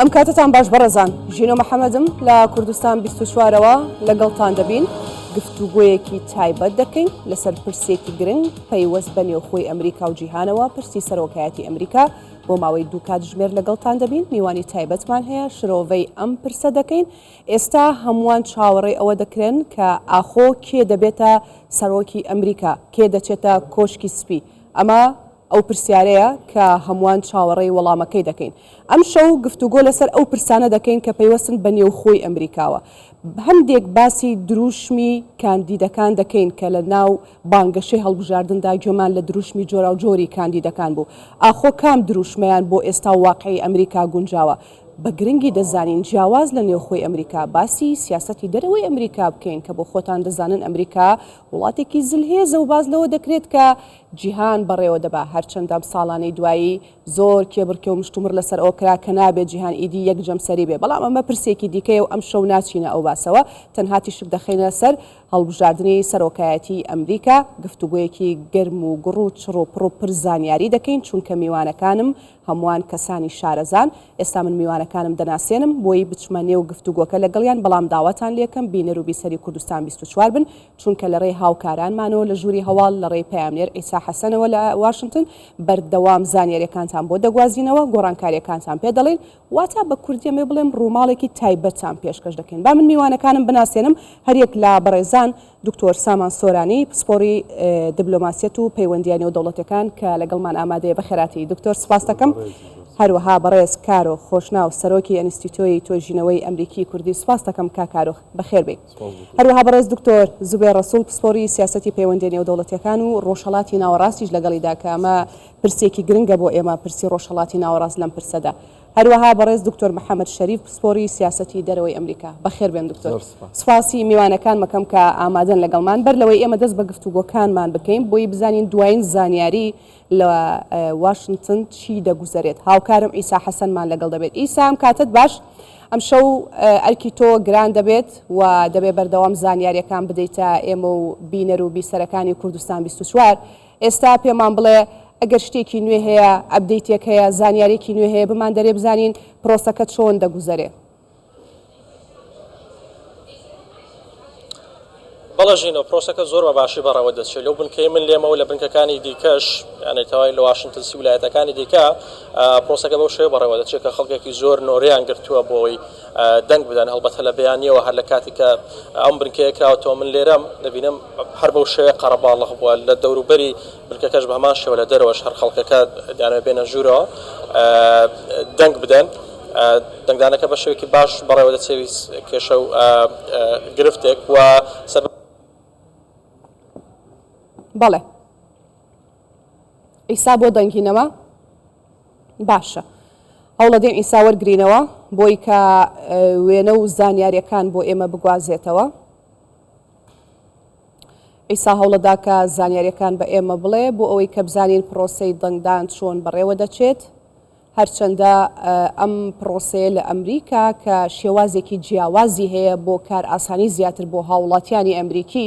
ئەم کاتتان باش بەڕێزان ژینۆ محەممەدم لە کوردستان 24ەوە لەگەڵتان دەبین گفتوگویەکی تایبەت دەکەین لەسەر پرسێکی گرنگ پەیوەست بە نێوخۆی ئەمریکا و جیهانەوە پرسی سەرۆکایەتی ئەمریکا بۆ ماوەی دوو کاتژمێر لەگەڵتان دەبین میوانی تایبەتمان هەیە شرۆڤەی ئەم پرسە دەکەین ئێستا هەمووان چاوەڕێی ئەوە دەکرێن کە ئاخۆ کێ دەبێتە سەرۆکی ئەمریکا کێ دەچێتە کۆشکی سپی ئەمە ئەو پرسیارەیە کە هەمووان چاوەڕێی وەڵامەکەی دەکەین ئەم شەو گفتوگۆ لەسەر ئەو پرسانە دەکەین کە پەیوەستن بە نێوخۆی ئەمریکاوە هەندێک باسی دروشمی کاندیدەکان دەکەین کە لە ناو بانگەشەی هەڵبژاردندا گوێمان لە دروشمی جۆرا و جۆری کاندیدەکان بوو ئاخۆ کام دروشمەیان بۆ ئێستا واقعی ئەمریکا گونجاوە بە گرنگی دەزانین جیاواز لە نێوخۆی ئەمریکا باسی سیاسەتی دەرەوەی ئەمریکا بکەین کە بۆ خۆتان دەزانن ئەمریکا وڵاتێکی زلهێزە و باز لەوە دەکرێت کە جیهان بەڕێوە دەبا هەرچەندە ساڵانەی دوایی زۆر کێبڕکێ و مشتومڕ لەسەر ئەو کرا کە نابێت جیهان ئیدی یەک جەمسەری بێ بەڵام ئەمە پرسێکی دیکەیە و ئەم شەو ناچینە ئەو باسەوە تەنهاتی شک دەخینە سەر هەڵبژاردننی سەرۆکایەتی ئەمریکا گفتوگویەکی گەرم و گوڕ و چڕ و پڕ و پر زانیاری دەکەین چونکە میوانەکانم هەمووان کەسانی شارەزان ئێستا من میوانەکانم دەناسێنم بۆی بچمە نێو گفتوگۆکە لەگەڵیان بەڵام داواتان لێکم بینەر و بیسەری کوردستان 24 بن چونکە لە ڕێی هاوکارانمانەوە لە ژووری هەواڵ لە ڕێی پەیامنێر ئیسا حەسەنەوە لە واشنگتن بەردەوام زانیاریەکانتان بۆ دەگوازینەوە گۆڕانکاریەکانتان پێ دەڵێن واتە بە کوردی ئەمێ بڵێم ڕووماڵێکی تایبەتتان پێشکەش دەکەین با من میوانەکانم بناسێنم هەریەک لە بەڕێزان دکتۆر سامان سۆرانی پسپۆری دیبلۆماسیەت و پەیوەندیانی و دەوڵەتەکان کە لەگەڵمان ئامادەیە بەخێراتی دکتۆر سپاس دەکەم هەروەها بەڕێز کارۆ خۆشناو سەرۆکی ئەنستیتۆی تۆژینەوەی ئەمریکی کوردی سپاس دەکەم کاکارۆ بەخێر بێت هەروەها بەڕێز دکتۆر زوبێر ڕەسوول پسپۆری سیاسەتی پەیوەندیانی و دەوڵەتەکان و ڕۆژهەڵاتی ناوەڕاستیش لەگەڵیدا کە ئەمە پرسێکی گرنگە بۆ ئێمە پرسی ڕۆژهەڵاتی ناوەڕاست لەم پرسەدا هەروەها بەڕێز دکتۆر محەممەد شەریف پسپۆری سیاسەتی دەرەوەی ئەمریکا بەخێر بێن دکتۆر سپاسی میوانەکان مەکەم کە ئامادەن لەگەڵمان بەر لەوەی ئێمە دەست بە گفتوگۆکانمان بکەین بۆی بزانین دوایین زانیاری لە واشنگتن چی دەگوزارێت هاوکارم ئیسا حەسەنمان لەگەڵ دەبێت ئیسا ئەم کاتت باش ئەم شەو ئەرکی تۆ گران دەبێت و دەبێت بەردەوام زانیاریەکان بدەیتە ئێمە و بینەر و بیسەرەکانی کوردستان 24 ئێستا پێمان بڵێ ئەگەر شتێکی نوێ هەیە ئەبدەیتێک هەیە زانیارێکی نوێ هەیە بمان دەرێ بزانین پرۆسەکە چۆن دەگوزارێت بەڵێژینەوە پرۆسەکە زۆر بە باشی بەڕەوە دەچێت لەو بنکەی من لێمە و لە بنکەکانی دیکەش یانەی تەواوی لە واشنگتن سی ویلایەتەکانی دیکە پرۆسەکە بەو شێوە بەڕێوە دەچێت کە خەڵکێکی زۆر نۆریان گرتووە بۆی دەنگ بدەن هەڵبەتە لە بەیانیەوە هەر لە کاتی کە ئەم بنکەیە کراوەتەوە من لێرەم دەبینم هەر بەو شێوەیە قەرەباڵغ بووە لە دەوروبەری بنکەکەش بە هەمان شێوە لە دەرەوەش هەر خەڵکەکە دەیانەوێت بێنە ژوورەوە دەنگ بدەن دەنگدانەکە بە شێوەیەکی باش بەڕێوە دەچێت کێشە و گرفتێک و بەڵێ ئیسا بۆ دەنگینەوە باشە هەوڵەدەین ئیسا وەرگرینەوە بۆی کە وێنە و زانیاریەکان بۆ ئێمە بگوازێتەوە ئیسا هەوڵەدا کە زانیاریەکان بە ئێمە بڵێ بۆ ئەوەی کە بزانین پرۆسەی دەنگدان چۆن بەڕێوە دەچێت هەرچەندە ئەم پرۆسەیە لە ئەمریکا کە شێوازێکی جیاوازی هەیە بۆ کار ئاسانی زیاتر بۆ هاوڵاتیانی ئەمریکی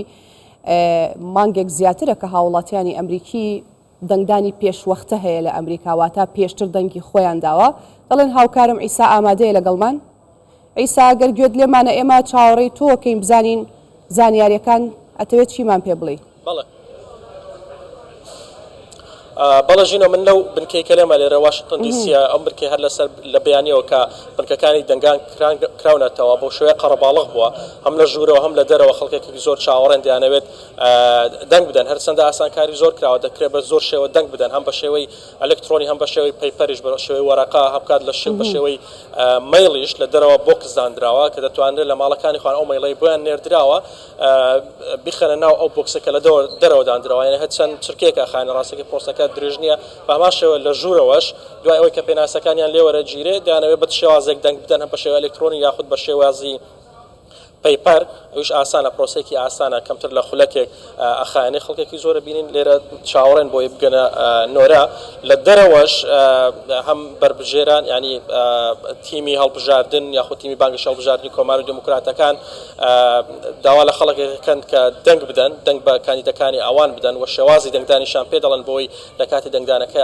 مانگێک زیاترە کە هاوڵاتیانی ئەمریکی دەنگدانی پێشوەختە هەیە لە ئەمریکاواتە پێشتر دەنگی خۆیان داوە دەڵێن هاوکارم ئیسا ئامادەیە لەگەڵمان ئیسا گەر گوێت لێمانە ئێمە چاوەڕێی تۆکەین بزانین زانیاریەکان ئەتەوێت چیمان پێ بڵێ بەڵێژینە من لەو بنکەیکە لێمە لێرە واشنگتن دیسیە ئەم بنکەی هەر لەسەر لە بەیانیەوە کە بنکەکانی دەنگان کراونەتەوە بۆ شوەیە قەرەباڵغ بووە هەم لە ژوورەوە هەم لە دەرەوە خەڵکێکی زۆر چاوەڕێن دەیانەوێت دەنگ بدەن هەرچەندە ئاسانکاری زۆر کراوە دەکرێت بە زۆر شێوە دەنگ بدەن هەم بە شێوەی ئەلکترۆنی هەم بە شێوەی پەیپەریش بە شێوەی وەرەقا هەبکات لە بە شێوەی مەیلیش لە دەرەوە بۆکسدانراوە کە دەتوانرێت لە ماڵەکانی خوان ئەو مەیڵی بۆیان نێردراوە بخەنە ناو ئەو بۆکسەکە لە دەرەوە دانراوە یعنی هەر چەند چرکێکە خانە ڕاستەکە پرۆسەکە درێژ نییە بەماشەوە لە ژوورەوەش دوای ئەوەی کە پێناسەکانیان لێوەرە گیرێ دەیانەوێت بە شێوازێک دەنگ بدەن هەم بە شێوە ئەلکترۆنی یاخود بە شێوازی پەیپەر ئەوش ئاسانە پرۆسێکی ئاسانە کەمتر لە خولەکێک ئەخایەنەی خەڵکێکی زۆرە بینین لێرە چاوەڕێن بۆی بگەنە نۆرە لە دەرەوەش هەم بربژێران ینی تیمی هەڵبژاردن یاخود تیمی بانگەشە هەڵبژاردننی کۆمار و دموکراتەکان داوا لە خەڵکەکەن کە دەنگ بدەن دەنگ بە کاندیدەکانی ئەوان بدەن و شێوازی دەنگدانیشان پێ دەڵێن بۆی لە کاتی دەنگدانەکەی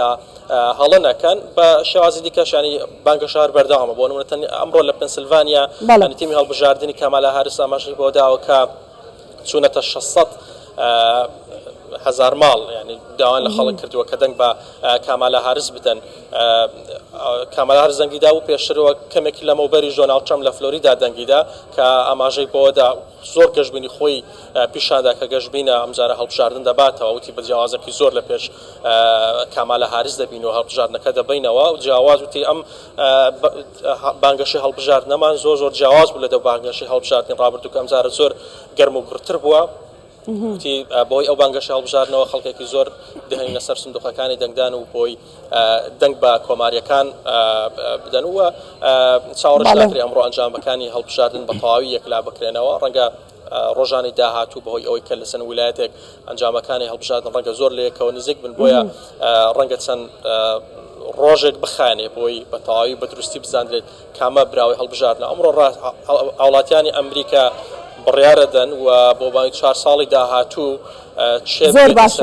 هەڵە نەکەن بە شێوازی دیکەشانی بانگە شار بەردەوامە بۆ نمونە ئەمڕۆ لە پنسیلڤانیا تیمی هەڵبژاردننی کامالا هاریس ئاماژەی بۆ داوە کە چوونەتە 600 هزار ماڵ ینی داوان لە خەڵک کردووە کە دەنگ بە کامالا هاریس بدەن کامالا هاریس دەنگیدا و پێشترەوە کەمێکی لەمەوبەری ژۆناڵ ترەمپ لە فلۆریدا دەنگیدا کە ئاماژەی بۆدا زۆر گەشتبینی خۆی پیشاندا کە گەشتبینە ئەمجارە هەڵبژاردن دەباتەوە وتی بە جیاوازێکی زۆر لە پێش کامالا هاریس دەبین و هەڵبژاردنەکە دەبینەوە و جیاواز وتی ئەم بانگەشەی هەڵبژاردنەمان زۆر زۆر جیاواز بوو لە دەو بانگەشەی هەڵبژاردننی ڕابردوو کە ئەمجارە زۆر گەرم و گرتر بووە بۆی ئەو بانگەشە هەڵبژاردنەوە خەڵکێکی زۆر دەهێنە سەر سندوقەکانی دەنگدان و بۆی دەنگ بە کۆماریەکان بدەن وە چاوەڕێش ناکرێ ئەمڕۆ ئەنجامەکانی هەڵبژاردن بە تەواوی یەکلا بکرێنەوە ڕەنگە ڕۆژانی داهاتوو بەهۆی ئەوەی کە لە چەند ویلایەتێک ئەنجامەکانی هەڵبژاردن ڕەنگە زۆر لە یەکەوە نزیک بن بۆیە ڕەنگە چەند ڕۆژێک بخانێ بۆی بە تەواوی بە دروستی بزانرێت کامە براوی هەڵبژاردنە ئەمڕۆ وڵاتیانی ئەمریکا بڕیارەدەن و بۆ بانگی 4 ساڵی داهاتوو زۆر باشە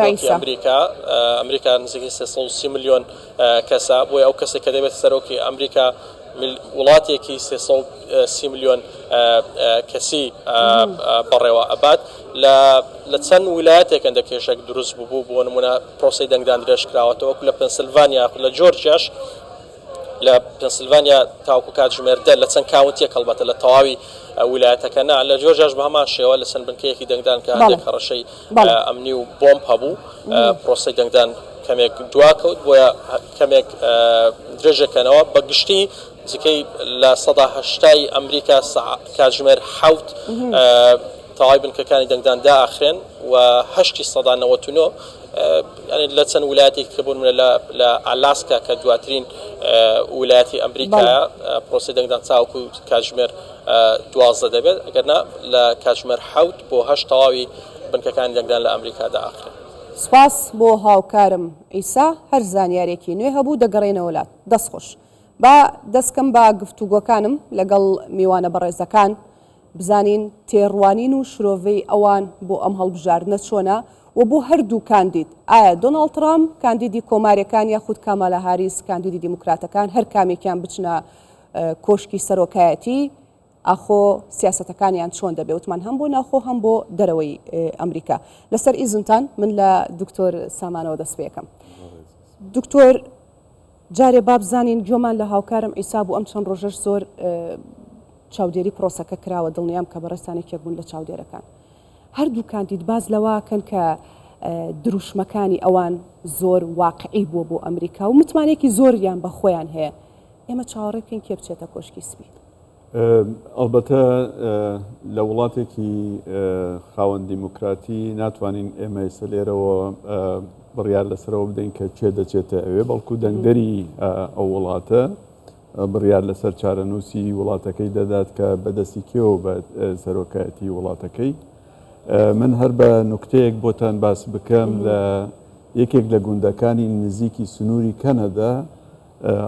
ئەمریکا نزیکی 330 ملیۆن کەسە بۆی ئەو کەسێک کە دەبێت سەرۆکی ئەمریکا وڵاتێکی 330 ملیۆن کەسی بەڕێوە ئەبات لە چەند ویلایەتێکن دەکێشێک دروست بوو بۆ نمونە پرۆسی دەنگدان درێژ کراوەتەوە لە پنسیلڤانیا لە جۆرجیاش لە پنسیلڤانیا تاوکو کاتژمێردە لە چەند کاونتیە کەڵبەتە لە تەواوی ویلایەتەکە نا لە جۆرجیاش بە هەمان شێوە لە چەند بنکەیەکی دەنگدان کە هەندێک هەڕەشەی ئەمنی و بۆمب هەبوو پرۆسی دەنگدان کەمێک دواکەوت بۆیە کەمێک درێژەکەنەوە بە گشتی جکەی لە 180 ئەمریکا کاتژمێر 7 تەواوی بنکەکانی دەنگدان داخرێن و 899 لە چەند ویلایەتێک کە بوون لە ئالاسکا کە دواترین ویلایەتی ئەمریکایە پرۆسی دەنگدان چاوکو کاتژمێر 12 دەبێت ئەگەرنا لە کاتژمێر 7 بۆ 8 تەواوی بنکەکانی دەنگدان لە ئەمریکا داخرێن. سپاس بۆ هاوکارم ئیسا هەر زانیارێکی نوێ هەبوو دەگەڕێنەوە وڵات دەستخۆش با دەستکەم بە گفتوگۆکانم لەگەڵ میوانە بەڕێزەکان بزانین تێڕوانین و شرۆڤەی ئەوان بۆ ئەم هەڵبژاردنە چۆنە و بۆ هەردوو کاندید ئایا دۆناڵد ترامپ کاندیدی کۆماریەکان یاخود کامالا هاریس کاندیدی دیموکراتەکان هەر کامێکیان بچنە کۆشکی سەرۆکایەتی ئاخۆ سیاسەتەکانیان چۆن دەبێت وتمان هەم بۆ ناخۆ هەم بۆ دەرەوەی ئەمریکا لەسەر ئیزنتان من لە دکتۆر سامانەوە دەست پێکەم دکتۆر جارێ بابزانین گوێمان لە هاوکارم ئیسا بوو ئەم چەند ڕۆژەش زۆر چاودێری پرۆسەکە کراوە دڵنیام کە بەڕێستانێکێک بوون لە چاودێرەکان هەردوو کاندید باز لەواکەن کە دروشمەکانی ئەوان زۆر واقعی بووە بۆ ئەمریکا و متمانێکی زۆریان بە خۆیان هەیە ئێمە چاوەڕێکین کێ بچێتە کۆشکی سپی ئەلبەتە لە وڵاتێکی خاوەن دیموکراتی ناتوانین ئێمە ئێستا لێرەوە بڕیار لەسەرەوە بدەین کە چێ دەچێتە ئەوێ بەڵکو دەنگدەری ئەو وڵاتە بڕیار لەسەر چارەنووسی وڵاتەکەی دەدات کە بەدەستی کێوە بە سەرۆکایەتی وڵاتەکەی من هەر بە نوکتەیەک بۆتان باس بکەم لە یەکێک لە گوندەکانی نزیکی سنووری کەنەدا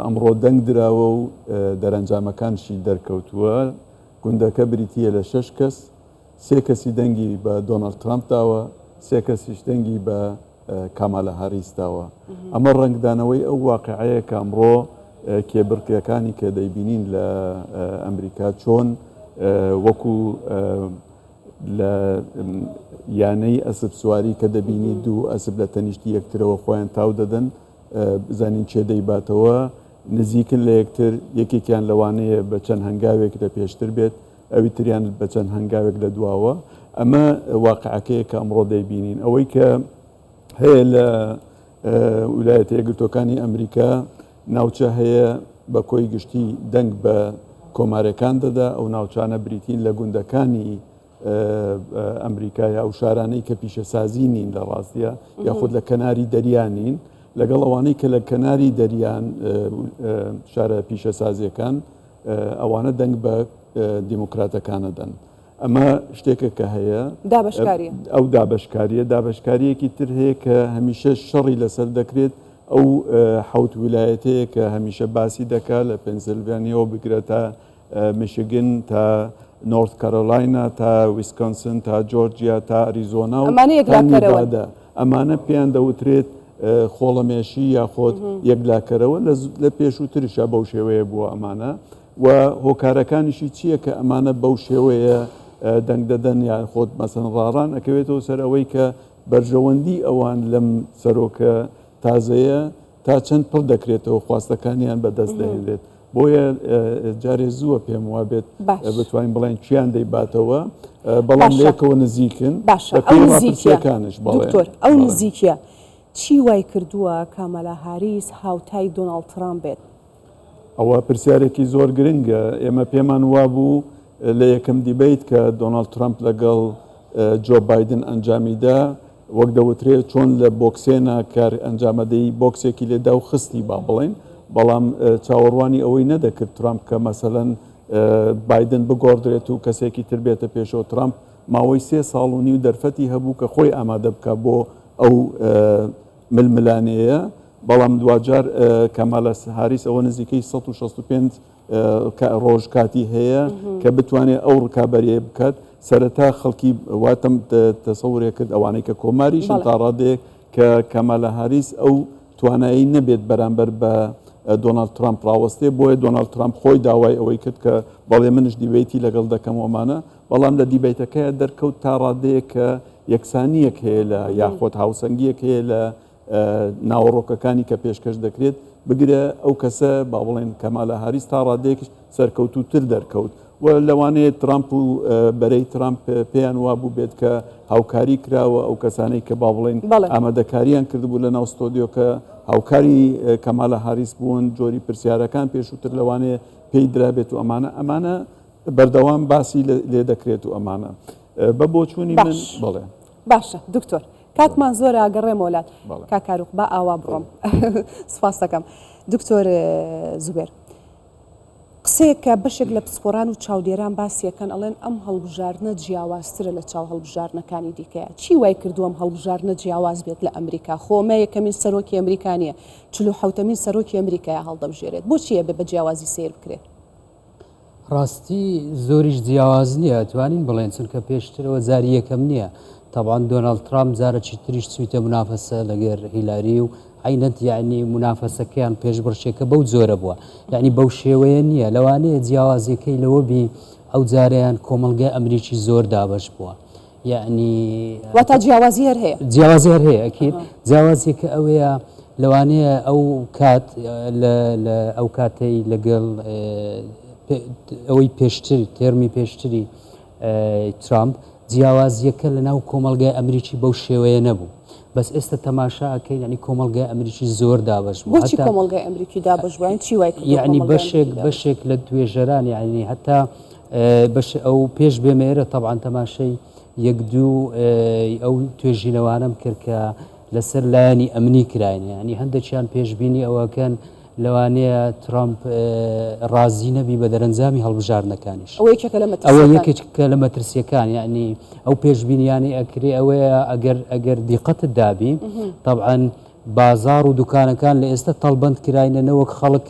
ئەمڕۆ دەنگ دراوە و دەرەنجامەکانشی دەرکەوتووە گوندەکە بریتیە لە 6 کەس 3 کەسی دەنگی بە دۆناڵد ترامپ داوە 3 کەسیش دەنگی بە کامالا هاریس داوە ئەمە ڕنگدانەوەی ئەو واقعەیە کە ئەمڕۆ کێبڕکیەکانی کە دەیبینین لە ئەمریکا چۆن وەکو لە یانەی ئەسب سواری کە دەبینی دوو ئەسب لە تەنیشتی یەکترەوە خۆیان تاو دەدەن بزانین چێ دەیباتەوە نزیکن لە یەکتر یەکێکیان لەوانەیە بە چەند هەنگاوێک لە پێشتر بێت ئەوی تریان بە چەند هەنگاوێک لە دواوە ئەمە واقعەکەیە کە ئەمڕۆ دەیبینین ئەوەی کە هەیە لە ویلایەتە یەکگرتووەکانی ئەمریکا ناوچە هەیە بە کۆی گشتی دەنگ بە کۆمارەکان دەدا ئەو ناوچانە بریتین لە گوندەکانی ئەمریکای ئەو شارانەی کە پیشەسازی نین لە ڕاستیە یاخود لە کەناری دەریانین لەگەڵ ئەوانەی کە لە کەناری دەریان شارە پیشەسازیەکان ئەوانە دەنگ بە دیموکراتەکانە دەن ئەمە شتێکە کە هەیە دابشکاریە ئەو دابشکاریەکی تر هەیە کە هەمیشە شەڕی لەسەر دەکرێت ئەو حوت ویلایەتەیە کە هەمیشە باسی دەکات لە پنسیلڤانیەوە بگرێت تا میشیگن تا نۆرت کارۆلاینە تا ویسکۆنسن تا جۆرجیا تا ئەریزۆنا و نیڤادا ئەمانە پێیان دەوترێت خۆڵەمێشی یاخۆت یەکلاکەرەوە لە پێشووترشە بەو شێوەیە بووە ئەمانە و هۆکارەکانیشی چییە کە ئەمانە بەو شێوەیە دەنگ دەدەن یان خۆت مەسەن ڕاران ئەکەوێتەوە سەر ئەوەی کە بەرژەوەندی ئەوان لەم سەرۆکە تازەیە تا چەند پڕ دەکرێتەوە خواستەکانیان بەدەست دەهێنرێت بۆیە جارێ زووە پێم وا بێت بتوانین بڵێن چیان دەیباتەوە بەڵام لێکەوە نزیکن دکتۆر ئەو نزیکە چی وای کردووە کامەلا هاریس هاوتای دۆناڵد ترامپ بێت ئەوە پرسیارێکی زۆر گرنگە ئێمە پێمان وابوو لە یەکەم دیبیت کە دۆناڵد ترامپ لەگەڵ جۆ بایدن ئەنجامیدا وەک دەوترێت چۆن لە بۆکسێنە کار ئەنجامەدەی بۆکسێکی لێدا و خستی با بڵێن بەڵام چاوەڕوانی ئەوەی نەدەکرد ترامپ کە مەسەلەن بایدن بگۆڕدرێت و کەسێکی تر بێتە پێشەوە ترامپ ماوەی 3 ساڵ و نیو دەرفەتی هەبوو کە خۆی ئامادە بکە بۆ ئەو ململانەیە بەڵام دوجار کەمالە هاریس ئەوە نزیکەی 165 ڕۆژ کاتی هەیە کە بتوانێت ئەو ڕکابەریە بکات سەرەتا خەڵکی واتم تەسەورێ کرد ئەوانەی کە کۆماریشن تا ڕادێک کە کەمالە هاریس ئەو توانایی نەبێت بەرامبەر بە دۆناڵد ترامپ ڕاوەستێ بۆیە دۆناڵد ترامپ خۆی داوای ئەوەی کرد کە بەڵێ منش دیبیتی لەگەڵ دەکەم ئەمانە بەڵام لە دیبیتەکەیە دەرکەوت تا ڕادەیە کە یەکسانیەک هەیە لە یاخۆت هاوسەنگیەک هەیە لە ناوەڕۆکەکانی کە پێشکەش دەکرێت بگرە ئەو کەسە با بڵێن کەمالە هاریس تا ڕادەیەکش سەرکەوتوتر دەرکەوت و لەوانەیە ترامپ و بەرەی ترامپ پێیان وابوو بێت کە هاوکاری کراوە ئەو کەسانەی کە با بڵێن ئامادەکاریان کردبوو لە ناو ستۆدیۆ کە هاوکاری کەمالە هاریس بوون جۆری پرسیارەکان پێشووتر لەوانەیە پێی درابێت و ئەمانە بەردەوام باسی لێ دەکرێت و ئەمانە بە بۆچوونی من بڵێ باشە دکتۆر کاتمان زۆر ئاگەڕێم وڵات کاکاروق با ئاوا بڕۆم سپاس دەکەم دکتۆر زوبێر قسەیە کە بەشێک لە پسپۆران و چاودێران باسیەکەن ئەڵێن ئەم هەڵبژارنە جیاوازترە لە چاو هەڵبژارنەکانی دیکەیە چی وای کردووەم هەڵبژارنە جیاواز بێت لە ئەمریکا خۆمە یەکەمین سەرۆکی ئەمریکانیە 47مین سەرۆکی ئەمریکایە هەڵدەبژێرێت بۆچیە بێ بە جیاوازی سیر بکرێت ڕاستی زۆریش جیاواز نییە توانین بڵێن چونکە پێشترەوە جاری یەکەم نییە طبعا دۆناڵد ترامپ جارێکی تریش چویتە منافەسە لەگەر هیلاری و عینەت یعنی منافەسەکەیان پێشبڕچێکە بەو جۆرە بووە یعنی بەو شێوەیە نییە لەوانەیە جیاوازیەکەی لەوە بی ئەو جاریان کۆمەلگای ئەمریکی زۆر دابش بووە یعنی واتە جیاوازی هەر هەیە جیاوازی هەر هەیە ئەکید جیاوازیەکە ئەوەیە لەوانەیە ئەو کات لە ئەو کاتەی لەگەڵ ئەوەی پێشتری تێرمی پێشتری ترامپ جیاوازیەکە لە ناو کۆمەلگای ئەمریکی بەو شێوەیە نەبوو بەس ئێستا تەماشاکەی ینی کۆمەلگای ئەمریکی زۆر دابش بوو بۆچی کۆمەلگای ئەمریکی دابش بووین چی وای یعنی بەشێک لە توێژەران یعنی هەتا بەش ئەو پێش بێمێرە طبعا تەماشای یەک دوو ئەو توێژینەوانم کرد کە لەسەر لایەنی ئەمنی کراین ینی هەندێکیان پێشببینی ئەوەکەن لەوانەیە ترامپ ڕازی نەبی بە دەرەنجامی هەڵبژارنەکانیش ئەوە یەکێکە لە مەترسیەکان یعنی ئەو پێشببینیانی ئەکرێ ئەوەیە ئەگەر دیقەتت دابی طبعا بازار و دوکانەکان لە ئێستا تەڵبەند کراینە نەوەک خەڵک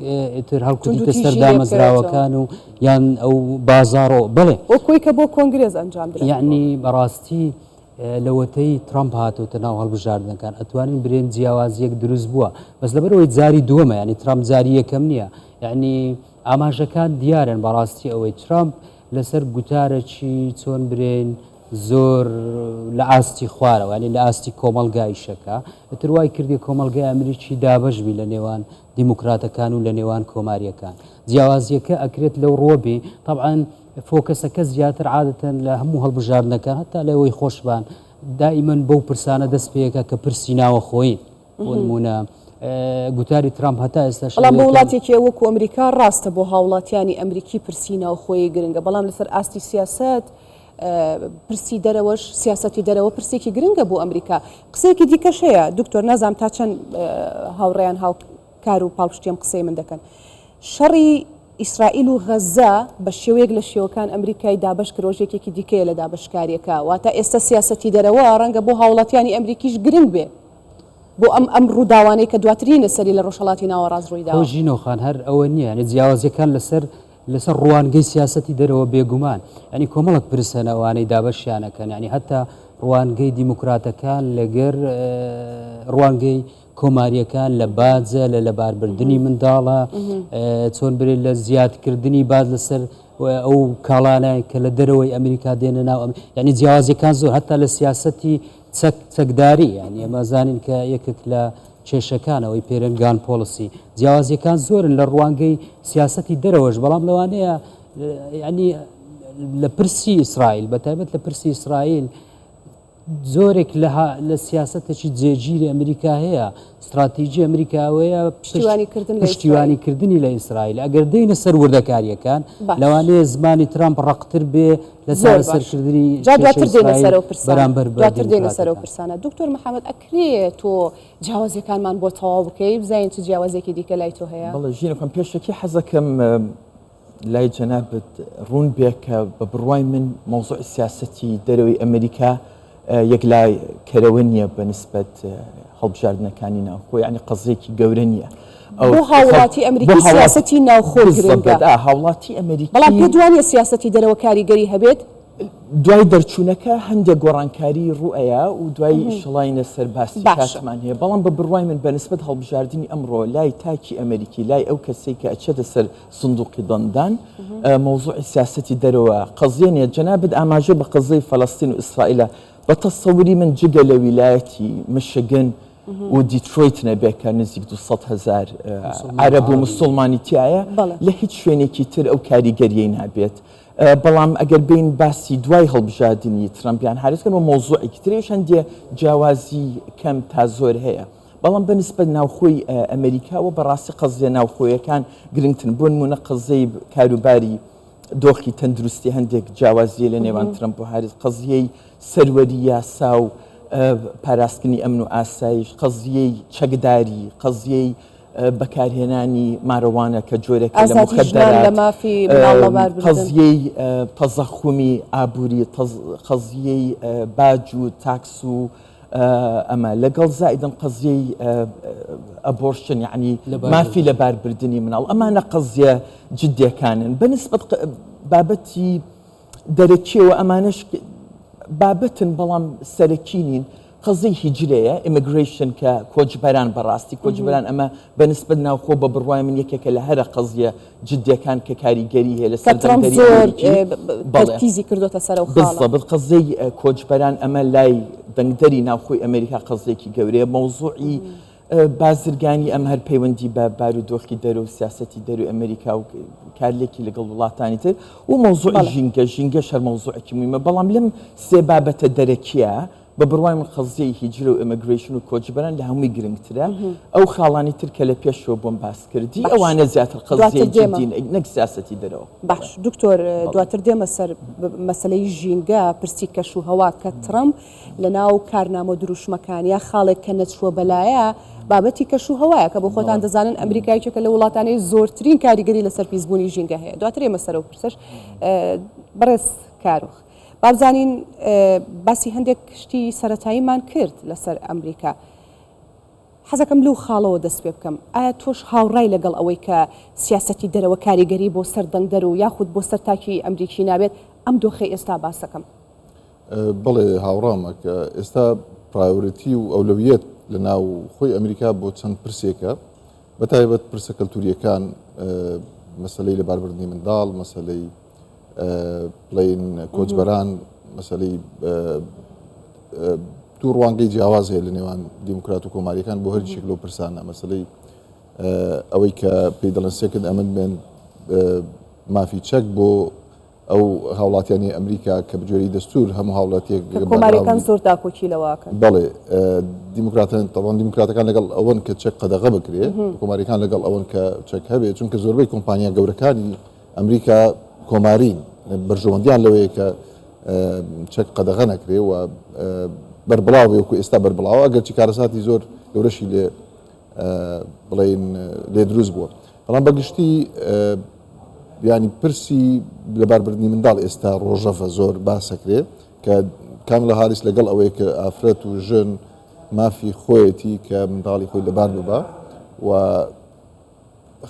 تر هەڵکوتیتە سەر دامەزراوەکان و یان ئەو بازارۆ بڵێ وەکوی کە بۆ کۆنگرێز ئەنجام یعنی بەڕاستی لەوەتەی ترامپ هاتوتە ناو هەڵبژاردنەکان ئەتوانین برێن جیاوازیەک دروست بووە بەس لەبەرەوەی جاری دووەمە ینی ترامپ جاری یەکەم نییە یعنی ئاماژەکان دیارن بەڕاستی ئەوەی ترامپ لەسەر گوتارەکی چۆن برێن زۆر لە ئاستی خوارەوە ینی لە ئاستی کۆمەلگایشەکە ئەتر وای کردی کۆمەلگای ئەمریکی دابەشبی لە نێوان دیموکراتەکان و لە نێوان کۆماریەکان جیاوازیەکە ئەکرێت لەو ڕۆبی طبعاً فۆکەسەکە زیاتر عادەتەن لە هەموو هەڵبژاردنەکان هەتا لەوەی خۆشبان دائیمەن بەو پرسانە دەست پێەکە کە پرسی ناوە خۆی نمونە گوتاری ترامپ هەتا ئێستا بەڵام بە وڵاتێکی وەکو ئەمریکا ڕاستە بۆ هاوڵاتیانی ئەمریکی پرسی ناو خۆی گرنگە بەڵام لەسەر ئاستی سیاست پرسی دەرەوەش سیاسەتی دەرەوە پرسێکی گرنگە بۆ ئەمریکا قسەیەکی دیکەش هەیە دکتۆر نازام تا چەند هاوڕێیان هاوکار و پاڵپشتیم قسەی من دەکەن شەڕی ئیسرائیل و غەزە بە شێوەیەک لە شێوەکان ئەمریکای دابش کرد ڕۆژێکێکی دیکەیە لە دابشکاریەکە واتە ئێستا سیاسەتی دەرەوە ڕەنگە بۆ هاوڵاتیانی ئەمریکیش گرنگ بێ بۆ ئەم ڕووداوانەی کە دواترینە سەری لە ڕۆژهەڵاتی ناوەڕاست ڕوویدا ژینۆخان هەر ئەوە نییە یعنی جیاوازیەکان لەسەر ڕوانگەی سیاسەتی دەرەوە بێگومان ینی کۆمەڵک پرسەن ئەوانەی دابەشیانەکەن ینی هەتا ڕوانگەی دیموکراتەکان لەگەر ڕوانگەی کۆماریەکان لە باجە لە لەباربردننی منداڵە چۆن برێت لە زیادکردنی باز لەسەر ئەو کاڵانە کە لە دەرەوەی ئەمریکا دێنە ناو ینی جیاوازیەکان زۆر هەتا لە سیاسەتی چەکداری ینی ئەمە زانین کە یەکێک لە کێشەکانەوەی پێرنگان پۆلیسی جیاوازیەکان زۆرن لە ڕوانگەی سیاسەتی دەرەوەش بەڵام لەوانەیە ینی لە پرسی ئیسرائیل بەتایبەت لە پرسی ئیسرائیل زۆرێک لە سیاسەتێکی جێگیری ئەمریکا هەیە استراتیژی ئەمریکاوەیە پشتیوانیکردنی لە ئیسرائیل ئەگەر دێنە سەر وردەکاریەکان لەوانەیە زمانی ترامپ ڕقتر بێ لە سەرکردنی دواتر دێنە سەرەوە پرسانە دکتۆر محەممەد ئەکرێت تۆ جیاوازیەکانمان بۆ تەواو بکەی بزانین چ جیاوازێکی دیکە لای تۆ هەیە بەڵێ ژینەکەم پێشەکی حەزەکەم لای جەنابەت ڕوون بێ کە بە بڕوای من مۆزوع سیاسەتی دەرەوەی ئەمریکا یەک لای کەرەوە نییە بەنسبەت هەڵبژاردنەکانی ناوخۆ ینی قەزێکی گەورە نییە بۆ هاوڵاتی ئەمریکی سیاسەتی ناوخۆ گرنگە هاوڵاتی ئەمریکی بەڵام پێ دوانیە سیاسەتی دەرەوە کاریگەری هەبێت دوای دەرچوونەکە هەندێک گۆڕانکاری ڕوئەیە و دوای شڵاینە سەرباسی کاتمان هەیە بەڵام بە بڕوای من بەنسبەت هەڵبژاردننی ئەمڕۆ لای تاکی ئەمریکی لای ئەو کەسێک کە ئەچێتە سەر سندوقی دەندان مۆزوعی سیاسەتی دەرەوە قەزیێنێ جەنابەت ئاماژە بە قەزەی فەڵەستین و ئیسرائیلە بە تەسەوری من جگە لە ویلایەتی مشگن و دیترۆیت نەبێکە نزیک 200,000 عەرەب و مسلمانی تایە لە هیچ شوێنێکی تر ئەو کاریگەریەی نابێت بەڵام ئەگەر بین باسی دوای هەڵبژاردننی ترامپیان هاریسکەن و مۆزوعێکی ترێش هەندێ جیاوازی کەم تا زۆر هەیە بەڵام بەنسبەت ناوخۆی ئەمریکاوە بەڕاستی قەزیە ناوخۆیەکان گرنگترن بۆ نمونە قەزەی کاروباری دۆخی تەندروستی هەندێک جیاوازیە لە نێوان ترامپ و هاریس قەزیەی سەروەری یاسا و پاراستنی ئەمن و ئاسایش قەزیەی چەکداری قەزیەی بەکارهێنانی مارەوانە کە جۆرێک لە مخدرات قەزیەی تەزەخومی ئابووری قەزیەی باج و تاکس و ئەمە لەگەڵ زائیدن قەزیەی ئەبۆرشن یعنی مافی لەباربردننی مناڵ ئەمانە قەزیە جدیەکانن بەنسبەت بابەتی دەرەکیەوە ئەمانش بابەتن بەڵام سەرەکینین قەزەی هیجرەیە ئیممیگریشن کە کۆچبەران بەڕاستی کۆچبەران ئەمە بەنسبەت ناوخۆ بە بڕوای من یەکێکە لە هەرە قەزیە جدیەکان کە کاریگەری هەیە لە سەرتیزی کردوتە سەر بڵ قەزەی کۆچبەران ئەمە لای دەنگدەری ناوخۆی ئەمریکا قەزێکی گەورەیە مەوزوعی بازرگانی ئەم هەر پەیوەندی بە بارودۆخی دەرە و سیاسەتی دەروی ئەمریکا و کارلێکی لەگەڵ وڵاتانی تر و مەوزوعی ژینگە شەر مەوزوعێکی مهمە بەڵام لەم سێ بابەتە دەرەکیە بە بڕوای من قەزیەی هیجرە و ئیممیگریشن و کۆچبەران لە هەمووی گرنگترە ئەو خاڵانی تر کە لە پێشەوە بۆم باس کردی ئەوانە زیاتر قەزیەی جدی نەک سیاسەتی دەرەوە باش دکتۆر دواتر دێمە سەر مەسەلەی ژینگە پرسی کەش و هەوا کە ترامپ لە ناو کارنامە دروشمەکانیا خاڵێک کە نەچووە بەلایە بابەتی کەش و هەوایە کە بۆ خۆتان دەزانن ئەمریکایەکە لە وڵاتانەی زۆرترین کاریگەری لەسەر پیسبوونی ژینگە هەیە دواتر ئێمە سەرەوە پرسش بەڕێز کاروخ بابزانین باسی هەندێک شتی سەرەتاییمان کرد لەسەر ئەمریکا حەزەکەم لەو خاڵەوە دەست پێ بکەم ئایا تۆش هاوڕای لەگەڵ ئەوەی کە سیاسەتی دەرەوە کاریگەری بۆ سەر دەنگدەر و یاخود بۆ سەر تاکی ئەمریکی نابێت ئەم دۆخی ئێستا باسەکەم بەڵێ هاوڕامە کە ئێستا پرایۆریتی و ئەولەویەت لە ناو خۆی ئەمریکا بۆ چەند پرسێکە بەتایبەت پرسە کەلتوریەکان مەسلەی لەباربردنی منداڵ مەسلەی بڵین کۆچبەران مەسلەی دوو ڕوانگەی جیاواز هەیە لە نێوان دیموکرات و کۆماریەکان بۆ هەرچێک لەو پرسانە مەسلەی ئەوەی کە پێی دەڵێن سێکرد ئەمن بێن مافی چەک بۆ ئەو هاوڵاتیانی ئەمریکا کە بجۆری دەستور هەموو هاوڵاتیەک کۆماریەکان زۆر داکۆکی لەواکەن بەڵێ دیموکراتن تەوان دیموکراتەکان لەگەڵ ئەوەن کە چەک قەدەغە بکرێ کۆماریەکان لەگەڵ ئەوەن کە چەک هەبێت چونکە زۆربەی کۆمپانیا گەورەکانی ئەمریکا کۆمارین بەرژەوەندیان لەوەیە کە چەک قەدەغە نەکرێ و بەربڵاو وەکو ئێستا بەربڵاوە ئەگەرچی کارەساتی زۆر گەورەشی لێ بڵێن لێ دروست بووە بەڵام بەگشتی ینی پرسی لەباربردنی منداڵ ئێستا ڕۆژەفە زۆر باسەکرێ کە کاملە هاریس لەگەڵ ئەوەیە کە ئافرەت و ژن مافی خۆیەتی کە منداڵی خۆی لەبار ببە و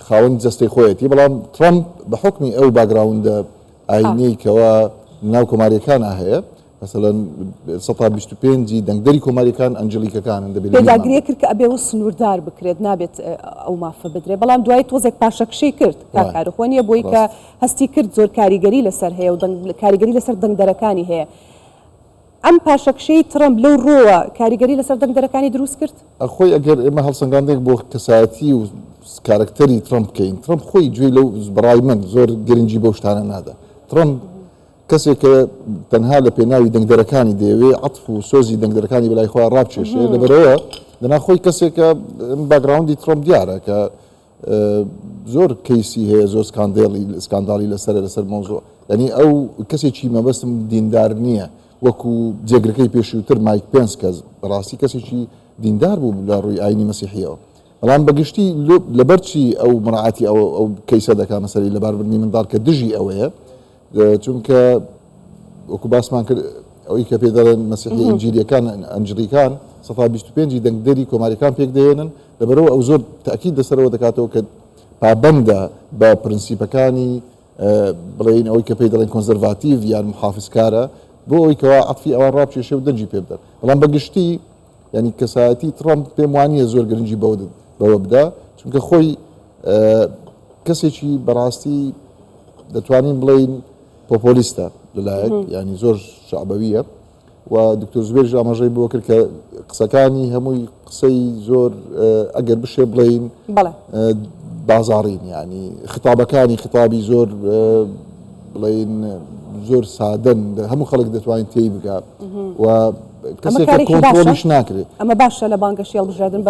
خاوەن جەستەی خۆیەتی بەڵام ترامپ بە حکمی ئەو باگراوندە ئاینەی کەەوە ناو کۆماریەکانە هەیە مثلەن 125 دەنگدەری کۆماریەکان ئەنجلیکەکانن دەبێت پێداگرێ کرد کە ئەبێ و سنووردار بکرێت نابێت ئەو مافە بدرێ بەڵام دوای تۆزێک پاشەکشەی کرد کارخۆنیە بۆی کە هەستی کرد زۆر کاریگەری لەسەر هەیە و کاریگەری لەسەر دەنگدەرەکانی هەیە ئەم پاشەکشەی ترامپ لەو ڕۆوە کاریگەری لەسەر دەنگدەرەکانی دروست کرد ئەخۆی ئەگەر ئێمە هەڵسەنگاندێک بۆ کەسایەتی و کارکتەری ترامپ بکەین ترامپ خۆی گوێی لەو بەڕای من زۆر گرنگی بەو شتانە نادا ترامپ کەسێک کە تەنها لە پێناوی دەنگدەرەکانی دەیەوێ عەتف و سۆزی دەنگدەرەکانی بەلای خۆیان ڕابکێشێ لەبەرەوە دەناخۆی کەسێکە باگراوندی ترامپ دیارە کە زۆر کەیسی هەیە زۆر سکانداڵی لەسەر مۆزۆ ینی ئەو کەسێکی مەبەستم دیندار نییە وەکو جێگرەکەی پێشووتر مایک پێنس کە بەڕاستی کەسێکی دیندار بوو لە ڕووی ئاینی مەسیحیەوە بەڵام بەگشتی لەبەرچی ئەو مڕعاتی ئەو کەیسە دەکا مەسەری لەباربردنی منداڵ کە دژی ئەوەیە چونکە وەکو باسمان کرد ئەوەی کە پێ دەڵێن مەسیحی ئینجیلیەکان ئەنجلیکان 125 دەنگدەری کۆماریەکان پێک دەهێنن لەبەرەوە ئەو زۆر تاکید لەسەرەوە دەکاتەوە کە پابەندە بە پرینسیپەکانی بڵێن ئەوەی کە پێی دەڵێن کۆنزەرڤاتیڤ یان محافظکارە بۆ ئەوەی کەوا عەتفی ئەوان ڕابکێشێ و دەنجی پێ بدەن بەڵام بەگشتی ینی کەسایەتی ترامپ پێم وانییە زۆر گرنگی بەوە بدا چونکە خۆی کەسێکی بەڕاستی دەتوانین بڵێین پۆپۆلیستە لەلایەک ینی زۆر شعبەویە و دکتۆر زبێر ئاماژەی بۆ کرد کە قسەکانی هەمووی قسەی زۆر ئەگەر بشێ بڵێین بازاڕین ینی خطابەکانی خطابی زۆر بڵێین زۆر سادەن هەموو خەڵک دەتوانین تێی بگات و کەسێکە کۆنترۆلیش ناکرێت ئەمە باشە لە بانگەشی هەڵبژاردن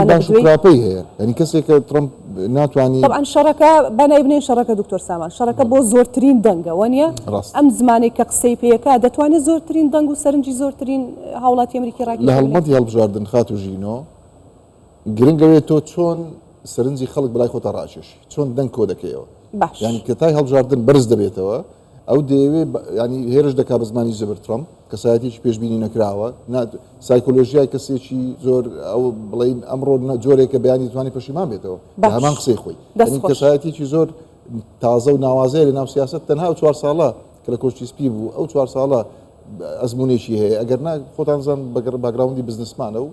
باشراپەی هەیە ینی کەسێکە ترامپ ناتوانانی طبعا شەڕەکە بەنایبنێن شەڕەکە دکتۆر سامان شەڕەکە بۆ زۆرترین دەنگەوە نیە ئەم زمانێک کە قسەی پێیەکە دەتوانێت زۆرترین دەنگ و سەرنجی زۆرترین هاوڵاتی ئەمریکی ڕاکی لە هەڵمەتی هەڵبژاردن خات و ژینۆ گرنگەوێت تۆ چۆن سەرنجی خەڵک بەلای خۆتە ڕاکێشی چۆن دەنگ کۆ دەکەیەوە ینی کە تای هەڵبژاردن بەرز دەبێتەوە ئەو دەیەوێت ینی هێرش دەکا بە زمانی زەبر ترامپ کەسایەتیی پێشببینی نەکراوە سایکۆلۆژیای کەسێکی زۆر ئەو بڵین ئەمڕۆ جۆرێکە بەیانی توانی پەشیمان بێتەوە هەمان قسەی خۆی کەسایەتیی زۆر تازە و ناوازەیە لە ناو سیاست تەنها 4 ساڵە کە لە کۆچی سپی بوو ئەو 4 ساڵە ئەزمونێکی هەیە ئەگەر باگراوندی باگراوندی بزنسمانە و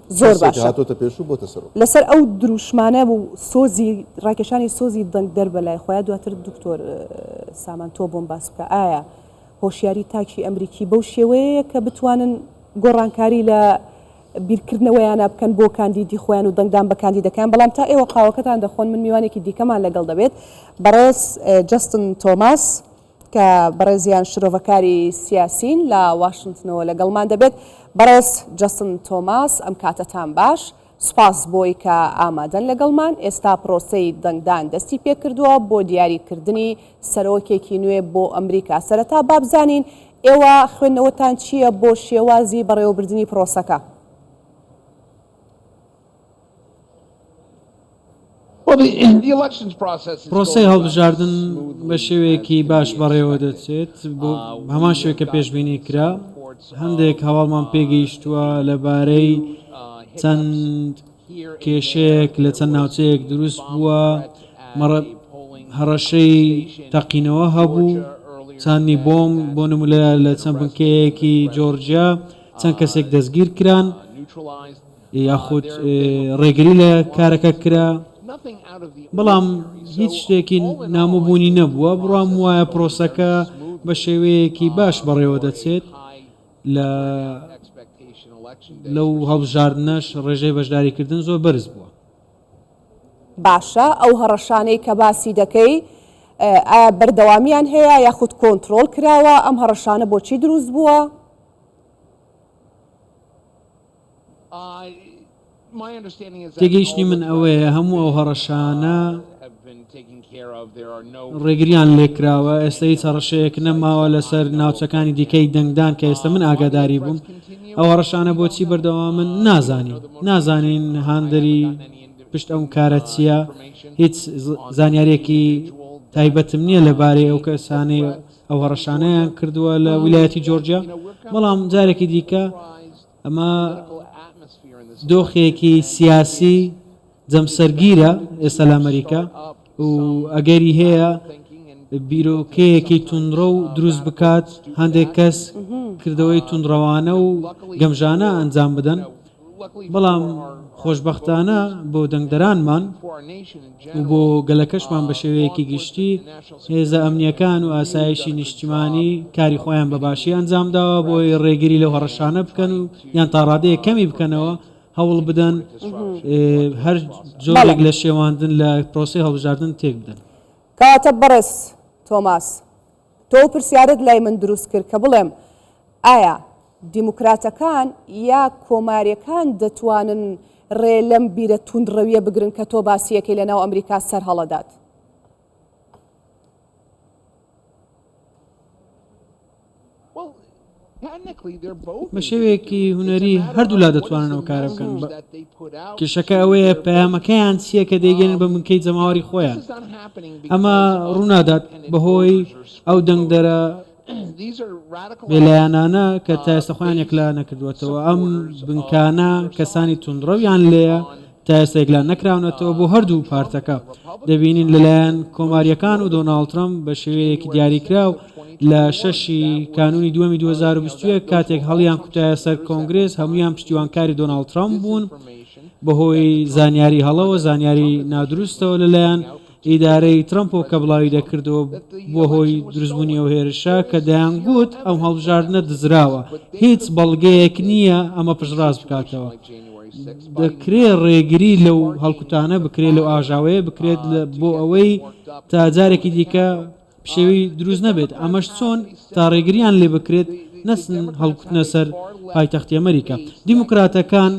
زۆر باشە هاتۆتە پێشوو بۆتە سەر لەسەر ئەو دروشمانە و سۆزی ڕاکێشانی سۆزی دەنگ دەربەلای خۆیان دواتر دکتۆر سامان تۆ بۆم باس بکە ئایا هۆشیاری تاکی ئەمریکی بەو شێوەیە کە بتوانن گۆڕانکاری لە بیرکردنەوەیانە بکەن بۆ کاندیدی خۆیان و دەنگدان بە کاندیدەکان بەڵام تا ئێوە قاوەکەتان دەخۆن من میوانێکی دیکەمان لەگەڵ دەبێت بەڕێز جەستن تۆماس کە بەڕێزیان شرۆڤەکاری سیاسین لە واشنگتنەوە لەگەڵمان دەبێت بەڕێز جەستن تۆماس ئەم کاتەتان باش سوپاس بۆی کە ئامادەن لەگەڵمان ئێستا پرۆسەی دەنگدان دەستی پێکردووە بۆ دیاریکردنی سەرۆکێکی نوێ بۆ ئەمریکا سەرەتا بابزانین ئێوە خوێندنەوەتان چییە بۆ شێوازی بەڕێوەبردننی پرۆسەکە پرۆسی هەڵبژاردن بە شێوەیەکی باش بەڕێوە دەچێت بۆ هەمان شوێکە پێشبینی کرا هەندێک هەواڵمان پێگەیشتووە لەبارەی چەند کێشەیەک لە چەند ناوچەیەک دروست بووە هەڕەشەی تەقینەوە هەبوو چاندنی بۆم بۆ نمولە لە چەند بنکەیەکی جۆرجیا چەند کەسێک دەستگیر کران یاخود ڕێگری لە کارەکە کرا بەڵام هیچ شتێکی نامەبوونی نەبووە بڕام وایە پرۆسەکە بە شێوەیەکی باش بەڕێوە دەچێت لەو هەڵبژاردنەش ڕێژەی بەشداریکردن زۆر بەرز بووە باشە ئەو هەڕەشانەی کە باسی دەکەی ئایا بەردەوامیان هەیە یاخود کۆنتترۆل کراوە ئەم هەڕەشانە بۆچی دروست بووە؟ تێگەیشتنی من ئەوەیە هەموو ئەو هەڕەشانە ڕێگریان لێکراوە ئێستا هیچ هەڕەشەیەک نەماوە لەسەر ناوچەکانی دیکەی دەنگدان کە ئێستا من ئاگاداری بووم ئەو هەڕەشانە بۆچی بەردەوا من نازانین هاندەری پشت ئەم کارە چییە هیچ زانیارێکی تایبەتم نییە لەبارەی ئەو کەسانەی ئەو هەڕەشانەیان کردووە لە ویلایەتی جۆرجیا بەڵام جارێکی دیکە ئەمە دۆخێکی سیاسی جەمسەرگیرە ئێستا لە ئەمریکا و ئەگەری هەیە بیرۆکەیەکی تونندڕە و دروست بکات هەندێک کەس کردەوەی تونندڕەوانە و گەمژانە ئەنجام بدەن بەڵام خۆشببختانە بۆ دەنگدەرانمان و بۆ گەلەکەشمان بە شێوەیەکی گشتی هێزە ئەمنیەکان و ئاسایشی نیشتیمانی کاری خۆیان بەباشی ئەنجامداوە بۆی ڕێگری لەو هەڕەشانە بکەن و یان تا ڕادەیە کەمی بکەنەوە هەوڵ بدەن هەر جۆرێک لە شێواندن لە پرۆسی هەڵبژاردن تێک بدەن. کاتە بەڕێز تۆماس تۆ پرسیارت لای من دروست کرد کە بڵێم ئایا دیموکراتەکان یا کۆماریەکان دەتوانن ڕێ لەم بیرە توندڕەویە بگرن کە تۆ باسیەکەی لە ناو ئەمریکا سەر هەڵەدات؟ بە شێوەیەکی هوەری هەردوو لا دەتوانن ئەو کارە بکەن کێشەکە ئەوەیە پەیامەکەیان چییە کە دەیگەن بە منکەی جەماوەری خۆیان ئەمە ڕوونادات بەهۆی ئەو دەنگدەرە بێلایەنانە کە تا ئێستا خۆیان یەکلا نەکردوێتەوە ئەم بنکانە کەسانی توندڕەویان لێیە تا ئێستا یەکلا نەکراونەتەوە بۆ هەردوو پارتەکە دەبینین لەلایەن کۆماریەکان و دۆناڵد ترامپ بە شێوەیەکی دیاریکراو لە 6 کانونی 2021 کاتێک هەڵیان کوتایە سەر کۆنگرس هەمویان پشتیوانکاری دۆناڵد ترامپ بوون بەهۆی زانیاری هەڵەوە زانیاری نادروستەوە لەلایەن ئیدارەی ترامپۆ کە بڵاوی دەکردەوە بۆ هۆی دروستبوونی ئەو هێرشە کە دەیانگوت ئەو هەڵبژاردنە دزراوە هیچ بەڵگەیەک نییە ئەمە پشتڕاست بکاتەوە دەکرێت ڕێگری لەو هەڵکوتانە بکرێت لەو ئاژاوەیە بکرێت بۆ ئەوەی تا جارێکی دیکە شێوی دروست نەبێت ئەمەش چۆن تا ڕێگریان لێ بکرێت نەسن هەڵکوتنە سەر پایتەختی ئەمریکا دیموکراتەکان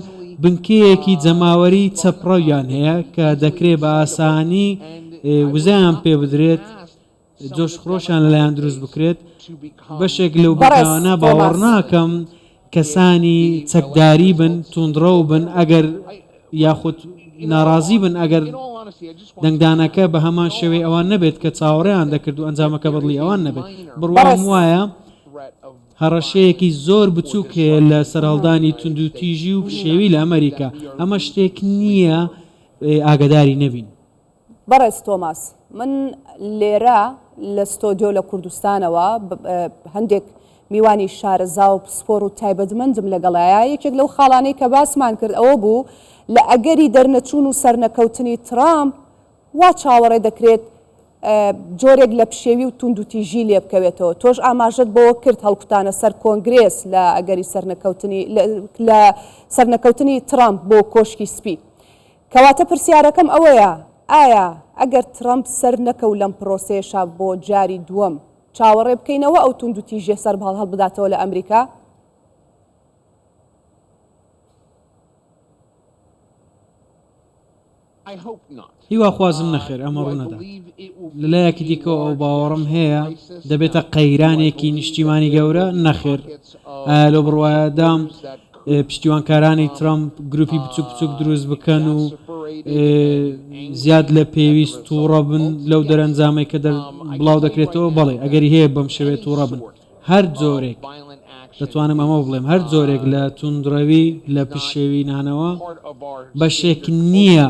بنکەیەکی جەماوەری چەپڕەویان هەیە کە دەکرێت بە ئاسانی وزایان پێ بدرێت جۆش خۆشیان لەلایەن دروست بکرێت بەشێک لەو بەکانە باوەڕ ناکەم کەسانی چەکداری بن توندڕە و بن ئەگەر یاخود ناڕازی بن ئەگەر دەنگدانەکە بە هەمان شێوەی ئەوان نەبێت کە چاوەڕێیان دەکرد و ئەنجامەکە بەدڵی ئەوان نەبێت بڕوام وایە هەڕەشەیەکی زۆر بچووک هەیە لە سەرهەڵدانی تونند و تیژی و شێوی لە ئەمریکا ئەمە شتێک نییە ئاگداری نەبین. بەڕێز تۆماس من لێرە لە ستۆدیۆ لە کوردستانەوە هەندێک میوانی شارەزا و پسپۆر و تایبەتمەندم لەگەڵایە یەکێک لەو خاڵانەی کە باسمان کرد ئەوە بوو لە ئەگەری دەرنەچوون و سەرنەکەوتنی ترامپ وا چاوەڕێ دەکرێت جۆرێک لە پشێوی و تونند و تیژی لێ بکەوێتەوە تۆش ئاماژەت بۆ کرد هەڵکوتانە سەر کۆنگرێس لە ئەگەری سەرنەکەوتنی ترامپ بۆ کۆشکی سپی کەواتە پرسیارەکەم ئەوەیە ئایا ئەگەر ترامپ سەر نەکەو لەم پرۆسێشە بۆ جاری دووەم چاوەڕێ بکەینەوە ئەو تونند و تیژێ سەر هەڵبداتەوە لە ئەمریکا؟ هیوا خوازم نەخێر ئەمە ڕوونەدا لەلایەکی دیکە ئەو باوەڕم هەیە دەبێتە قەیرانێکی نیشتیمانی گەورە نەخێر لەو بڕواایەدام پشتیوانکارانی ترامپ گروپی بچوک بچوک دروست بکەن و زیاد لە پێویست تووڕە بن لەو دەرەنجامەی کە بڵاو دەکرێتەوە بەڵێ ئەگەری هەیە بەم شێوێت تووڕە بن هەر جۆرێک دەتوانم ئەمە بڵێم هەر جۆرێک لە توندڕەوی لە پشێوی نانەوە بەشێک نییە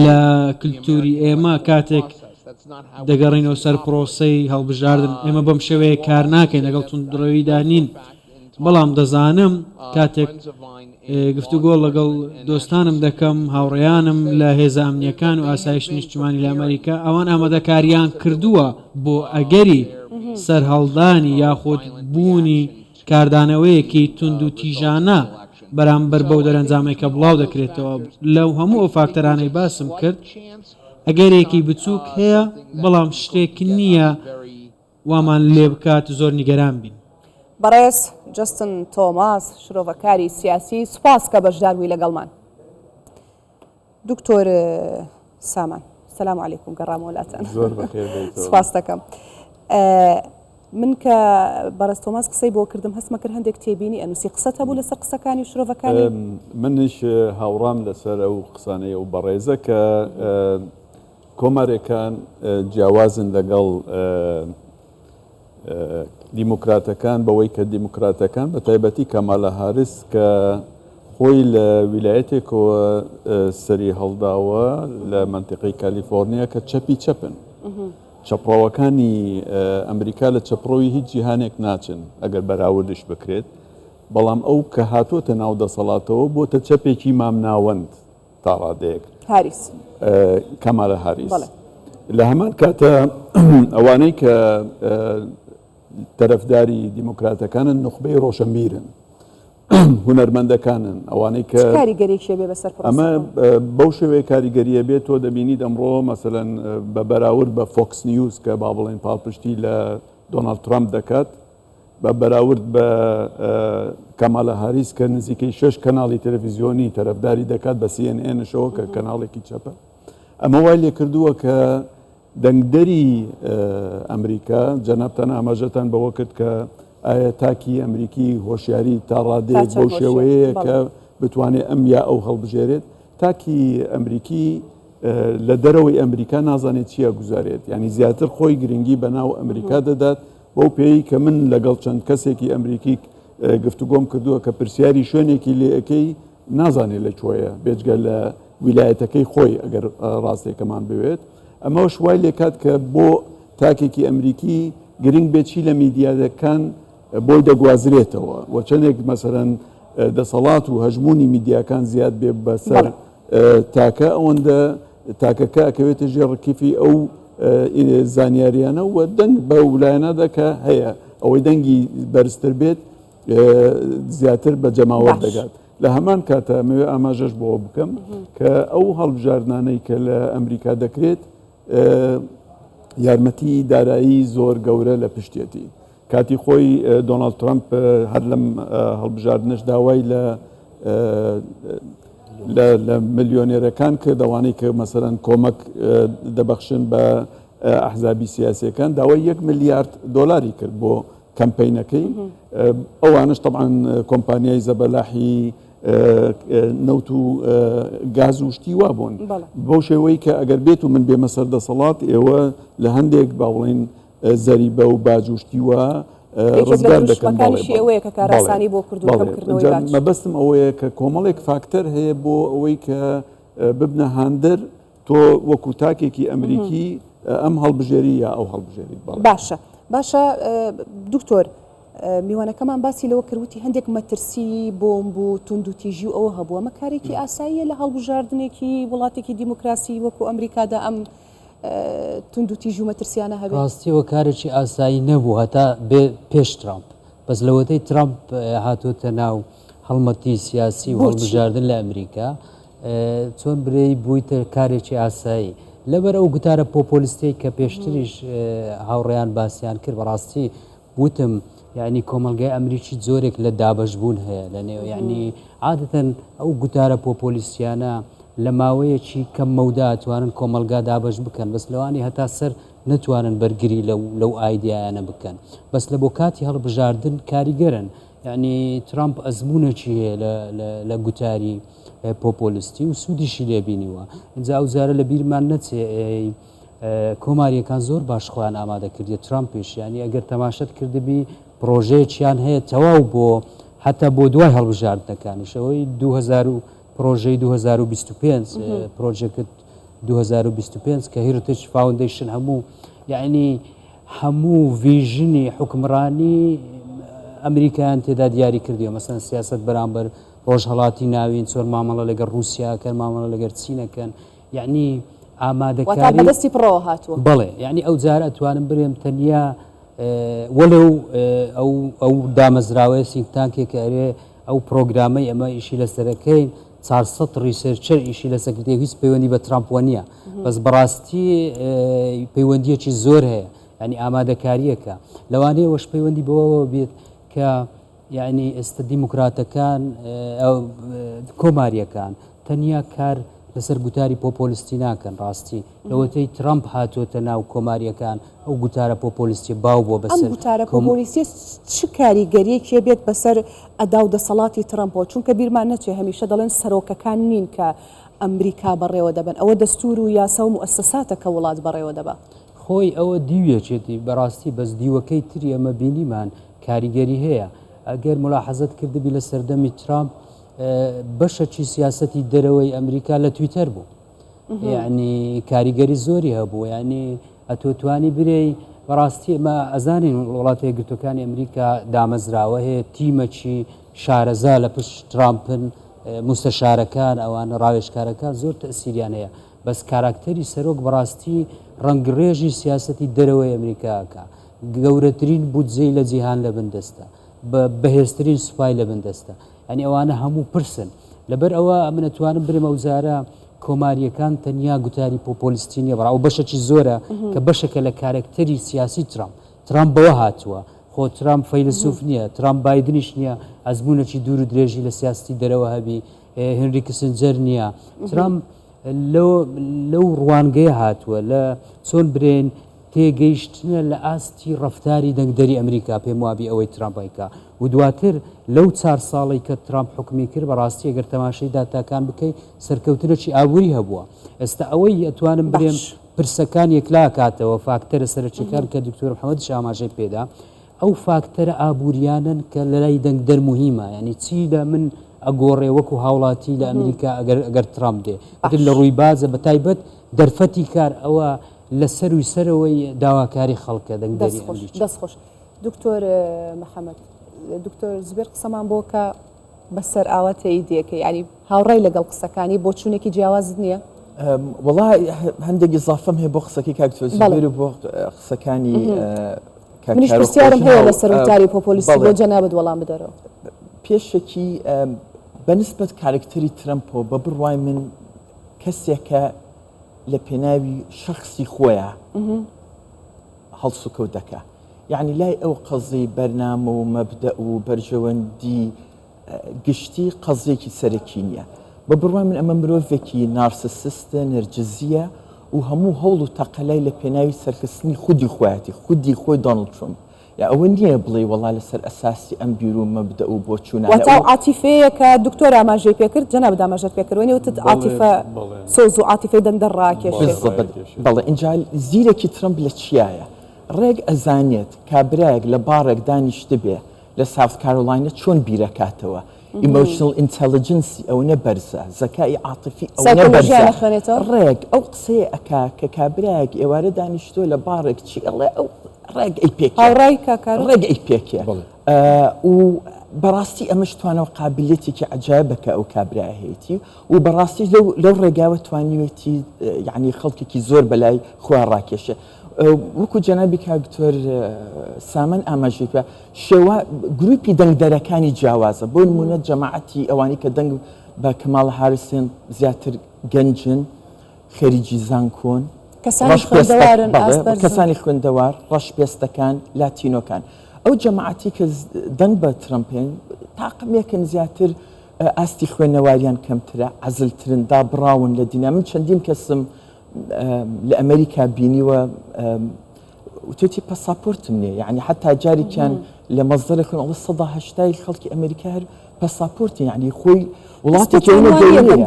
لە کللتوری ئێمە کاتێک دەگەڕینەوە سەر پرۆسەی هەڵبژاردن ئێمە بەم شێوەیە کار ناکەین لەگەڵ توندڕەویدا نین بەڵام دەزانم کاتێک گفتوگۆ لەگەڵ دۆستانم دەکەم هاوڕێیانم لە هێزە ئەمنیەکان و ئاسایش نیشتیمانی لە ئەمریکا ئەوان ئامادەکاریان کردووە بۆ ئەگەری سەرهەڵدانی یاخود بوونی کاردانەوەیەکی تونند و تیژانە بەرامبەر بەو دەرەنجامێکە بڵاو دەکرێتەوە لەو هەموو ئەو فاکتەرانەی باسم کرد ئەگەرێکی بچووک هەیە بەڵام شتێک نییە وامان لێ بکات زۆر نیگەران بین. بەڕێز جستن تۆماس شرۆڤەکاری سیاسی سوپاس کە بەشداروی لەگەڵمان. دکتۆر سامان سلام علیکم گەڕامۆلاتەن سوپاس دەکەم. من کە بەڕێز تۆماس قسەی بۆ کردم هەستمە کرد هەندێک تێبینی ئەنووسی قسەت هەبوو لەسەر قسەکانی و شرۆڤەکانی منیش هاوڕام لەسەر ئەو قسانەیە و بەڕێزە کە کۆمارێکان جیاوازن لەگەڵ دیموکراتەکان بەوەی کە دیموکراتەکان بە تایبەتی کەمالە هاریس کە خۆی لە ویلایەتێکەوە سەری هەڵداوە لە منتیقی کالیفۆرنیا کە چەپی چەپن چەپڕەوەکانی ئەمریکا لە چەپڕۆی هیچ جیهانێک ناچن ئەگەر بەراوردش بکرێت بەڵام ئەو کە هاتووەتە ناو دەسەڵاتەوە بۆتە چەپێکی مام ناوەند تا ڕادەیەک هاریس کەمالە هاریس لە هەمان کاتە ئەوانەی کە تەرەفداری دیموکراتەکانن نخبەی ڕۆشنبیرن هونەرمەندەکانن ئەوانەی کە کاریگەریشێ بێ بەسەر ئەمە بەو شێوەیە کاریگەریە بێت تۆ دەبینیت ئەمڕۆ مەسەلەن بە بەراورد بە فۆکس نیوز کە با بڵێن پاڵپشتی لە دۆناڵد ترامپ دەکات بە بەراورد بە کەمالە هاریس کە نزیکەی 6 کەناڵی تەلەڤیزیۆنی تەرەفداری دەکات بە CNN-شەوە کە کەناڵێکی چەپە ئەمە وای لێ کردووە کە دەنگدەری ئەمریکا جەنابتان ئاماژەتان بەوە کرد کە ئایا تاکی ئەمریکی هۆشیاری تا ڕادێک بەو شێوەیە کە بتوانێت ئەم یا ئەو هەڵبژێرێت تاکی ئەمریکی لە دەرەوەی ئەمریکا نازانێت چییە گوزارێت یعنی زیاتر خۆی گرنگی بە ناو ئەمریکا دەدات بەو پێی کە من لەگەڵ چەند کەسێکی ئەمریکی گفتوگۆم کردووە کە پرسیاری شوێنێکی لێەکەی نازانێت لە کوێیە بێجگە لە ویلایەتەکەی خۆی ئەگەر ڕاستێکەمان بوێت ئەمەش وای لێکات کە بۆ تاکێکی ئەمریکی گرنگ بێچی لە میدیادەکان بۆی دەگوازرێتەوە و چەندێک مەسەرەن دەسەڵات و هەژمونی میدیاکان زیاد بێ بەسەر تاکە ئەوەندە تاکەکە ئەکەوێتە ژێر ڕکیفی ئەو زانیاریانە و دەنگ بە وولایەنەدا کە هەیە ئەوەی دەنگی بەرزتر بێت زیاتر بە جەماوەت دەگات لە هەمان کاتە ئەمەوێ ئاماژەش بۆەوە بکەم کە ئەو هەڵبژاردنانەی کە لە ئەمریکا دەکرێت یارمەتی دارایی زۆر گەورە لە پشتێتی کاتی خۆی دۆناڵد ترامپ هەر لەم هەڵبژاردنش داوای لە ملیۆنێرەکان کرد ئەوانەی کە مەسەرەن کۆمەک دەبەخشن بە ئەحزابی سیاسیەکان داوای 1 ملیارد دۆلاری کرد بۆ کەمپینەکەی ئەوانش طبعاً کۆمپانیای زەبەلاحی نەوت و گاز و شتی وا بوون بەو شێوەی کە ئەگەر بێت و من بێمە سەر دەسەڵات ئێوە لە هەندێک باوڵین زەریبە و باج و شتی وە ڕزگار دەکەن مەبەستم ئەوەیە کە کۆمەڵێک فاکتەر هەیە بۆ ئەوەی کە ببنە هاندەر تۆ وەکو تاکێکی ئەمریکی ئەم هەڵبژێری یا ئەو هەڵبژێری باشە دکتۆر میوانەکەمان باسی لەوە کردوتی هەندێک مەترسی بۆم بوو تونند و تیژی و ئەوە هەبووە ئەمە کارێکی ئاساییە لە هەڵبژاردنێکی وڵاتێکی دیموکراسی وەکو ئەمریکادا ئەم تونند و تیژ و مەترسیانە هەبێت ڕاستیەوە کارێکی ئاسایی نەبوو هەتا بێ پێش ترامپ بەس لەوەتەی ترامپ هاتوۆتە ناو هەڵمەتی سیاسی و هەڵبژاردن لە ئەمریکا چۆن برەی بوویتە کارێکی ئاسایی لەبەر ئەو گوتارە پۆپۆلیستی کە پێشتریش هاوڕێیان باسییان کرد بەڕاستی وتم یعنی کۆمەلگای ئەمریکی زۆرێک لە دابەشبوون هەیە لە نێو یعنی عادەتەن ئەو گوتارە پۆپۆلیسیانە لە ماوەیەکی کەم مەودا توانن کۆمەلگا دابەش بکەن بەس لەوانی هەتا سەر نتوانن بەرگری لەو ئایدیایانە بکەن بەس لە بۆ کاتی هەڵبژاردن کاریگەرن یعنی ترامپ ئەزمونێکی هەیە لە گوتاری پۆپۆلیستی و سوودیشی لێبینیوە اینجا ئەو جارە لە بیرمان نەچێ کۆماریەکان زۆر باش خۆیان ئامادەکردی ترامپیش ینی ئەگەر تەماشەت کردبی پرۆژەیەکیان هەیە تەواو بۆ حتا بۆ دوای هەڵبژاردنەکانیشەوەی 2000 پرۆژەی 2025 پرۆژەکەت 2025 کە هیرتش فاوندیشن هەموو یعنی هەموو ڤیژنی حکمڕانی ئەمریکایان تێدا دیاری کردیەوە مەسەن سیاست بەرامبەر ڕۆژهەڵاتی ناوین چۆن مامەڵە لەگەر رووسیاکەن مامەڵە لەگەر چینەکەن یعنی ئامادەکاری بەدەستی پڕەوە هاتووە بڵێ یعنی ئەو جارە ئەتوانم برێم تەنیا وەلەو ئەو دامەزراوەیە سینگتانکێکە ئەرێ ئەو پرۆگرامەی ئەمە ئیشی لەسەرەکەی 400 ریسێرچەر ئیشی لە سەکردی هیچ پەیوەندی بە ترامپ نییە بەس بەڕاستی پەیوەندیەکی زۆر هەیە ینی ئامادەکاریەکە لەوانەیە وەش پەیوەندی بەوەوە بێت کە یعنی ئێستا دیموکراتەکان کۆماریەکان تەنیا کار لەسەر گوتاری پۆپۆلیستی ناکەن ڕاستی لەوەتەی ترامپ هاتوۆتە ناو کۆماریەکان ئەو گوتارە پۆپۆلیستی باو بۆ ئەم بەسەر گوتارە پۆپۆلیستی چ کاریگەریەکێ بێت بەسەر ئەدا و دەسەڵاتی ترامپۆ چونکە بیرمان نەچێ هەمیشە دەڵێن سەرۆکەکان نین کە ئەمریکا بەڕێوە دەبن ئەوە دەستور و یاسا و مؤسساتە کە وڵات بەڕێوە دەبە خۆی ئەوە دیوێچێتی بەڕاستی بەس دیوەکەی تری ئەمە بینیمان کاریگەری هەیە ئەگەر ملاحەزت کردبی لە سەردەمی ترامپ بەشەکی سیاسەتی دەرەوەی ئەمریکا لە تویتەر بوو یعنی کاریگەری زۆری هەبوو یعنی ئەتۆتوانی برێ بەڕاستی ئەمە ئەزانین وڵاتە یەکگرتوەکانی ئەمریکا دامەزراوە هەیە تیمەکی شارەزا لە پشت ترامپن مستەشارەکان ئەوان ڕاوێژکارەکان زۆر تەسیریان هەیە بەس کاراکتەری سەرۆک بەڕاستی ڕەنگڕێژی سیاسەتی دەرەوەی ئەمریکاکە گەورەترین بودجەی لە جیهان لە بندەستە بەهێزترین سوپای لە بندەستە ئەنی ئەوانە هەموو پرسن لەبەر ئەوە من ئەتوانم برێمە وزارە کۆماریەکان تەنیا گوتاری پۆپۆلیستی نیە بەڕاو بەشێکی زۆرە کە بەشەکە لە کارکتەری سیاسی ترامپ بەوە هاتووە خۆ ترامپ فەیلسوف نییە ترامپ بایدنیش نییە ئەزمونێکی دوور و درێژی لە سیاستی دەرەوە هەبی هنری کسنجەر نییە ترامپ لەو ڕوانگەیە هاتووە لە چۆن برێن تێگەیشتنە لە ئاستی ڕەفتاری دەنگدەری ئەمریکا پێم وابی ئەوەی ترامپیکا و دواتر لەو 4 ساڵی کە ترامپ حکمی کرد بەڕاستی ئەگەر تەماشای داتاکان بکەیت سەرکەوتنەکی ئابووری هەبووە ئێستا ئەوەی ئەتوانم برێم پرسەکان یەکلا کاتەوە فاکتەرە سەرچەکان کە دکتۆر محەممەد ئاماژەی پێدا ئەو فاکتەرە ئابوووریانن کە لە لای دەنگدەر موهیمە ینی چی لە من ئەگۆڕێ وەکو هاوڵاتی لە ئەمریکا ئەگەر ترامپ دێ لە ڕووی بازە بە تایبەت دەرفەتی کار ئەوە لە سەروی سەرەوەی داواکاری خەڵکە دەنگدەری دەستخۆش دکتۆر محەممەد دکتۆر زبێر قسەمان بۆ کە بەسەر ئاوەتەی دیەکەی ینی هاوڕێی لەگەڵ قسەکانی بۆ چوونێکی جیاوازت نییە وڵای هەندێکی زافم هێ بۆ قسەکەی کاکتۆر زبێر و بۆ قسەکانی منیش پرسیارم هەیە لە سەرۆکتاری پۆپۆلیستی بۆ جەنابەت وەڵام بدەرەوە پێشێکی بەنسبەت کارکتەری ترامپۆ بە بڕوای من کەسێکە لە پێناوی شخصی خۆیە هەڵسوکەوت دەکە یعنی لای ئەو قەزی بەرنامە و مەبدە و بەرژەوەندی گشتی قەزێکی سەرەکی نییە بە بڕوای من ئەمە مرۆڤێکی نارسسستە نەرجزیە و هەموو هەوڵ و تەقەلای لە پێناوی سەرکەسنی خودی خۆیەتی خودی خۆی دۆناڵد ترامپ یا ئەوە نییە بڵێ وەڵا لەسەر ئەساسی ئەم بیر و مەبدە و بۆ چوونە واتە عاتیفەیە کە دکتۆر ئاماژەی پێکرد جەنابەت ئاماژەت پێکردوێنی وتت عاتیفە سۆز و عاتیفەی دەنگدەر ڕاکێشێ بەڵێ ئینجا زیرێکی ترامپ لە چیایە ڕێک ئەزانێت کابراایەک لە باڕێک دانیشتە بێ لە ساوت کارۆلاینە چۆن بیرەکاتەوە ئیمۆشنل ئینتەلیجنسی ئەوە بەرزە زەکای عاتیفی ئەوە بەرزە ڕێک ئەو قسەیە ئەکا کە کابراایەک ئێوارە دانیشتۆ لە باڕێک چی ئەڵێ ئەو ڕێک ئەی پێک ڕێک ئەی پێکە و بەڕاستی ئەمەش توانەوە قابلێتێکی عجایبەکە ئەو کابراهەیەتی و بەڕاستی لەو ڕێگاوە توانیوێتی یعنی خەڵکێکی زۆر بەلای خوا ڕاکێشە وەکو جەنابی کاکتۆر سامان ئاماژەی پێ شێوە گروپی دەنگدەرەکانی جیاوازە بۆ نمونە جەماعەتی ئەوانی کە دەنگ بە کەماڵ هاریسن زیاتر گەنجن خەریجی زانکۆن کەسانی خوێندەوار ڕەشپێستەکان لاتینۆکان ئەو جەماعەتی کە دەنگ بە ترامپێن تاقمێکن زیاتر ئاستی خوێنەواریان کەمترە عەزلترن دابڕاون لە دینە من چەندین کەسم لە ئەمریکا بینیوە وتێتی پەساپۆرتم نییە یعنی حتا جارێکیان لە مەزدەرێکن ئەڵە 180 خەڵکی ئەمریکا هەر پەساپۆرتی یعنی خۆی وڵاتێکی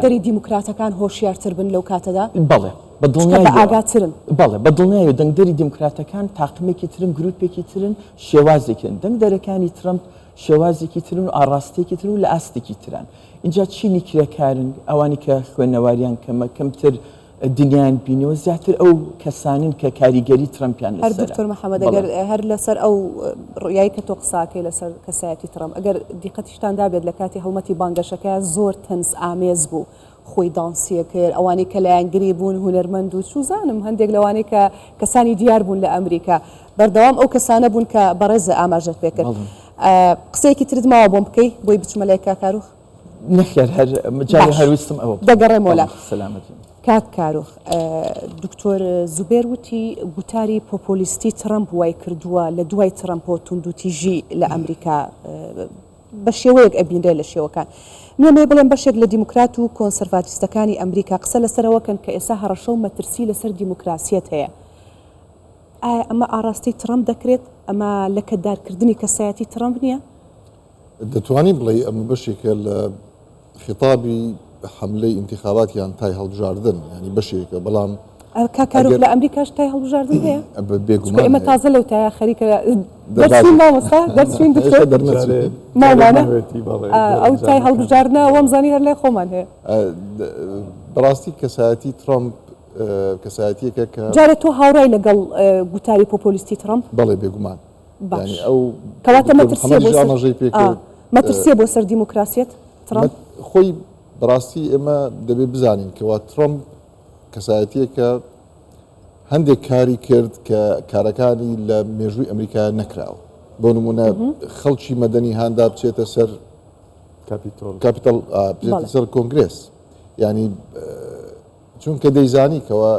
دەری دیموکراتەکان هۆشیارتر بن لەو کاتەدا بەڵێ ئاگاترن بەڵێ بە دڵنیایی دەنگدەری دیموکراتەکان تاقمێکی ترن گروپێکی ترن شێوازێکن دەنگدەرەکانی ترامپ شێوازێکی ترن و ئاڕاستێکی تر و لە ئاستێکی تران اینجا چینی کرێکارن ئەوانی کە خوێنەواریان کەمە کەمتر دنیایان بینەوە زیاتر ئەو کەسانن کە کاریگەری ترامپیان هەر دکتۆر محەممەد ئەگەر هەر لەسەر ئەو ڕیایی کە تۆ قساکەی لەسەر کەسایەتی ترامپ ئەگەر دیقەتیشتاندا بێت لە کاتی هەڵمەتی بانگەشەکە زۆر تەنز ئامێز بوو خۆی دانسیە کرد ئەوانی کە لایەنگری بوون هونەرمەند و چوزانم هەندێک لەوانەیە کە کەسانی دیار بوون لە ئەمریکا بەردەوام ئەو کەسانە بوون کە بەڕێزە ئاماژەت پێکرد قسەیەکی ترت ماوە بۆم بکەی بۆی بچمە لای کاکاروخ نەخێر جای هەرویستم ئەوە دەگەڕێمەوە سەلامەتی کاک کاروخ دکتۆر زوبێر وتی گوتاری پۆپۆلیستی ترامپ وای کردووە لە دوای ترامپۆ توندوتیژی لە ئەمریکا بە شێوەیەک ئەبینرێ لە شێوەکان نیێمێ بڵێن بەشێک لە دیموکرات و کۆنسەرواتیستەکانی ئەمریکا قسە لەسەرەوەکەن کە ئێستا هەڕەشە و مەترسی لەسەر دیموکراسیەت هەیە. ئایا ئەمە ئاڕاستی ترامپ دەکرێت؟ ئەمە لە کەدارکردنی کەسایەتی ترامپ نییە؟ دەتوانین بڵێ ئەمە بەشێکە لە خطابی حملەی انتخاباتیان تای هەڵبژاردن، ینی بەشێکە، بەڵام کاکارۆک لە ئەمریکاش تای هەڵبژاردن هەیە؟ بێگومان ئێمە تازە لەو تایە خەریکە دەرچین مامۆستا دەرچین مامانە ئەو تای هەڵبژاردنە وەم زانی هەر لای خۆمان هەیە. بەڕاستی کەسایەتی ترامپ کەسایەتیەکە کە جارێت تۆ هاوڕای لەگەڵ گوتاری پۆپۆلیستی ترامپ؟ بەڵێ بێگومان. باش کەواتە مەترسیە بۆ سەر دیموکراسیەت ترامپ؟ خۆی بەڕاستی ئێمە دەبێ بزانین کەوا ترامپ کەسایەتیەکە هەندێک کاری کرد کە کارەکانی لە مێژووی ئەمریکا نەکراوە. بۆ نمونە خەڵکی مەدەنی هاندا بچێتە سەر کاپیتال سەر کۆنگرس، ینی چونکە دەیزانی کەەوە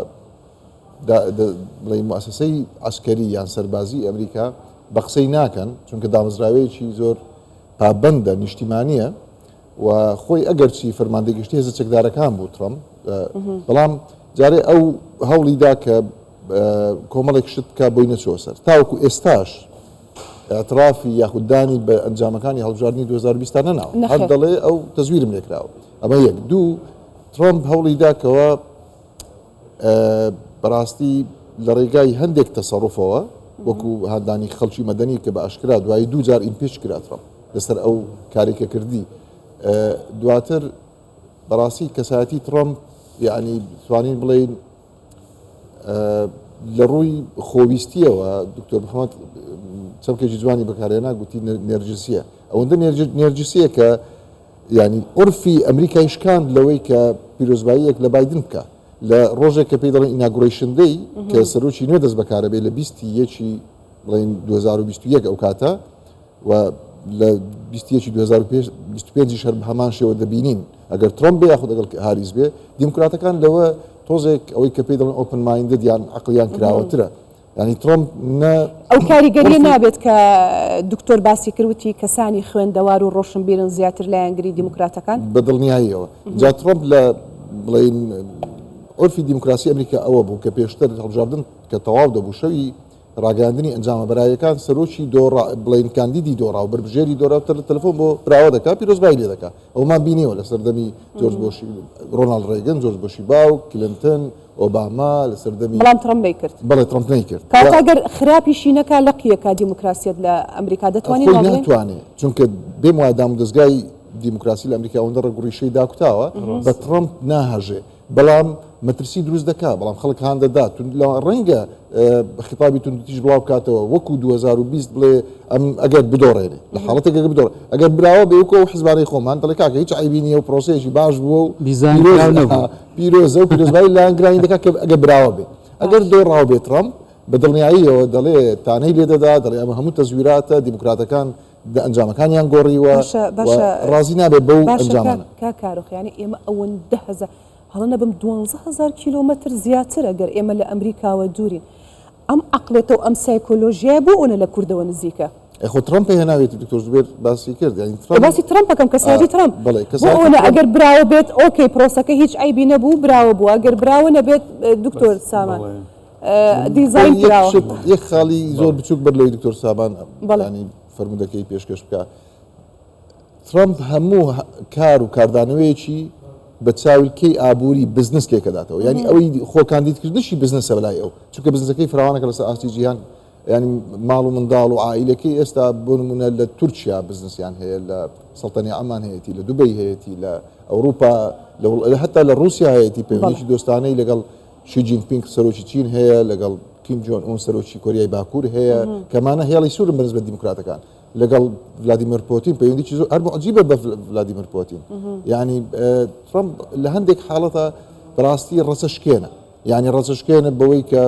بڵێ موسسەی عسکەری یان سەربازی ئەمریکا بە قسەی ناکەن، چونکە دامەزراوەیەکی زۆر پابەندە نیشتیمانیە و خۆی ئەگەر چی فەرماندەیگەشتی هێزە چەکدارەکان بوو ترامپ، بەڵام جارێ ئەو هەوڵیدا کە کۆمەڵێک شت کا بۆی نەچۆ سەر تاوەکو ئێستاش اعترافی یاخوددانی بە ئەنجامەکانی هەڵبژاردننی 2020 نەناوە، هەر دەڵێ ئەو تەزویرم لێکراوە. ئەمە یەک. دوو، ترامپ هەوڵیدا کەەوە بەڕاستی لە ڕێگای هەندێک تەسەڕوفەوە وەکو هاندانی خەڵکی مەدەنی کە بە ئاشکرا دوایی دوو جار ئیمپیچ کرا ترامپ لەسەر ئەو کارێکە کردی. دواتر بەڕاستی کەسایەتی ترامپ یعنی توانین بڵێن لە ڕووی خۆویستیەوە دکتۆر محەممەد چەمکێکی جوانی بەکارێنا گوتی نێرجسیە، ئەوەندە نێرجسیە کە ینی عرفی ئەمریکای شکاند لەوەی کە پیرۆزباییەک لە بایدن بکە لە ڕۆژێک کە پێی دەڵێن ئیناگوڕیشن دەی کە سەرۆکی نوێ دەست بەکارەبێ لە 21 بڵێن 2021 ئەو کاتە و لە 2025 شەر هەمان شێوە دەبینین ئەگەر ترامپ بێ یاخود ئەگەر هاریس بێ دیموکراتەکان لەوە تۆزێک ئەوەی کە پێی دەڵێن ئۆپن مایندد یان عقلیان کراوەترە. ینی ترامپ ئەو کاریگەریە نابێت کە دکتۆر باسی کردوتی کەسانی خوێندەوار و ڕۆشنبیرن زیاتر لە یانگری دیموکراتەکان بەدڵنیاییەوە. جا ترامپ لە بڵێن عرفی دیموکراسی ئەمریکا ئەوە بوو کە پێشتر هەڵبژاردن کە تەواو دەبوو شەوی ڕاگەاندنی ئەنجامە بەرایەکان سەرۆکی بڵێن کاندیدی دۆڕا و بربژێری دۆراوتر لە تەلەفۆن بۆ براوە دەکات پیرۆزبای لێ دەکات. ئەومان بینیەوە لە سەردەمی جۆرج بۆشی ڕۆناڵد ڕێگن، جۆرج بۆشی باو، کلنتن، ئۆباما لە سەردەمی بەڵام ترامپ نەیکرد. بەڵێ ترامپ نەیکرد. کاتە ئەگەر خراپیشی نەکا لە قیەکە دیموکراسیەت لە ئەمریکا دەتوانین ناتوانێت، چونکە بێم وایە دامودەستگای دیموکراسی لە ئەمریکا ئەوەندە ڕێگوڕیشەی داکوتاوە بە ترامپ ناهەژێ، بەڵام مەترسی دروست دەکات، بەڵام خەڵک هان دەدات ڕەنگە خطابی توندتیش بڵاو بکاتەوە وەکو 2020 بڵێ ئەم ئەگەر بدۆڕێنێ لە حاڵەتێک بدۆڕ ئەگەر براوە بێوکە و حزبانەی خۆمان دەڵێ کاکە هیچ عیبی نیە و پرۆسەیەکی باش بووە و پیرۆزە و پیرۆزبایی لایەنگرانی دەکات کە ئەگەر براوە بێ ئەگەر دۆڕاو بێت ترامپ بەدڵنیاییەوە دەڵێ تانەی لێ دەدا دەڵێ ئەمە هەموو تەزویراتە دیموکراتەکان ئەنجامەکانیان گۆڕیوە ڕازی نابێت بەو ئەنجامانە. کاکارۆخیانی ئێمە ئەوەندە هەزار هەڵەنە بم 12,000 کیلۆمەتر زیاتر ئەگەر ئێمە لە ئەمریکاوە دوورین ئەم عقلێتەوە ئەم سایکۆلۆژیای بۆ ئەوە لە کوردەوە نزیکە. خۆ ترامپ هێناوێتی دکتۆر زوبێر باسی کرد باسی ترامپەکەم کەسایەتی ترامپ بۆ ئەگەر براوە بێت ئۆکەی پرۆسەکە هیچ عیبی نەبوو براوە بووە ئەگەر براوە نەبێت دکتۆر سامان دیزاین کراوە. یەک خاڵی زۆر بچووک بەر لەوەی دکتۆر سابان ینی فەرمودەکەی پێشکەش بکە. ترامپ هەموو کار و کاردانەوەیەکی بە چاویلکەی ئابووری بزنس لێکەداتەوە، ینی ئەوەی خۆکاندیدکردنیشی بزنسە بەلای ئەو، چونکە بزنسەکەی فراوانەکە لەسەر ئاستی جیهان، ینی ماڵ و منداڵ و عائیلەکەی ئێستا بۆ نمونە لە تورکیا بزنسیان هەیە، لە سەڵتەنی عەمان هەیەی، لە دوبەی هەیەی، لە ئەوروپا، هەتا لە رووسیا هەیەی، پەیوەندیی دۆستانەی لەگەڵ شی جینپینگ سەرۆکی چین هەیە، لەگەڵ کیم جۆن ئون سەرۆکی کۆریای باکوور هەیە، کەمانە هێڵی سوورن بەنسبەت دیموکراتەکان، لەگەڵ ڤلادیمیر پۆتین پەیوەندیی زۆر هەر عجیبە بە ڤلادیمیر پۆتین. یعنی ترامپ لە هەندێک حاڵەتە بەڕاستی ڕەچەشکێنە، یعنی ڕەچەشکێنە بەوەی کە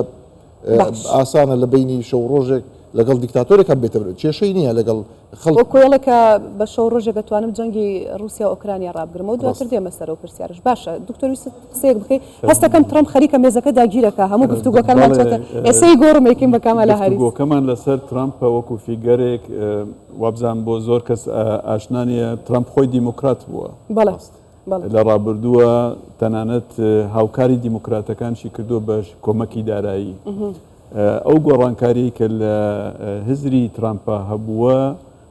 ئاسانە لە بینی شەو ڕۆژێک لەگەڵ دیکتاتۆرێکە بێتە کێشەی نییە لەگەڵ خەڵک وەکۆڵێکە بە شەو ڕۆژێک دەتوانم جەنگی رووسیا و ئۆکرانیا ڕابگرمەوە دواتر دێمە سەرەوە پرسیارش باشە دکتۆر قسەیەک بکەی هەستەکەم ترامپ خەریکە مێزەکە داگیرەکە هەموو گفتوگۆکەمان چێتە ئێسەی گۆڕمێکیم بە کامەلا هەریس گفتوگۆکەمان لەسەر ترامپە وەکو فیگەرێک وابزان بۆ زۆر کەس ئاشنانیە ترامپ خۆی دیموکرات بووە بەڵێ لە ڕابردووە تەنانەت هاوکاری دیموکراتەکانشی کردو بە کۆمەکی دارایی ئەو گۆڕانکاری کە لە هزری ترامپە هەبووە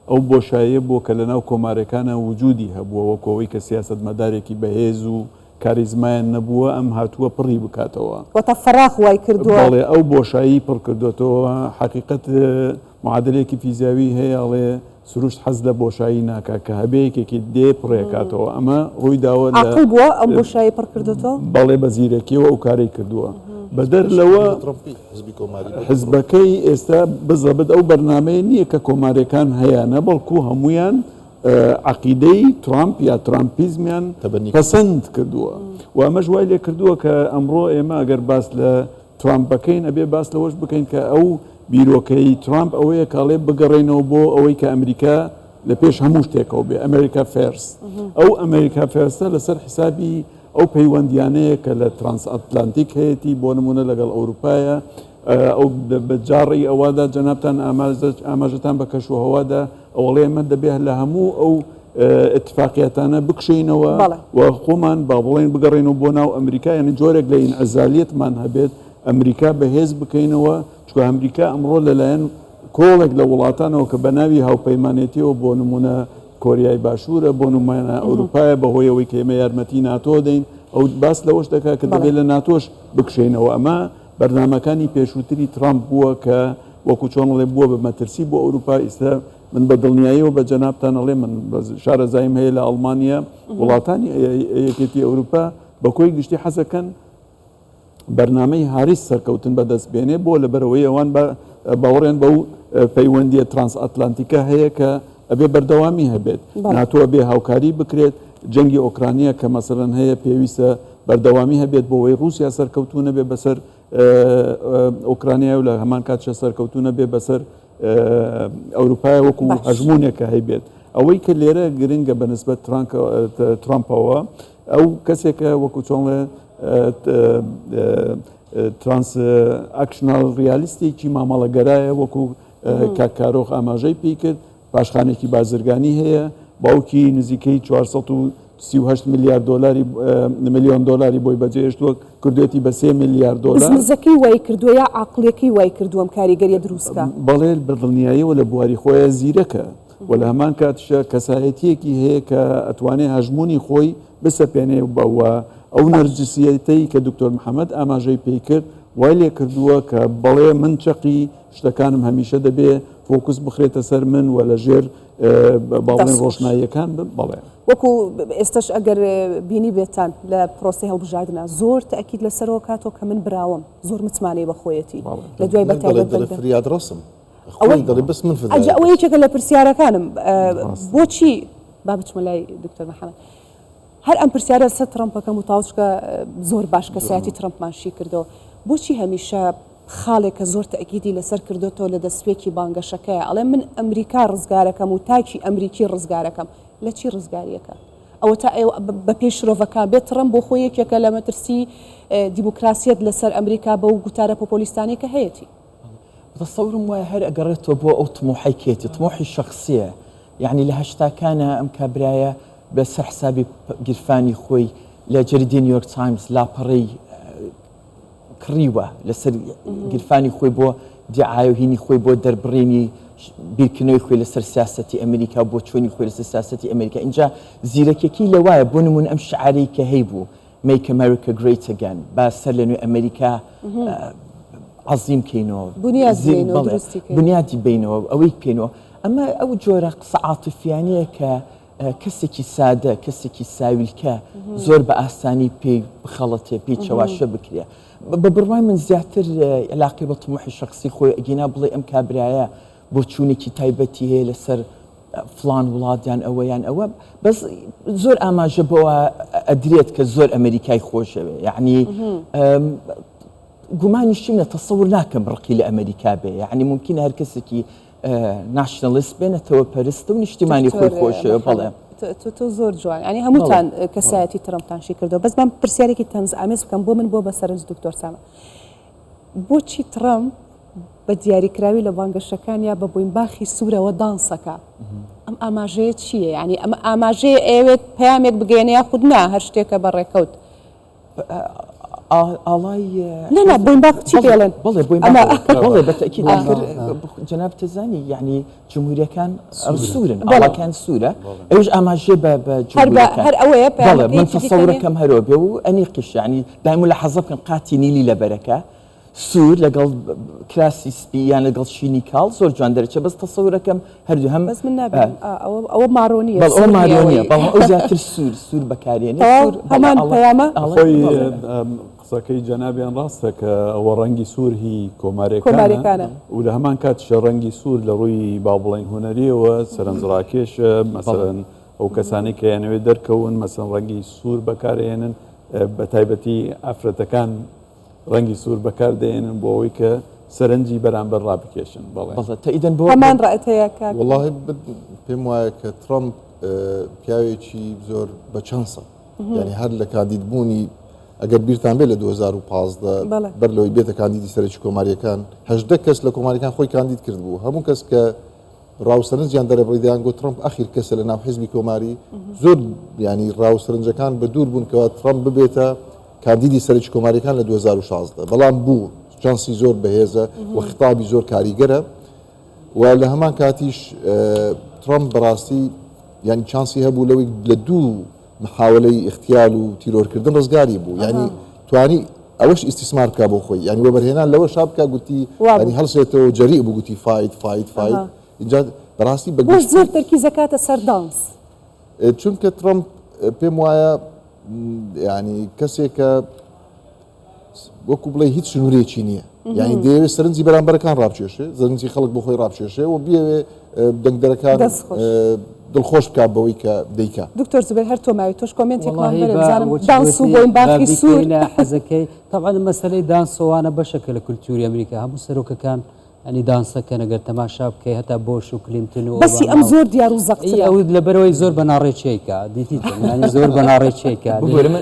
ئەو بۆشایە بۆ کە لە ناو کۆمارەکانە وجودی هەبووە وەکەوەی کە سیاست مەدارێکی بەهێز و کاریزمایان نەبووە ئەم هاتووە پڕی بکاتەوە وەتە فەراخ وای کردووە بەڵێ ئەو بۆشایی پڕ کردوێتەوە حقیقت معادلێکی فیزیاوی هەیە ئەڵێ سروشت حەز لە بۆشایی ناکا کە هەبەیەکێکی دێ پڕێکاتەوە ئەمە ڕووی داوە عقل بووە ئەم بۆشایی پڕ کردوێتەوە بەڵێ بە زیرەکیەوە ئەو کاری کردووە بەدەر لەوە حزبەکەی ئێستا بزەبت ئەو بەرنمەیە نییە کە کۆمارەکان هەیەە بەڵکو هەمویان عقیدەی ترامپ یا ترامپیزمیان پەسەند کردووە و ئەمەش وای لێ کردووە کە ئەمڕۆ ئێمە ئەگەر باس لە ترامپ بکەین ئەبێ باس لەوەش بکەین کە ئەو بیرۆکەی ترامپ ئەوەیە کاڵێ بگەڕێنەوە بۆ ئەوەی کە ئەمریکا لە پێش هەموو شتێکەوە بێ ئەمریکا فێرس ئەو ئەمریکا فێرسە لەسەر حسابی ئەو پەیوەندیانەیە کە لە ترانس ئەتلانتیک هەیەی بۆ نمونە لەگەڵ ئەوروپایە ئەو بەجاڕی ئەووادا جەنابتان ئاماژەتان بە کەشوهەوادا ئەوڵێ ئەمە دەبێت لە هەموو ئەو اتفاقیاتانە بکشینەوە و خۆمان با بڵێن بگەڕێنەوە بۆ ناو ئەمریکا یعنی جۆرێک لە ئینعەزالیەتمان هەبێت ئەمریکا بەهێز بکەینەوە چکە ئەمریکا ئەمڕۆ لەلایەن کۆڵێک لە وڵاتانەوە کە بە ناوی هاوپەیمانێتیەوە بۆ نمونە کۆریای باشوورە بۆ نمایانە ئەوروپایە بەهۆیەوەی کە ئێمە یارمەتی ناتۆ دەین ئەو باس لەوەش دەکات کە دەبێت لە ناتۆش بکشێنەوە ئەمە بەرنمەکانی پێشووتری ترامپ بووە کە وەکو چۆنڵێ بووە بە مەترسی بۆ ئەوروپا ئێستا من بە دڵنیاییەوە بە جەنابتان ئەڵێ من شارەزایم هەیە لە ئەڵمانیا وڵاتانی یەکێتی ئەوروپا بە کۆی گشتی حەزەکەن بەرنمەی هاریس سەرکەوتن بەدەست بێنێ بۆ لەبەرەوەی ئەوان باوەڕێن بەو پەیوەندیە ترانس ئەتلانتیکە هەیە کە ئەبێ بەردەوامی هەبێت ناتۆ بێ هاوکاری بکرێت جەنگی ئۆکرانیا کە مەسەرەن هەیە پێویستە بەردەوامی هەبێت بۆەوەی رووسیا سەرکەوتونە بێ بەسەر ئۆکرانیا و لە هەمان کاتشە سەرکەوتونە بێ بەسەر ئەوروپای وەکو هەژمونێکە هەیبێت ئەوەی کە لێرە گرنگە بە نسبەت ترامپەوە ئەو کەسێکە وەکو چۆنڵێ ترانس ئەکشنال ریالیستێکی مامەڵەگەرایە وەکو کاکارۆخ ئاماژەی پێی کرد پاشخانێکی بازرگانی هەیە باوکی نزیکەی 438 میلیۆن دلاری بۆی بەجێهێشتووە کردوێتی بە 3 میلیارد دلار نزەکەی وای کردووە یا عقلەکەی وای کردووەم کاریگەریە دروستکە بەڵێ بەدڵنیاییەوە لە بواری خۆیە زیرەکە و لە هەمان کاتشە کەسایەتیەکی هەیە کە ئەتوانێت هەژمونی خۆی بسەپێنێ بەوە ئەو نەرجسیەتەی کە دکتۆر محەممەد ئاماژەی پێی کرد وای لێ کردووە کە بەڵێ من چەقی شتەکانم هەمیشە دەبێ فۆکوس بخرێتە سەر من و لە ژێر باڵێن ڕۆشناییەکان بەڵێ وەکو ئێستش ئەگەر بینی بێتان لە پرۆسی هەڵبژاردنە زۆر تەکید لەسەرەوە کاتۆ کە من براوم زۆر متمانەی بەخۆیەتی لە دوای بەتایبەت ڕسم بس من ئەوە یەکێکە لە پرسیارەکانم بۆچی با بچمە لای دکتۆر محەممەد هەر ئەم پرسیارە سەر ترامپەکەم و تاوشکە زۆر باش کەسایەتی ترامپمانشی کردەوە بۆچی هەمیشە خاڵێکە زۆر تەکیدی لەسەر کردوەوە لە دەستپێکی بانگەشەکەیە ئەڵێ من ئەمریکا ڕزگارەکەم و تاکی ئەمریکی ڕزگارەکەم لە چی ڕزگاریەکە ئەوە تا بە پێش شرۆڤەکان بێت ترامپ بۆ خۆی یەکێکە لە مەترسی دیموکراسیەت لەسەر ئەمریکا بە و گوتارە پۆپۆلیستانی کە هەیەی تصورم وایە هەر ئەگەڕێتەوە بۆ ئەو طموحی کێتی طموحی شخصیە یعنی لە هەشتاکانە ئەم کابرایە بەسەر حسابی گیرفانی خۆی لە جەریدەی نیویۆرک تایمز لاپەڕەی کڕیوە لەسەر گیرفانی خۆی بۆ دیعای و هینی خۆی بۆ دەربڕێنی بیرکردنەوەی خۆی لەسەر سیاسەتی ئەمریکا بۆ چۆنی خۆی لەسەر سیاسەتی ئەمریکا اینجا زیرەکێکی لەوایە بۆ نمونە ئەم شعارەی کە هەی بوو Make America Great Again با سەر لە نوێ ئەمریکا عظیم کەینەوە بنیادی بینەوە ئەوەی پێینەوە ئەمە ئەو جۆرە قسە عاتفیانەیە کە کەسێکی سادە کەسێکی ساویلکە زۆر بە ئاسانی پێی بخەڵەتێ پێی چەواشە بکرێ بە بڕوای من زیاتر علاقی بە طموحی شخصی خۆی ئەگینا بڵێ ئەم کابرایە بۆ چوونێکی تایبەتی هەیە لەسەر فلان وڵاتیان ئەوەیان ئەوە بەس زۆر ئاماژە بەوە ئەدرێت کە زۆر ئەمریکای خۆشەوێ یعنی گومانی شتیمە تەسەور ناکەم ڕقی لە ئەمریکا بێ یعنی ممکنە هەر کەسێکی ناشنەلیست بێنێتەوە پەرستە و نیشتیمانی خۆی خۆشەوە بەڵێ تۆ زۆر جوان ینی هەمووتان کەسایەتی ترمپتانشی کردەوە بەس بەم پرسیارێکی تەنز ئامێز بکەم بۆ من بۆ بەسەرنج دکتۆر سامە بۆچی ترەمپ بە دیاریکراوی لە بانگەشەکان یا بە بووینباخی سوورەوە دانسەکە ئەم ئاماژەیە چییە ینی ئەمە ئاماژەیە ئەوێت پامێک بگەێنە یا خود نا هەر شتێکە بەڕێکەوت ئاڵای نەنا بووینباخ چی پێڵێن بڵێ بڵێ بەتەکی جەناب تزانی یعنی جمهوریەکان سوورن ئاڵاکان سوورە ئەوش ئاماژێ بە هەر ئەوەیە بڵێ من تەسەورەکەم هەرۆ بێ و ئەنیقش ینی دایمو لە حەزە بکەن قاتی نیلی لە بەرەکە سوور لەگەڵ کراسی سپی یان لەگەڵ شینی کاڵ زۆر جوان دەرەچێت بەس تەسەورەکەم هەردوو هەم بەس من نابێت ئەوە ماڕۆنیە ئەو ماڕۆنیە ئەو زیاتر سوور بەکارێنێ هەمان پەیامە خۆی قسەکەی جەنابیان ڕاستە کە ئەوە ڕەنگی سوور هی کۆمارێکانە و لە هەمان کاتشە ڕەنگی سوور لە ڕووی باڵین هوەریەوە سەرنجڕاکێشە مەسەرەن ئەو کەسانی کە یانەوێت دەرکەون مەسەن ڕەنگی سوور بەکارێنن بە تایبەتی ئافرەتەکان ڕەنگی سوور بەکاردێنن بۆ ئەوەی کە سەرنجی بەرامبەر ڕابکێشن تەئیدەن بۆ هەمان ڕائەتەیە کاک والله پێم وایە کە ترامپ پیاوێکی زۆر بەچەنسە یعنی هەر لە کاندیدبوونی ئەگەر بیرتان بێت لە 2015 بەر لەوەی بێتە کاندیدی سەرکی کۆماریەکان 18 کەس لە کۆماریەکان خۆی کاندید کرد بوو هەموو کەس کە ڕاوسەرنجیان دەرەبڕیدیان گوت ترامپ ئەخیر کەسە لە ناو حیزبی کۆماری زۆر ینی ڕاوسەرنجەکان بە دوور بوون کەەوە ترامپ ببێتە کاندیدی سەرکی کۆماریەکان لە 2016 بەڵام بوو چانسی زۆر بەهێزە و خطابی زۆر کاریگەرە و لە هەمان کاتیش ترامپ بەڕاستی ینی چانسی هەبوو لەوەی لە دوو محاولەی اختیال و تیرۆرکردن ڕزگاری بوو ینی توانی ئەوەش ئیسtismار بکە بۆ خۆی ینی وەبەرهێنان لەوە شابکە گوتی ینی هەڵسێتەوە جەری بوو گوتی فایت اینجا بەڕاستی بە زۆر تەرکیزەکاتە سەر دانس چونکە ترامپ پێم وایە ینی کەسێکە وەکو بڵێ هیچ سنوورێکی نییە یعنی دەیەوێت سەرنجی بەرامبەرەکان ڕابچێشێ زەرنجی خەڵک بۆ خۆی ڕابچێشێ و بێوێ دەنگدەرەکان دڵخۆش بکات بەوەی کە دەیکات دکتۆر زبێر هەر تۆماوی تۆش کۆمنتێکمان بزانم دانس و بۆین باخی سوور حەزەکەی طبعا مەسلەی دانسۆوانە بەشەکە لە کولتوری ئەمریکا هەموو سەرۆکەکان ئەنی دانسەکە نەگەر تەماشا بکەی هەتا بۆش و کلینتن و بەسی ئەم زۆر دیار و زەقتی ئەو لەبەرەوەی زۆر بەناڕێچێکە دیتیانی زۆر بەناڕێچێکە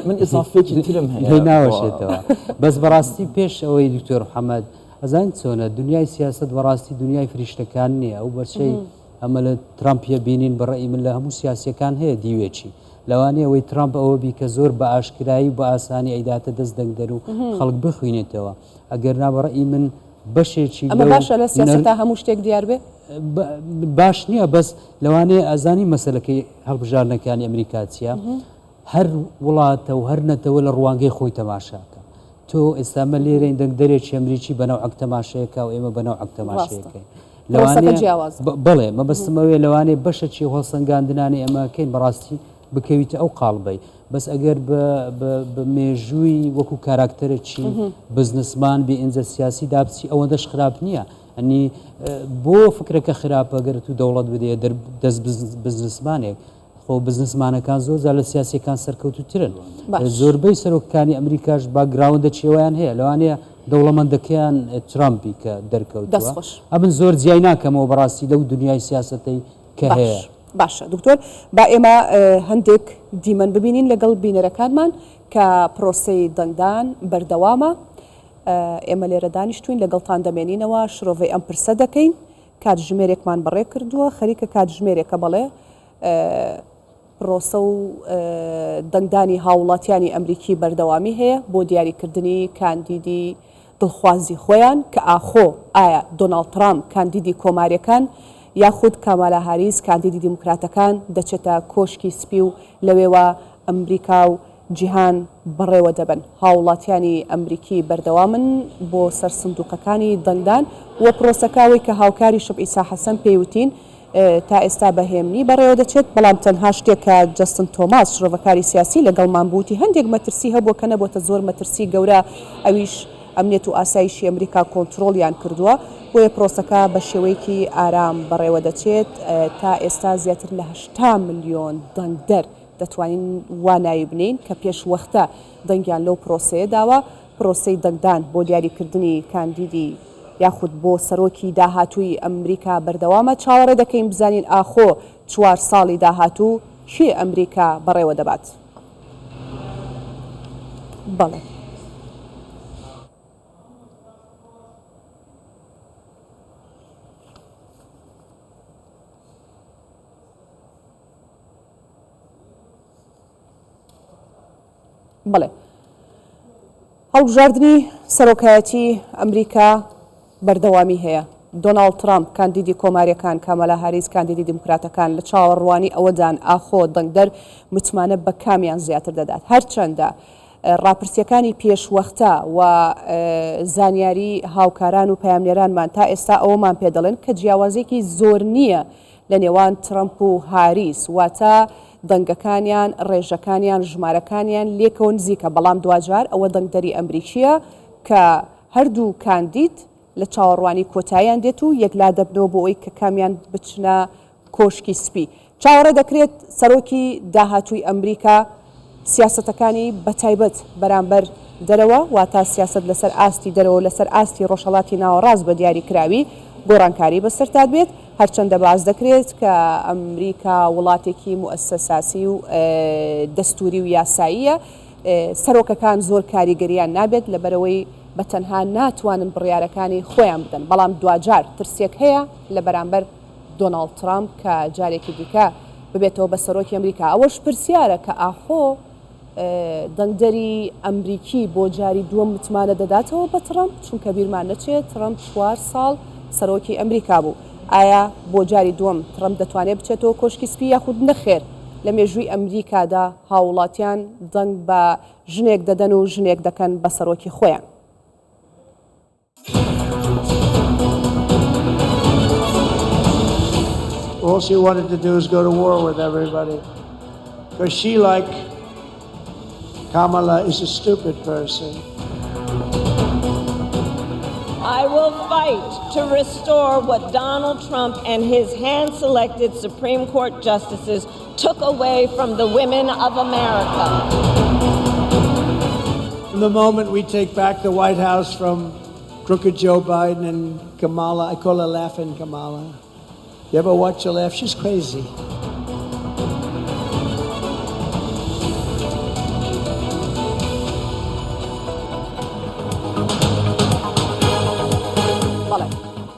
من ئیسافێکی ترم هەیە ناوەشێتەوە بەس بەڕاستی پێش ئەوەی دکتۆر محەممەد ئەزان چۆنە دنیای سیاست بەڕاستی دنیای فریشتەکان نییە ئەو بەرچەی ئەمە لە ترامپە بینین بەڕێی من لە هەموو سیاسەکان هەیە دیوێکی لەوانەیە ئەوەی ترامپ ئەوە بی کە زۆر بە ئاشکرایی و بە ئاسانی ئەیداتە دەست دەنگدەر و خەڵک بخوێنێتەوە ئەگەر نابڕێی من بەشێکی ئەمە باشە لە سیاسەتا هەموو شتێک دیار بێ باش نییە بەس لەوانەیە ئەزانی مەسلەکەی هەڵبژارنەکانی ئەمریکا چیە هەر وڵاتە و هەر نەتەوە لە ڕوانگەی خۆی تەماشاکە تۆ ئێستامە لێرەین دەنگ دەرێکی ئەمریکی بەناو عەک تەماشەیەکە و ئێمە بەناو عەک تەماشەیەەکەی بڵێ مەبەستمەوەی لەوانەیە بەشەکی هەڵسەنگاندنانی ئەمەکەین بەڕاستی بکەویتە ئەو قاڵبەی بەس ئەگەر بە مێژووی وەکو کاراکتەرێکی بزنسمان بێ ئینجە سیاسی دابچی ئەوەندەش خراپ نییە ئەنی بۆ فکرەکە خراپە گەرت و دەوڵەت بدەیە دەست بزنسمانێک خۆ بزنسمانەکان زۆر لە سیاسەکان سەرکەوتوترن زۆربەی سەرۆکەکانی ئەمریکاش باگراوندە چێوەیان هەیە لەوانەیە دەوڵەمەندەکەیان ترامپی کە دەرکەوتوە ئەبن زۆر جیای ناکەمەوە بەڕاستی لەو دنیای سیاسەتەی کە هەیە باشە دکتۆر با ئێمە هەندێک دیمەن ببینین لەگەڵ بینەرەکانمان کە پرۆسەی دەنگدان بەردەوامە ئێمە لێرە دانیشتوین لەگەڵتان دەمێنینەوە شرۆڤی ئەم پرسە دەکەین کاتژمێرێکمان بەڕێ کردووە خەریکە کاتژمێرێکە بەڵێ پرۆسە و دەنگدانی هاوڵاتیانی ئەمریکی بەردەوامی هەیە بۆ دیاریکردنی کاندیدی دڵخوازی خۆیان کە ئاخۆ ئایا دۆناڵد ترامپ کاندیدی کۆماریەکان یاخود کامالا هاریس کاندیدی دیموکراتەکان دەچێتە کۆشکی سپی و لەوێوە ئەمریکا و جیهان بەڕێوە دەبن هاوڵاتیانی ئەمریکی بەردەوامن بۆ سەر سندوقەکانی دەنگدان وە پرۆسەکاوی کە هاوکاری شب ئیسا حەسەن پێیوتین تا ئێستا بەهێمنی بەڕێوە دەچێت بەڵام تەنها شتێکە جەستن تۆماس شرۆڤەکاری سیاسی لەگەڵمان بوتی هەندێک مەترسی هەبوو کە نەبووتە زۆر مەترسی گەورە ئەویش ئەمنیەت و ئاسایشی ئەمریکا کۆنتترۆلیان کردووە بۆیە پرۆسەکە بە شێوەیەکی ئارام بەڕێوە دەچێت تا ئێستا زیاتر لە 8 ملیۆن دەنگدەر دەتوانین وانایی بنین کە پێش وەختە دەنگیان لەو پرۆسەیە داوە پرۆسەی دەنگدان بۆ دیاریکردنی کاندیدی یاخود بۆ سەرۆکی داهاتووی ئەمریکا بەردەوامە چاوەڕێ دەکەین بزانین ئاخۆ 4 ساڵی داهاتوو کێ ئەمریکا بەڕێوە دەبات. بەڵێ بڵێ هەڵبژاردننی سەرۆکایەتی ئەمریکا بەردەوامی هەیە. دۆناڵد ترامپ کاندیدی کۆماریەکان کامەلا هاریس کاندیدی دیموکراتەکان لە چاوەڕوانی ئەوەدان ئاخۆ دەنگدەر متمانە بە کامیان زیاتر دەدات. هەرچەندە ڕاپرسیەکانی پێشوەختە و زانیاری هاوکاران و پەیامنێرانمان تا ئێستا ئەوەمان پێ دەڵێن کە جیاوازێکی زۆر نییە لە نێوان ترامپ و هاریس واتە دەنگەکانیان ڕێژەکانیان ژمارەکانیان لێکەوە نزیکە، بەڵام دوجار ئەوە دەنگدەری ئەمریکیە کە هەردوو کاندید لە چاوەڕوانی کۆتاییان دێت و یەکلا دەبنەوە بۆ ئەوی کە کامیان بچنە کۆشکی سپی. چاوەڕێ دەکرێت سەرۆکی داهاتووی ئەمریکا سیاسەتەکانی بەتایبەت بەرامبەر دەرەوە واتە سیاست لەسەر ئاستی دەرەوە لەسەر ئاستی ڕۆژهەڵاتی ناوەڕاست بە دیاریکراوی گۆڕانکاری بەسەرتاد بێت. هەرچەندە باز دەکرێت کە ئەمریکا وڵاتێکی موسساسی و دەستوری و یاساییە، سەرۆکەکان زۆر کاریگەریان نابێت لەبەرەوەی بە تەنها ناتوانن بڕیارەکانی خۆیان بدەن، بەڵام دوجار ترسێک هەیە لە بەرامبەر دۆناڵد ترامپ کە جارێکی دیکە ببێتەوە بە سەرۆکی ئەمریکا. ئەوەش پرسیارە کە ئاخۆ دەنگدەری ئەمریکی بۆ جاری دووەم متمانە دەداتەوە بە ترامپ، چونکە بیرمان نەچێت ترامپ 4 ساڵ سەرۆکی ئەمریکا بوو. ئایا بۆ جاری دووەم ترامپ دەتوانێت بچێتەوە کۆشکی سپی یاخود نەخێر؟ لە مێژووی ئەمریکادا هاوڵاتیان دەنگ بە ژنێک دەدەن و ژنێک دەکەن بە سەرۆکی خۆیان. All she wanted to do is go to war with everybody. Because she, like Kamala, is a stupid person. I will fight to restore what Donald Trump and his hand-selected Supreme Court justices took away from the women of America. From the moment we take back the White House from crooked Joe Biden and Kamala, I call her Laughing Kamala. You ever watch her laugh? She's crazy.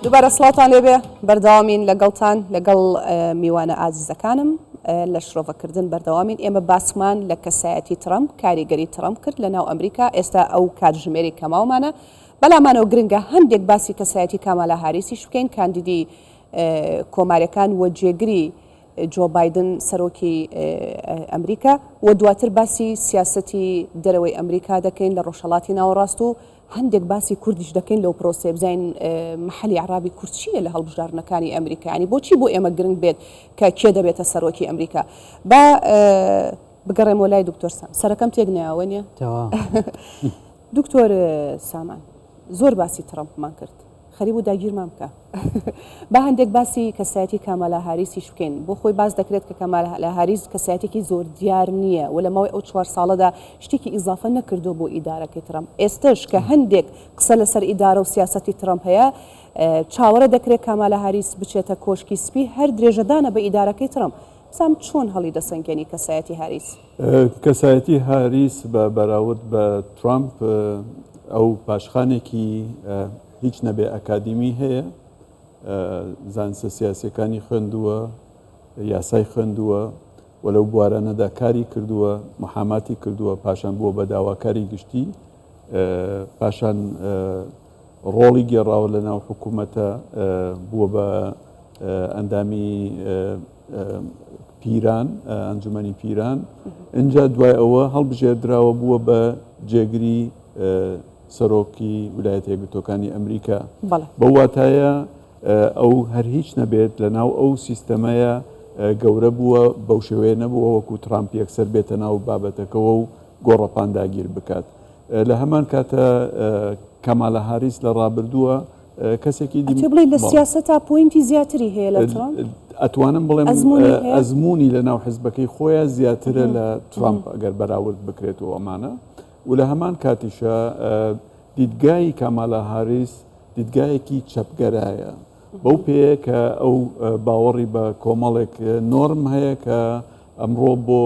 دووبارە سڵاتان لێبێ بەردەوامین لەگەڵتان لەگەڵ میوانە ئازیزەکانم لە شرۆڤەکردن بەردەوامین. ئێمە باسمان لە کەسایەتی ترامپ کاریگەری ترامپ کرد لە ناو ئەمریکا. ئێستا ئەو کاتژمێری کەماومانە بەلامانەوە گرنگە هەندێک باسی کەسایەتی کامالا هاریسیش بکەین کاندیدی کۆماریەکان وە جێگری جۆ بایدن سەرۆکی ئەمریکا و دواتر باسی سیاسەتی دەرەوەی ئەمریکا دەکەین لە ڕۆژهەڵاتی ناوەڕاست و هەندێک باسی کوردیش دەکەین لەو پرۆسێ بزین محلی عرابی کورد چیە لە هەڵبژاردنەکانی ئەمریکا، ینی بۆچی بۆ ئێمە گرنگ بێت کە کێ دەبێتە سەرۆکی ئەمریکا. با بگەڕێمەوە لای دکتۆر سام. سەرەکەم تێک نایەوە نیە؟ دکتۆر سامان زۆر باسی ترامپمان کرد، خەریب و داگیرمان بکە. با هەندێک باسی کەسایەتی کامالا هاریسیش بکەین. بۆ خۆی باز دەکرێت کە کامالا هاریس کەسایەتێکی زۆر دیار نییە و لەماوەی ئەو 4 ساڵەدا شتێکی ئیزافە نەکردو بۆ ئیدارەکەی ترامپ. ئێستش کە هەندێک قسە لەسەر ئیدارە و سیاسەتی ترامپ هەیە چاوەڕە دەکرێت کامالا هاریس بچێتە کۆشکی سپی هەر درێژەدانە بە ئیدارەکەی ترامپ. سام چۆن هەڵی دەسەنگێنی کەسایەتی هاریس؟ کەسایەتی هاریس بە بەراورد بە ترامپ ئەو پاشخانێکی هیچ نەبێ ئەکادیمی هەیە، زانسە سیاسەکانی خوێندووە، یاسای خوێندووە و لەو بوارانەدا کاری کردووە، محاماتی کردووە، پاشان بووە بە داواکاری گشتی، پاشان ڕۆڵی گێڕاوە لە ناو حکوومەتە، بووە بە ئەندامی پیران، ئەنجومەنی پیران. اینجا دوای ئەوە هەڵبژێردراوە بووە بە جێگری سەرۆکی ویلایەتە یەکگرتووەکانی ئەمریکا. بە واتایە ئەو هەر هیچ نەبێت لە ناو ئەو سیستەمەیە گەورە بووە بەو شێوەیە نەبووە وەکو ترامپ یەکسەر بێتە ناو بابەتەکەەوە و گۆڕەپانداگیر بکات. لە هەمان کاتە کامالا هاریس لە ڕابردووە کەسێکی بڵێ لە سیاسەتا پوینتی زیاتری هەیە لە ترامپ. ئەتوانم بڵێم ئەزمموی لە ناو حزبەکەی خۆیان زیاترە لە ترامپ ئەگەر بەراورد بکرێتەوە ئەمانە. و لە هەمان کاتیشە دیدگای کامالا هاریس دیدگایەکی چەپگەرایە بەو پێەیە کە ئەو باوەڕی بە کۆمەڵێک نۆرم هەیە کە ئەمڕۆ بۆ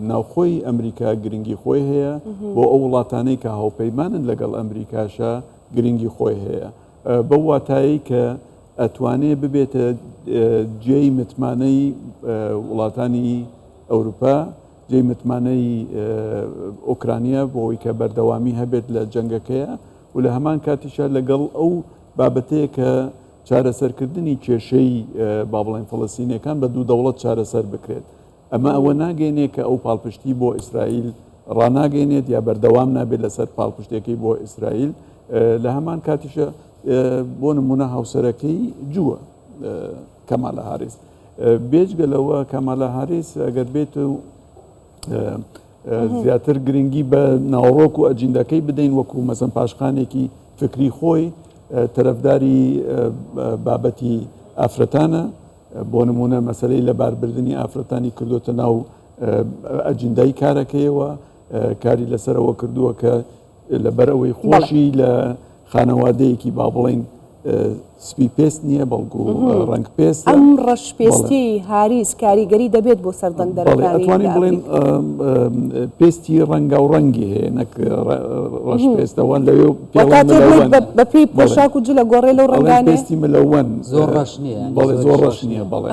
ناوخۆی ئەمریکا گرنگی خۆی هەیە بۆ ئەو وڵاتانەی کە هاوپەیمانن لەگەڵ ئەمریکاشە گرنگی خۆی هەیە بەو واتایی کە ئەتوانێ ببێتە جێی متمانەی وڵاتانی ئەوروپا جێی متمانەی ئۆکرانیا بۆەوەی کە بەردەوامی هەبێت لە جەنگەکەیە و لە هەمان کاتیشە لەگەڵ ئەو بابەتەیە کە چارەسەرکردنی کێشەی با بڵێن فەڵەستینیەکان بە دوو دەوڵەت چارەسەر بکرێت ئەمە ئەوە ناگەێنێت کە ئەو پاڵپشتی بۆ ئیسرائیل ڕناگەێنێت یا بەردەوام نابێت لەسەر پاڵپشتێکی بۆ ئیسرائیل لە هەمان کاتیشە بۆ نمونە هاوسەرەکەی جووە کەمالە هاریس بێجگەلەوە کەمالە هاریس ئەگەر بێت و زیاتر گرنگی بە ناوڕۆک و ئەجیندەکەی بدەین وەکو مەسەن پاشخانێکی فکری خۆی تەرەفداری بابەتی ئافرەتانە بۆ نمونە مەسلەی لە باربردننی ئافرەتانی کردوتە ناو ئەجیندای کارەکەیەوە کاری لەسەرەوە کردووە کە لەبەرەوەی خۆشی لە خانەوادەیەکی با بڵێن سپی پێست نییە بەڵکو ڕنگ پێست ئەم ڕەشپێستی هاریس کاریگەری دەبێت بۆ سەردەنگدەرەکانی ئەتوانین بڵێن پێستی ڕەنگە و ڕەنگی هەیە نەک ڕەش پێستەوەن لەوێ بە پێی پۆشاک و جلە گۆڕێ لەو ڕەنگانە پێستی ملەوەن زۆر ڕەش نییە بەڵێ زۆر ڕەش نییە بەڵێ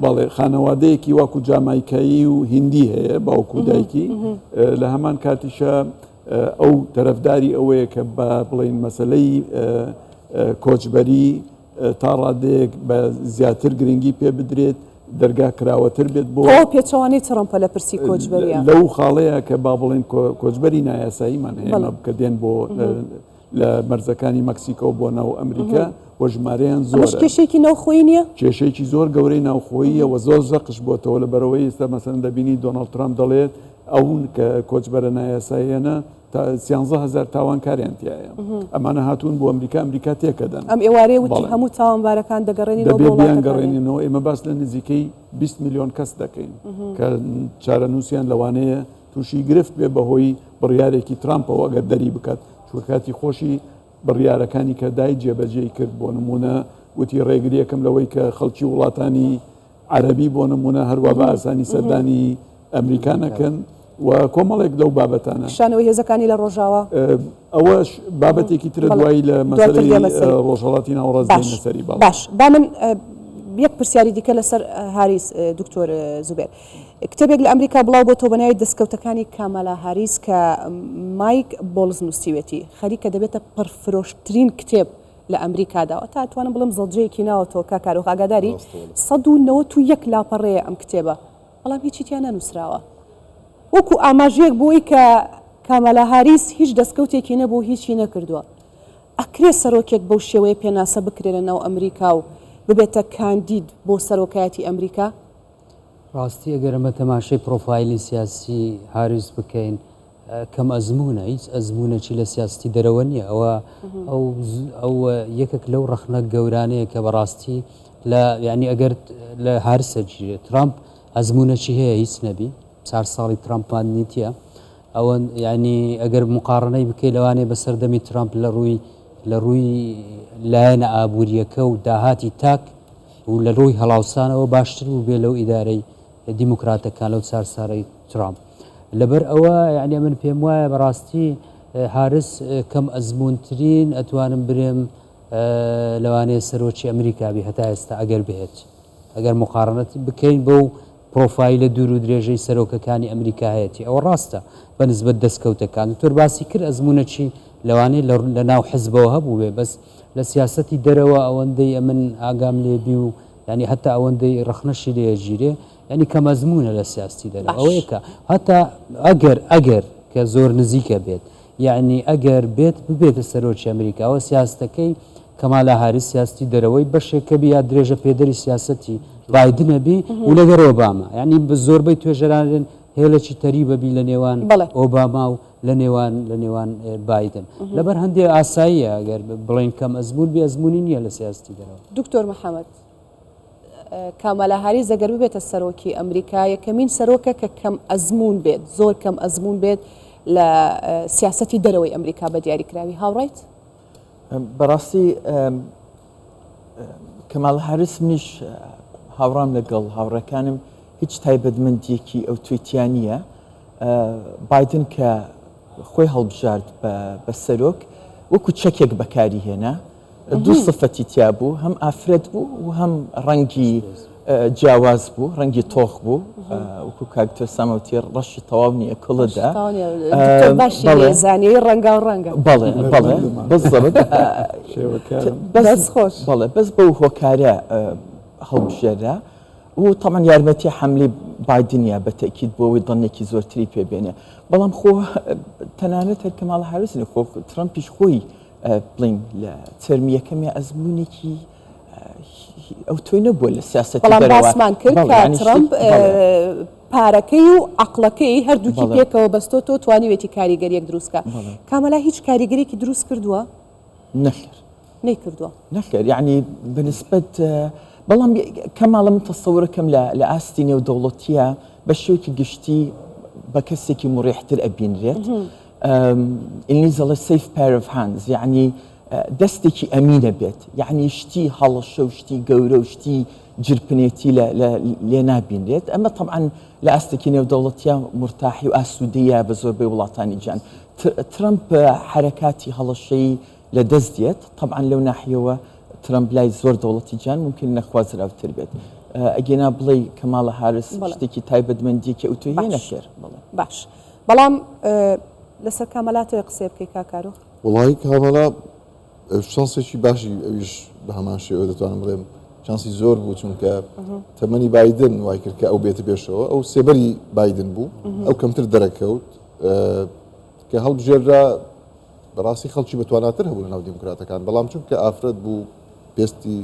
بەڵێ خانەوادەیەکی واکو جامایکایی و هندی هەیە باوکو دایکی لە هەمان کاتیشە ئەو تەرەفداری ئەوەیە کە بە بڵین مەسلەی کۆچبەری تا ڕادەیەک بە زیاتر گرنگی پێ بدرێت دەرگا کراوەتر بێت بۆ پێچەوانی ترمپە لە پرسی کۆچبەریە لەو خاڵەیە کە با بڵێن کۆچبەری نایاساییمان هەیە بکە دێن بۆ لە مەرزەکانی مەکسیکۆ بۆ ناو ئەمریکا بۆ ژمارەیان زۆر کێشێکی ناوخۆی نییە کێشێکی زۆر گەورەی ناوخۆییەوە زۆر زەقش بۆتەوە لە بەرەوەی ئێستا مەسەن دەبینی دۆناڵد ترامپ دەڵێت ئەوون کە کۆچبەرە نایاساییانە 13,000 تاوانکاریان تایە ئەمانە هاتوون بۆ ئەمریکا تێکەدەن ئەم ئێوارەیە وتی هەموو تاوانبارەکان دەگەڕێنیان گەڕێنینەوە ئێمە باس لە نزیکەی 20 میلیۆن کەس دەکەین کە چارە نووسیان لەوانەیە تووشی گرفت بێ بەهۆی بڕیارێکی ترامپەوە ئەگەر دەری بکات چوەکاتی خۆشی بڕیارەکانی کە دای جێبەجێی کرد بۆ نمونە وتی ڕێگریەکەم لەوەی کە خەڵکی وڵاتانی عەرەبی بۆ نمونە هەروە بە ئاسانی سەردانی ئەمریکانەکەن و کۆمەڵێک لەو بابەتانە شانەوەی هێزەکانی لە ڕۆژاوە ئەوەش بابەتێکی ترە دوایی لە مەسەلەی ڕۆژهەڵاتی ناوەڕاستبوونی سەری باش با من یەک پرسیاری دیکە لەسەر هاریس دکتۆر زوبێر کتێبێک لە ئەمریکا بڵاو بۆتەوە بەناوی دەستکەوتەکانی کامالا هاریس کە مایک بۆڵز نووسیوێتی خەریکە دەبێتە پڕفرۆشترین کتێب لە ئەمریکاداوە تا توانم بڵم زەڵجەیەکی ناوەتەوە کاکارۆخ ئاگاداری 191 لاپەڕەیە ئەم کتێبە بەڵام هیچیتیان نەنووسراوە وەکو ئاماژەیەک بۆی کە کامالا هاریس هیچ دەستکەوتێکی نەبوو هیچی نەکردووە ئەکرێ سەرۆکێک بەو شێوەیە پێناسە بکرێنە ناو ئەمریکا و ببێتە کاندید بۆ سەرۆکایەتی ئەمریکا ڕاستی ئەگەر ئەمە تەماشای پرۆفایلی سیاسی هاریس بکەین کەم ئەزمونە هیچ ئەزمونەی لە سیاستی دەرەوە نییە ئەو یەکێک لەو ڕەخنە گەورانەیە کە بەڕاستی لە ینی ئەگەر لە هارسە گیرێت ترامپ ئەزمونەی هەیە هیچ نەبی 4 ساڵی ترامپان نیتە ئەوە ینی ئەگەر مقارنەی بکەی لەوانەیە بەسەردەمی ترامپ لە ڕووی لایەنە ئابوووریەکە و داهاتی تاک و لە ڕووی هەڵاوسانەوە باشتر بوو بێ لەو ئیدارەی دیموکراتەکان لەو 4 ساڵی ترامپ لەبەر ئەوە یعنی من پێم وایە بەڕاستی هارس کەم ئەزمونترین ئەتوانم برێم لەوانەیە سەرۆکی ئەمریکابی هەتا ئێستا ئەگەر بهێت ئەگەر مقارنەت بکەین بەو پرۆفایلە دوور و درێژەی سەرۆکەکانی ئەمریکا هەیەی ئەوە ڕاستە بە نسبەت دەستکەوتەکان تۆر باسی کرد ئەزمونەچی لەوانەیە لە ناو حزبەوە هەبوو بێ بەس لە سیاسەتی دەرەوە ئەوەندەی ئەمن ئاگام لێبی و ینی هەتا ئەوەندەی ڕەخنەشی لێژیرێ ینی کە مەزمونە لە سیاستی دەرەوە ئەوەیەکە هەتا ئەگەر کە زۆر نزیکە بێت یعنی ئەگەر بێت ببێتە سەرۆکی ئەمریکاوە سیاستەکەی کەمالا هاریس سیاستی دەرەوەی بەشێکە بی یا درێژە پێدەری سیاسەتی بایدنەبی و لەگەر ئۆباما ینی زۆربەی توێژەرانێن هێلەکی تەری بەبی لە نێوان ئۆباما و لە نێوان بایدن لەبەر هەندێک ئاساییە ئەگەر بڵێن کەم ئەزمون بێ ئەزمونی نییە لە سیاستی دەرەوە دکتۆر محەممەد کامەلا هاریس ئەگەر ببێتە سەرۆکی ئەمریکا یەکەمین سەرۆکە کە کەم ئەزمون بێت زۆر کەم ئەزمون بێت لە سیاسەتی دەرەوەی ئەمریکا بە دیاریکراوی هاوڕێیت بەڕاستی کەمال هاریس منیش هاوڕام لەگەڵ هاوڕەکانم هیچ تایبەتمەندیەکی ئەو توێتیانە بایدن کە خۆی هەڵبژارد بە سەرۆک وەکو چەکێک بەکاری هێنا دوو سفەتی تیا بوو هەم ئافرەت بوو و هەم ڕەنگی جیاواز بوو ڕەنگی تۆخ بوو وەکو کاکتۆر سامەوتی ڕەشی تەواونی ئەکڵدا زانانی ڕەنگا و ڕەنگە بەڵێ بەڵێ بەڵێ بەس بەو هۆکارە هەڵبژێرا و تەمان یارمەتی حملی بایدنیا بە تەکید بۆەوەی دڵنێکی زۆرتری پێبێنێ بەڵام خۆ تەنانەت هەر کەماڵ هاریسنی خۆ ترامپیش خۆی بڵین لە ترمیەکەمی ئەزمونێکی ئەو تۆی نەبووە لە سیاسەتی بەڵام باسمان کرد کە ترامپ پارەکەی و عقلەکەی هەردووکی پێکەوە بەستۆ تۆ توانیوێتی کاریگەریەک دروستکە کامەلا هیچ کاریگەریەکی دروست کردووە نەکرد نەیکردووە نەکرد یعنی بەنسبەت بەڵام کەماڵم تەسەورەکەم لە ئاستی نێودەوڵەتیە بە شێوکی گشتی بە کەسێکی مڕێحتر ئەبینرێت ئینگلیزەڵە سیف پایر ئۆف هاندز یعنی دەستێکی ئەمینە بێت یعنی شتی هەڵەشە و شتی گەورە و شتی جرپنێتی لێ نابینرێت ئەمە طبعاً لە ئاستێکی نێودەوڵەتیە مرتاحی و ئاسوودەیە بە زۆربەی وڵاتانی جیان ترامپ حرەکاتی هەڵەشەی لە دەست دێت طبعاً لەو ناحیەوە ترامپ لای زۆر دەوڵەتی جیان ممکن نەخوازراوتر بێت ئەگەنا بڵێ کەماڵە هاریس شتێکی تایبەتمەندیەکی ئەو تۆی نەکرد باش بەڵام لەسەر کامەلاتەوە قسێ بکەی کاکارۆ وڵی کامەلا شانسێکی باشی ئەویش بە هەمان شێوە دەتوانم بڵێم شانسی زۆر بوو چونکە تەمەنی بایدن وای کرد کە ئەو بێتە پێشەوە ئەو سێبەری بایدن بوو ئەو کەمتر دەرەکەوت کە هەڵبژێرا بەڕاستی خەڵکی بەتواناتر هەبوو لە ناو دیموکراتەکان بەڵام چونکە ئافرەت بوو پێستی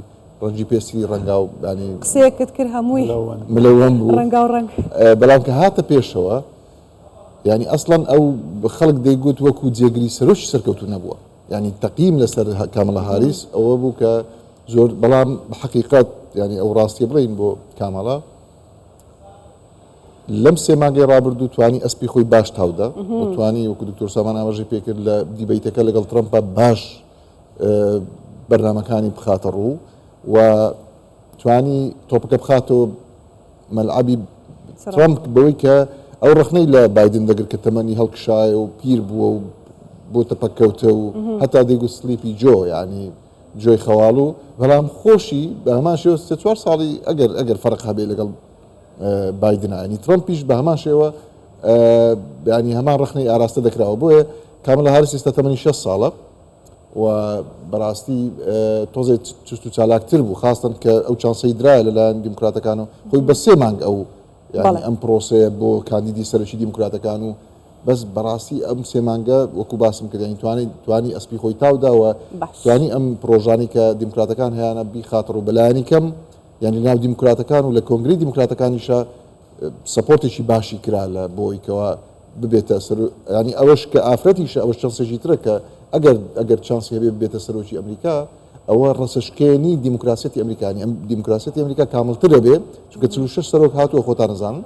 ڕەنجی پێستی ڕەنگا و ینی قسەیەکت کرد هەمووی ملەوەم بوو ڕەنگا و ڕەنگ بەڵام کە هاتە پێشەوە ینی ئەسڵەن ئەو خەڵک دەیگوت وەکو جێگری سەرۆکی سەرکەوتو نەبووە ینی تەقیم لەسەر کامەلا هاریس ئەوە بوو کە زۆر بەڵام حقیقت ینی ئەو ڕاستی بڵین بۆ کامەلا لەم سێ مانگەی ڕابردوو توانی ئەسپی خۆی باش تاودا توانی وەکو دکتۆر سامان ئاماژەی پێکرد لە دیبەیتەکە لەگەڵ ترامپە باش بەرنامەکانی بخاتە ڕوو و توانی تۆپەکە بخاتەوە مەلعەبی ترامپ بەوەی کە ئەو ڕخنەی لە بایدن دەگرت کە تەمەنی هەڵکشایە و پیر بووە و بۆتە پەکەوتە و هەتا دەیگوت سلیپی جۆ ینی جۆی خەواڵ و بەڵام خۆشی بە هەمان شێوە سێ چوار ساڵی ئەگەر فەرق هەبێ لەگەڵ بایدنە ینی ترامپیش بە هەمان شێوە ینی هەمان ڕخنەی ئاراستە دەکراوە بۆیە کامەلا هاریس ئێستا تەمەنی 6 ساڵە و بەڕاستی تۆزێ چست و چالاکتر بوو خاستن کە ئەو چانسەی درایە لەلایەن دیموکراتەکان و خۆی بە سێ مانگ ئەو ئەم پرۆسەیە بۆ کاندیدی سەرۆکی دیموکراتەکان و بەس بەڕاستی ئەم سێ مانگە وەکو باسم کردین توانی ئەسپی خۆی تاوداوە توانی ئەم پرۆژانی کە دیموکراتەکان هیانە بیخاتڕ و بەلایانی کەم یعنی ناو دیموکراتەکان و لە کۆنگری دیموکراتەکانیشە سەپۆرتێکی باشی کرا لە بۆیکەوە ببێتە سەر ینی ئەوەش کە ئافرەتیشە ئەوەش چانسێکی ترە کە ئەگەر چانسی هەبێ بێتە سەرۆکی ئەمریکا ئەوە ڕەسەشکێنی دیموکراسەتی ئەمریکانی ئەم دیموکراسەتی ئەمریکا کاملترە بێ چونکە 46 سەرۆک هاتووە خۆتان نزانن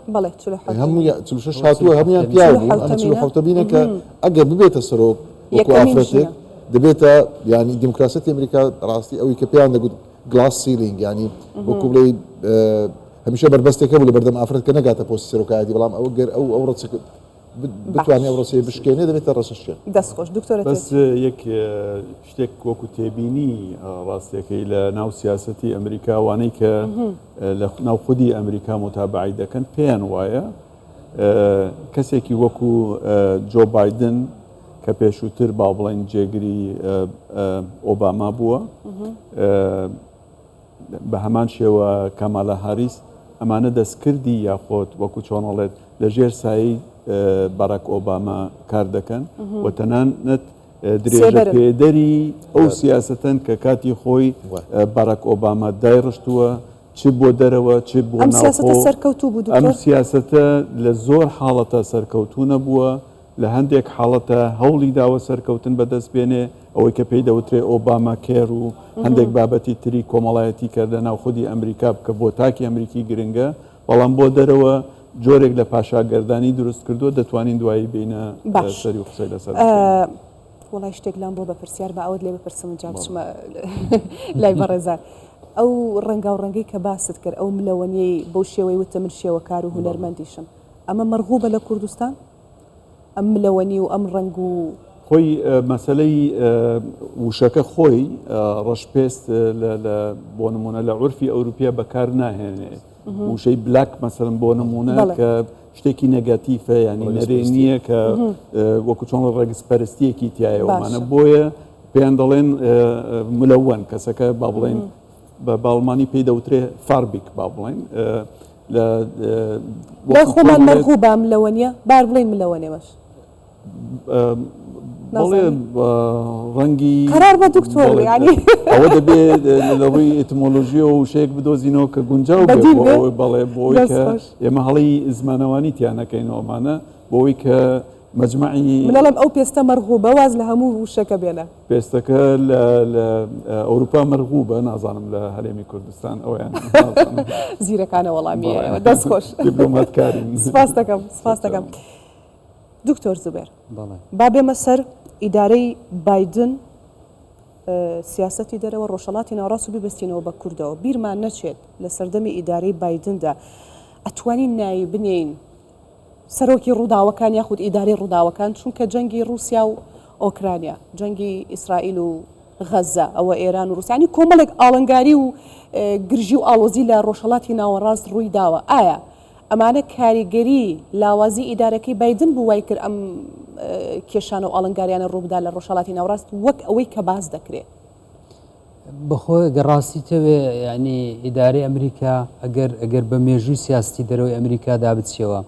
هەموو 46 هاتووە هەمویان پیا بوو ئەمە 47 بینە کە ئەگەر ببێتە سەرۆک وەکو ئافرەتێک دەبێتە ینی دیموکراسەتی ئەمریکا ڕاستی ئەوەی کە پێیان دەگوت گلاس سیلینگ ینی وەکو بڵێ هەمیشە بەربەستێکە بوو لە بەردەم ئافرەت کە نەگاتە پۆستی سەرۆکایەتی بەڵام ئەو گەر ئەو ڕەچەکە بتوانێت ئەو ڕۆسیە بشکێنێ دەبێتە ڕەسەشکێن دەستخۆش دکتۆر بەس یەک شتێک وەکو تێبینی ڕاستیەکەی لە ناو سیاسەتی ئەمریکا وانەی کە لە ناو خودی ئەمریکا متابعی دەکەن پێیان وایە کەسێکی وەکو جۆ بایدن کە پێشووتر با بڵێن جێگری ئۆباما بووە بە هەمان شێوە کامالا هاریس ئەمانە دەستکردی یاخۆت وەکو چۆنەڵێت لە ژێر سایی باراک ئۆباما کار دەکەن و تەنانەت درێژە پێدەری ئەو سیاسەتەن کە کاتی خۆی باراک ئۆباما دایڕشتووە چ بۆ دەرەوە چ بۆ ناوخۆ ئەم سیاسەتە لە زۆر حاڵەتە سەرکەوتوو نەبووە لە هەندێک حاڵەتە هەوڵی داوە سەرکەوتن بەدەست بێنێ ئەوەی کە پێی دەوترێ ئۆباما کێر و هەندێک بابەتی تری کۆمەڵایەتی کردە ناو خودی ئەمریکا بکە بۆ تاکی ئەمریکی گرنگە بەڵام بۆ دەرەوە جۆرێک لە پاشاگەردانی دروست کردو دەتوانین دوایی بینە سەری و قسەی لەسەر وڵای شتێک لام بۆ بە پرسیار بە ئەوت لێ بپرسم جا بچمە لای بەڕێزار ئەو ڕەنگا و ڕەنگەی کە باست کرد ئەو ملەوەنیەی بەو شێوەی وتە من شێوەکار و هونەرمەندیشم ئەمە مەرغوبە لە کوردستان ئەم ملەوەنی و ئەم ڕنگ و خۆی مەسلەی وشەکە خۆی ڕەشپێست بۆ نمونە لە عورفی ئەوروپیا بەکار ناهێنێ وشەی بلاک مەسەرم بۆ نمونە کە شتێکی نەگاتیفە ینی نەرێ نییە کە وەکو چۆن ڕێگسپەرستیەکی تایەوەمانە بۆیە پێیان دەڵێن ملەوەن کەسەکە با بڵێن بە باڵمانی پێی دەوترێ فاربیک با بڵێن لە خۆمان مەرغوبە ملەوەنیە بار بڵێن ملەوەنێ باش بڵێ ڕەنگی قرار بە دکتۆر ینی ئەوە دەبێت لە ڕووی ئێتمۆلۆژی و شەیەک بدۆزینەوە کە گونجاو بڵێ بۆی کە ئێمە هەڵی زمانەوانی تیانەکەینەوەمانە بۆی کە مەجمعی منەڵم ئەو پێستە مەرغوبە واز لە هەموو وشەکە بێنە پێستەکە لە ئەوروپا مەرغوبە نازانم لە هەرێمی کوردستان ئەویان زیرەکانە وەڵامیەوە دەست خۆش دیپلۆماتکارین سپاس دەکەم دکتۆر زوبێر با بێمە سەر ئیدارەی بایدن سیاسەتی دەرەوە ڕۆژهەڵاتی ناوەڕاست و بیبەستینەوە بە کوردەوە بیرمان نەچێت لە سەردەمی ئیدارەی بایدندا ئەتوانین ناوی بنێین سەرۆکی ڕووداوەکان یاخود ئیدارەی ڕووداوەکان چونکە جەنگی رووسیا و ئۆکرانیا جەنگی ئیسرائیل و غەزە ئەوە ئێران و رووسیانی کۆمەڵێک ئاڵنگاری و گرژی و ئاڵۆزی لە ڕۆژهەڵاتی ناوەڕاست ڕووی داوە ئایا ئەمانە کاریگەری لاوازی ئیدارەکەی بایدن بوو وای کرد ئەم کێشانە و ئاڵنگاریانە ڕووبدا لە ڕۆژهەڵاتی ناوەڕاست وەک ئەوەی کە باز دەکرێت بەخۆی گەڕاستی تەوێ ینی ئیدارەی ئەمریکا ئەگەر بە مێژووی سیاستی دەرەوەی ئەمریکادا بچێەوە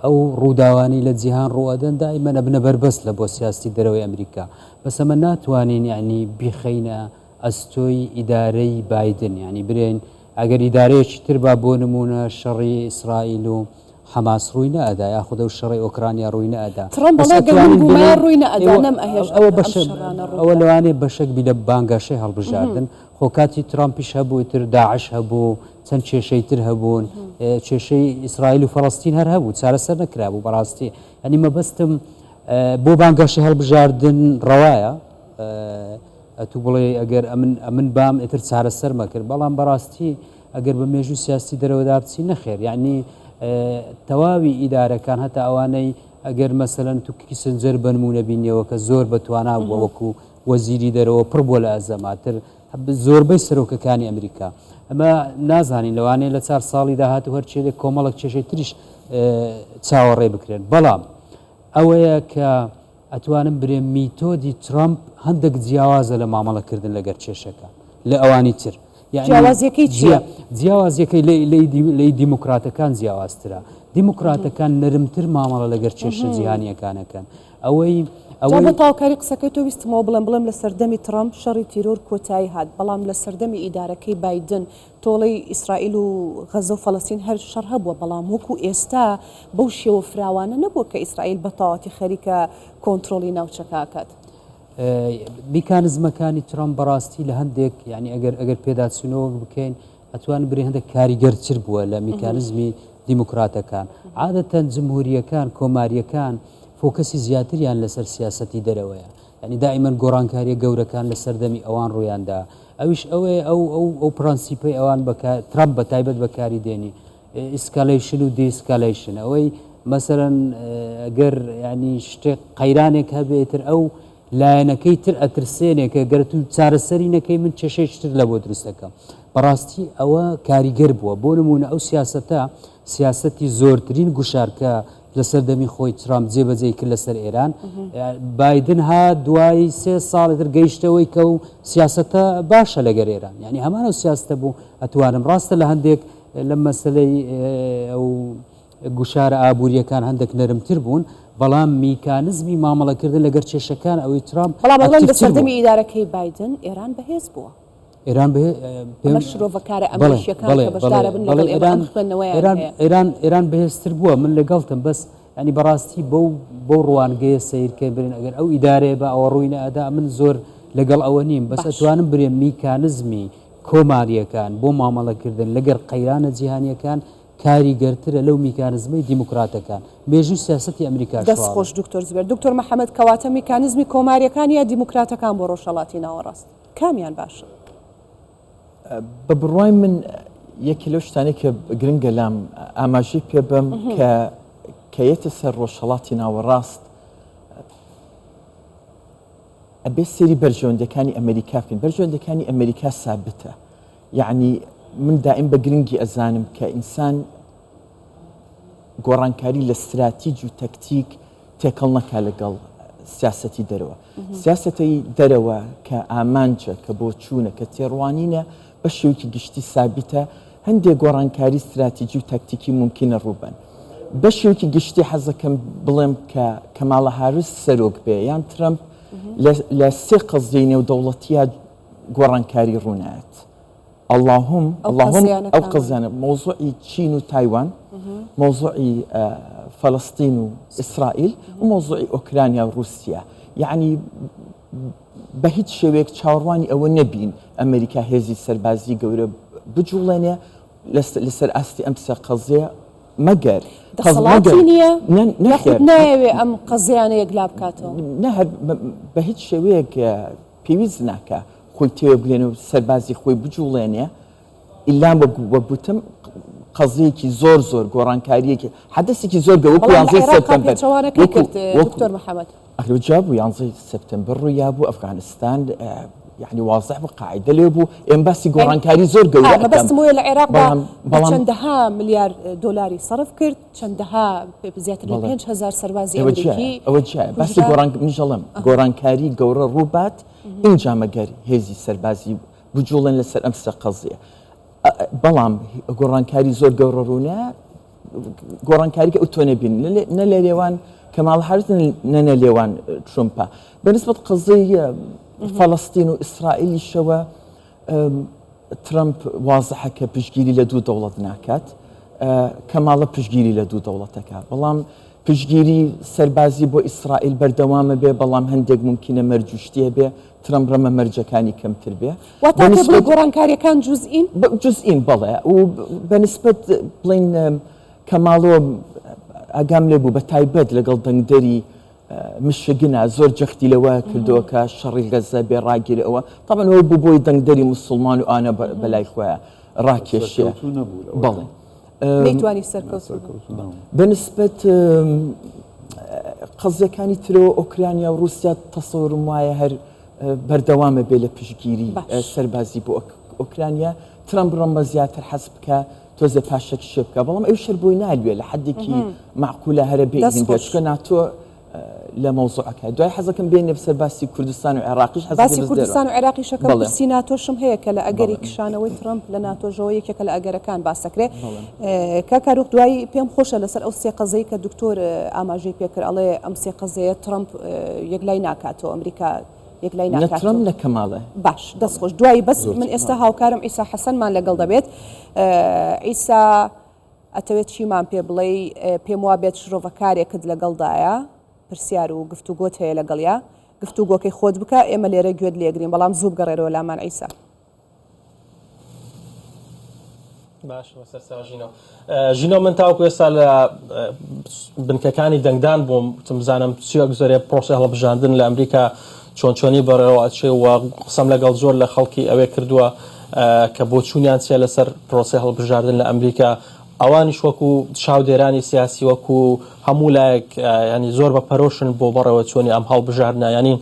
ئەو ڕووداوانی لە جیهان ڕوئەدەن دائیمەنە بنە بەربەست لە بۆ سیاستی دەرەوەی ئەمریکا بەس ئەمە ناتوانین ینی بیخەینە ئەستۆی ئیدارەی بایدن ینی برێن ئەگەر ئیدارەیەکی تر با بۆ نمونە شەڕی ئیسرائیل و حماس ڕووی نەئەدا یاخودە و شەڕی ئۆکرانیا ڕووی نەئەدا ئەوە لەوانێ بەشێک بی لە بانگەشەی هەڵبژاردن خۆ کاتی ترامپیش هەبوو تر داعش هەبوو چەند کێشەی تر هەبوون کێشەی ئیسرائیل و فەڵەستین هەر هەبوو چارەسەر نەکرابوو بەڕاستی ئەنی مەبەستم بۆ بانگەشەی هەڵبژاردن ڕەوایە تو بڵێ ئەگەر ئەمن بام ئتر چارەسەر مەکرد بەڵام بەڕاستی ئەگەر بە مێژووی سیاسی دەرەوەدا بچی نەخێر یعنی تەواوی ئیدارەکان هەتا ئەوانەی ئەگەر مەسەلەن تو کیسنجەر بنمونە بینیەوە کە زۆر بەتوانا بووە وەکو وەزیری دەرەوە پڕ بووە لە ئەزەماتر زۆربەی سەرۆکەکانی ئەمریکا ئەمە نازانین لەوانەیە لە 4 ساڵی داهاتوو هەرچێک کۆمەڵک کێشەی تریش چاوەڕێ بکرێن بەڵام ئەوەیە کە ئەتوانم برێ میتۆدی ترامپ هەندێک جیاوازە لە مامەڵەکردن لەگەر کێشەکە لە ئەوانی تر جیاوازیەکەی لی دیموکراتەکان جیاوازترە دیموکراتەکان نەرمتر مامەڵە لەگەر کێشە جیهانیەکانەکەن ئەوەی بە تاوکاری قسەکەی تۆ ویستمەوە بڵێم لە سەردەمی ترامپ شەڕی تیرۆر کۆتایی هات بەڵام لە سەردەمی ئیدارەکەی بایدن تۆڵی ئیسرائیل و غەزە و فەڵەستین هەر شەڕ هەبووە بەڵام وەکو ئێستا بەو شێوە فراوانە نەبووە کە ئیسرائیل بە تەواوەتی خەریکە کۆنتترۆلی ناوچەکەکات میکانزمەکانی ترامپ بەڕاستی لە هەندێک ینی ئەگەر پێداچوونەوە بکەین ئەتوان برێ هەندێک کاریگەرتر بووە لە میکانزمی دیموکراتەکان عادەتەن جمهوریەکان کۆماریەکان فۆکەسی زیاتریان لەسەر سیاسەتی دەرەوەیە ینی دائیمەن گۆڕانکاریە گەورەکان لە سەردەمی ئەوان ڕوویاندا ئەویش ئەوەیە ئەو پرەنسیپەی ئەوان ترامپ بە تایبەت بەکاری دێنی ئیسکالیشن و دیسکالیشن ئەوەی مەسەرەن ئەگەر ینی شتێک قەیرانێک هەبێتتر ئەو لایەنەکەی تر ئەترسێنێکە گەرت و چارەسەری نەکەی من کێشەیشتر لە بۆ دروستەکەم بەڕاستی ئەوە کاریگەر بووە بۆ نمونە ئەو سیاسەتە سیاسەتی زۆرترین گوشارکە لە سەردەمی خۆی ترامپ جێبەجێ کرد لەسەر ئێران بایدن ها دوای 3 ساڵتر گەیشتەوەی کە و سیاسەتە باشە لەگەر ئێران یعنی هەمانە سیاستە بوو ئەتوانم ڕاستە لە هەندێک لە مەسلەی ئەو گوشارە ئابوووریەکان هەندێک نەرمتر بوون بەڵام میکانزمی مامەڵەکردن لەگەر کێشەکان ئەوەی ترامپ بەڵام لە سەردەمی ئیدارەکەی بایدن ئێران بەهێز بووە ئێران شرۆڤەکارە ئەمریکیەکان کە بەشدارە بن لەگەڵ ئێران ئێران بەهێزتر بووە من لەگەڵتم بەس ینی بەڕاستی بۆ ڕوانگەیە سیرکە برین ئەگەر ئەو ئیدارێ بە ئەوە ڕووی نەئەدا من زۆر لەگەڵ ئەوە نیم بەس ئەتوانم برێ میکانزمی کۆماریەکان بۆ مامەڵەکردن لەگەر قەیرانە جیهانیەکان کاریگەرترە لەو میکانزمەی دیموکراتەکان مێژووی سیاسەتی ئەمریکا دەستخۆش دکتۆر زبێر دکتۆر محەممەد کەواتە میکانزمی کۆماریەکان یا دیموکراتەکان بۆ ڕۆژهەڵاتی ناوەڕاست کامیان باشە بە بڕوای من یەکی لەو شتانەی کە گرنگە لام ئاماژەی پێ بم کە یەتە سەر ڕۆژهەڵاتی ناوەڕاست ئەبێ سێری بەرژەوەندەکانی ئەمریکا بکەین بەرژەوەندەکانی ئەمریکا سابتە یعنی من دائم بە گرنگی ئەزانم کە ئینسان گۆڕانکاری لە استراتیج و تەکتیک تێکەڵ نەکا لەگەڵ سیاسەتی دەرەوە سیاسەتی دەرەوە کە ئامانجە کە بۆ چوونە کە تێڕوانینە بە شێوکی گشتی سابتە هەندێک گۆڕانکاری استراتیجی و تەکتیکی ممکنە ڕووبن بە شێوکی گشتی حەزەکەم بڵێم کە کەماڵە هاروس سەرۆک بێ یان ترەمپ لە سێ قەزیەی نێودەوڵەتیە گۆڕانکاری ڕوونایەت اللهم ئەو قەزیانە مۆزوعی چین و تایوان مۆزوعی فەلەستین و ئیسرائیل و مۆزوعی ئۆکرانیا و رووسیا یعنی بە هیچ شێوەیەک چاوەڕوانی ئەوە نەبین ئەمریکا هێزی سەربازی گەورە بجوڵێنێ لەسەر ئاستی ئەم سێ قەزیە مەگەر دەسەڵاتی نییە ناوێ ئەم قەزیانە یەکلا بکاتەوە نەهر بە هیچ شێوەیەک پێویست ناکە خۆی تێوە بلێنە و سەربازی خۆی بجوڵێنێ ئیلا وەگوتم قەزەیەکی زۆر گۆڕانکاریەکی حدەسێکی زۆر گەوەکو 11 سەپتەمبەر دکتۆر محەممەد ئەخلوجا بوو 11 سەپتەمبەر ڕوویا بوو ئەفغانستان يعني واضح بقاعدة اللي هو امباسي گۆڕانکاری زۆر گەورە بەستمۆیە لە عێراقدا چەندەها ملیار دۆلاری صرف کرد چەندەها زیاتر لە 5,000 سەربازی ئەمریکی ئەوە جای باسی منژەڵم گۆڕانکاری گەورە ڕووبات اینجا مەگەر هێزی سەربازی بجوڵێن لەسەر ئەم سە قەزیە بەڵام گۆڕانکاری زۆر گەورە ڕوونە گۆڕانکاری کە ئەوتۆ نەبین نە لە لێوان کەماڵ هاروس نە لێوان ترۆمپە بەنسبەت قەزەی فەڵەستین و ئیسرائیلی شەوە ترەمپ وازەحە کە پشتگیری لە دوو دەوڵەت ناکات کەماڵە پشتگیری لە دوو دەوڵەتەکە بەڵام پشتگیری سەربازی بۆ ئیسرائیل بەردەوامە بێ بەڵام هەندێک ممکنە مەرجوشتیە بێ ترەمپ ڕەمە مەرجەکانی کەمتر بێ گۆڕانکاریەکان جزئین بەڵێ و بەنسبەت بڵین کەماڵۆ ئاگام لێ بوو بە تایبەت لەگەڵ دەنگدەری مشگنە زۆر جەختی لەوە کردووە کە شەڕی گەزە بێ ڕاگیری ئەوە تاڵەن ئەوە بوو بۆی دەنگدەری مسلمان و ئانە بەلای خۆیان ڕاکێشێ بەڵێ بەنسبەت قەزەکانی ترەوە ئۆکرانیا و رووسیا تەسەورم وایە هەر بەردەوامە بێ لە پشتگیری سەربازی بۆ ئۆکرانیا ترەمپ ڕەمە زیاتر حەز بکە تۆزە پاشەک شێ بکە بەڵام ئەو شەر بۆی نالوێ لە حدێکی معقولە هەرە بێ هینگەچکە ناتۆ لە مۆزوعەکە دوای حەزەکەم بێنێ بەسەر باسی کوردستان و عێراقیش باسی کوردستان و عێراقی شەکەم پرسی ناتۆشم هەیە کە لە ئەگەری کشانەوەی ترەمپ لە ناتۆژەوە یەکێکە لە ئەگەرەکان باسەکرێ کاکاروق دوای پێم خۆشە لەسەر ئەو سێ قەزەی کە دکتۆر ئاماژەی پێکرد ئەڵێ ئەم سێ قەزەیە ترەمپ یەکلای ناکاتەوە ئەمریکا یەکلای ناکات ترەمپ لە کەماڵە باش دەستخۆش دوایی بەس من ئێستا هاوکارم ئیسا حەسەنمان لەگەڵ دەبێت ئیسا ئەتەوێت چیمان پێ بڵێ پێم وا بێت شرۆڤەکارێکت لەگەڵدایە پرسیار و گفتوگۆت هەیە لەگەڵیا گفتوگۆکەی خۆت بکە ئێمە لێرە گوێت لێگرین بەڵام زوو بگەڕێرەوە لامان ئیسا باش ژینۆ من تاوکو ئێستا لە بنکەکانی دەنگدان بووم بزانم چیەک زۆرێ پرۆسە هەڵبژاندن لە ئەمریکا چۆنچۆنی بەڕێوە ئەچێ و قسەم لەگەڵ زۆر لە خەڵکی ئەوێ کردووە کە بۆ چوونیان چێ لەسەر پرۆسە هەڵبژاردن لە ئەمریکا ئەوانیش وەکو چاودێرانی سیاسی وەکو هەموو لایەک ینی زۆر بە پەرۆشن بۆ بەڕێوە چۆنی ئەم هەڵبژاردنە ینی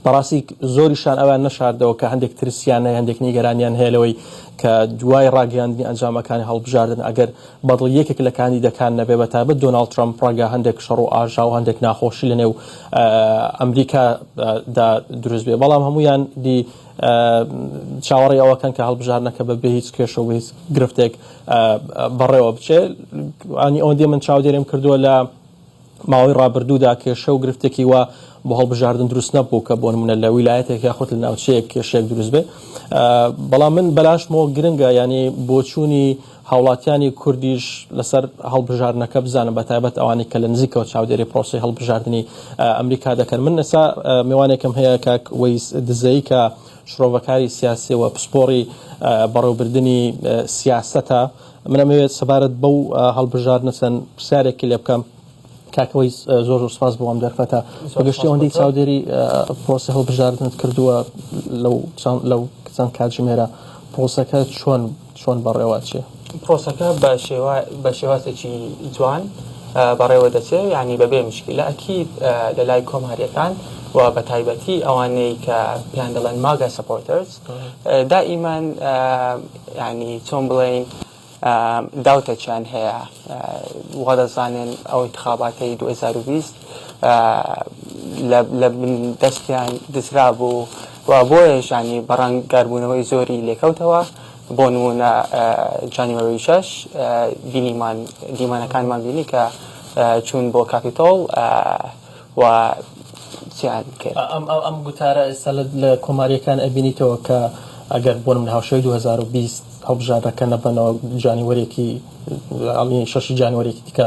بەڕاستی زۆریشان ئەوان نەشاردەوە کە هەندێک ترسیانە هەندێک نیگەرانیان هەیە لەوەی کە دوای ڕاگەیاندنی ئەنجامەکانی هەڵبژاردن ئەگەر بەدڵ یەکێک لە کاندیدەکان نەبێ بە تایبەت دۆناڵد ترەمپ ڕاگە هەندێک شەڕ و ئاژا و هەندێک ناخۆشی لەنێو ئەمریکادا دروست بێ بەڵام هەمویان دی چاوەڕێی ئەوەکەن کە هەڵبژاردنەکە بەبێ هیچ کێشە و هیچ گرفتێک بەڕێوە بچێت ئەنی ئەوەندێ من چاودێرم کردووە لە ماوەی ڕابردوودا کێشە و گرفتێکی وە بۆ هەڵبژاردن دروست نەبوو کە بۆ نمونە لە ویلایەتێک یاخۆت لە ناوچەیەک کێشەیەک دروست بێ بەڵام من بەلاشمەوە گرنگە ینی بۆ چوونی هاوڵاتیانی کوردیش لەسەر هەڵبژاردنەکە بزانن بە تایبەت ئەوانەی کە لە نزیکەوە چاودێری پرۆسی هەڵبژاردننی ئەمریکا دەکەن. من ئێستا میوانێکم هەیە کاک وەیس دزەی کە شرۆڤەکاری سیاسی و پسپۆڕی بەڕێوەبردننی سیاسەتە، منەمەوێت سەبارەت بەو هەڵبژاردنە چەند پرسیارێکی لێ بکەم. کاکەوەی زۆر سپاس بۆ ئەم دەرفەتە بەگشتی ئەوەندەی چاودێری پرۆسی هەڵبژاردنت کردووە لەو چەند کاتژمێرە پرۆسەکە چۆن بەڕێوە چێ؟ پرۆسەکە بە شێوازێکی جوان بەڕێوە دەچێت، یعنی بەبێ مشکلە ئەکید لە لای کۆماریەکان و بە تایبەتی ئەوانەی کە پیان دەڵێن ماگا سپۆرتەرز دائیمان ینی چۆن بڵێن داوتەچیان هەیە وا دەزانن ئەو انتخاباتی 2020 لە دەستیان دزرا بوو و بۆیەش ینی بەڕانگاربوونەوەی زۆری لێکەوتەوە. بۆ نمونە جانیوەری 6 دیمانەکانمان بینی کە چوون بۆ کاپیتۆڵ و چیان کرد. ئەم گوتارە ئێستا لە کۆماریەکان ئەبینیتەوە کە ئەگەر بۆ من هاوشەوی 2020 هەڵبژاردنەکە نەبنەوە جانیوەرێکی 6 جانیوەرێکی دیکە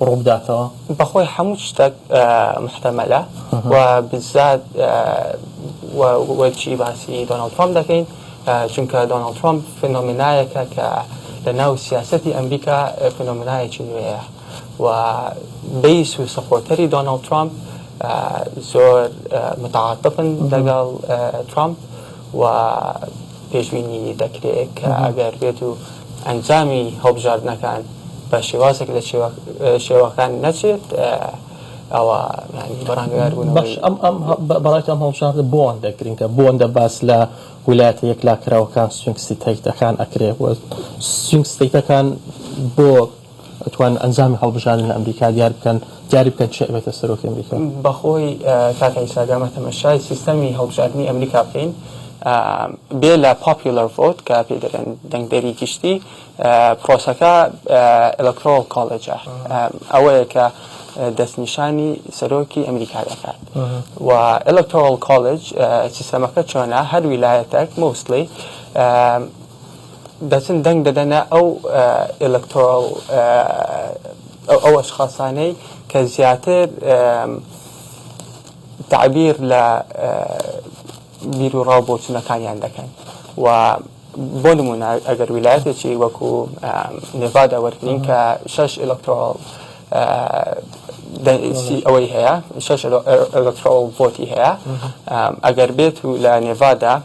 ڕووبداتەوە، بەخۆی هەموو شتێک محتەمەلە و بزات وەچی باسی دۆناڵد ترامپ دەکەین، چونکە دۆناڵد ترامپ فنۆمینایەکە کە لە ناو سیاسەتی ئەمریکا فنۆمینایەکی نوێیە و بیس و سەپۆرتەری دۆناڵد ترامپ زۆر متعاتفن لەگەڵ ترامپ و پێشبینی دەکرێت کە ئەگەر بێت و ئەنجامی هەڵبژاردنەکان بە شێوازێک لە شێوەکان نەچێت ئەوە بەڕانگەر بوون. بەڕای ئەم هەڵبژاردنە بۆن دەکرین کە بۆندە باس لە ویلایەتە یەکلاکراوەکان سوینگ ستەیتەکان ئەکرێت و سوینگ ستەیتەکان بۆ ئەتوان ئەنجامی هەڵبژاردن لە ئەمریکا دیاری بکەن چێ بێتە سەرۆکی ئەمریکا. بەخۆی کاکای ساگامە تەمەشای سیستەمی هەڵبژاردننی ئەمریکا بکەین بێ لە پاپیولەر ڤۆت کە پێ دەڵێن دەنگدەری گشتی پرۆسەکە ئەلەکتۆرال کۆڵێجە ئەوەیە کە دەستنیشانی سەرۆکی ئەمریکا دەکات و ئەلەکتۆرال کۆڵێج سیستەمەکە چۆنە هەر ویلایەتێک موستلی دەچن دەنگ دەدەنە ئەو ئەلەکتۆرال ئەو ئەشخاصانەی کە زیاتر تعبیر لە بیر و ڕاو بۆچوونەکانیان دەکەن و بۆ نمونە ئەگەر ویلایەتێکی وەکو نێڤادا وەرگین کە 6 ئەلەکتۆرال ئەوەی هەیە 6 ئەلەکتۆرال ڤۆتی هەیە، ئەگەر بێت و لە نێڤادا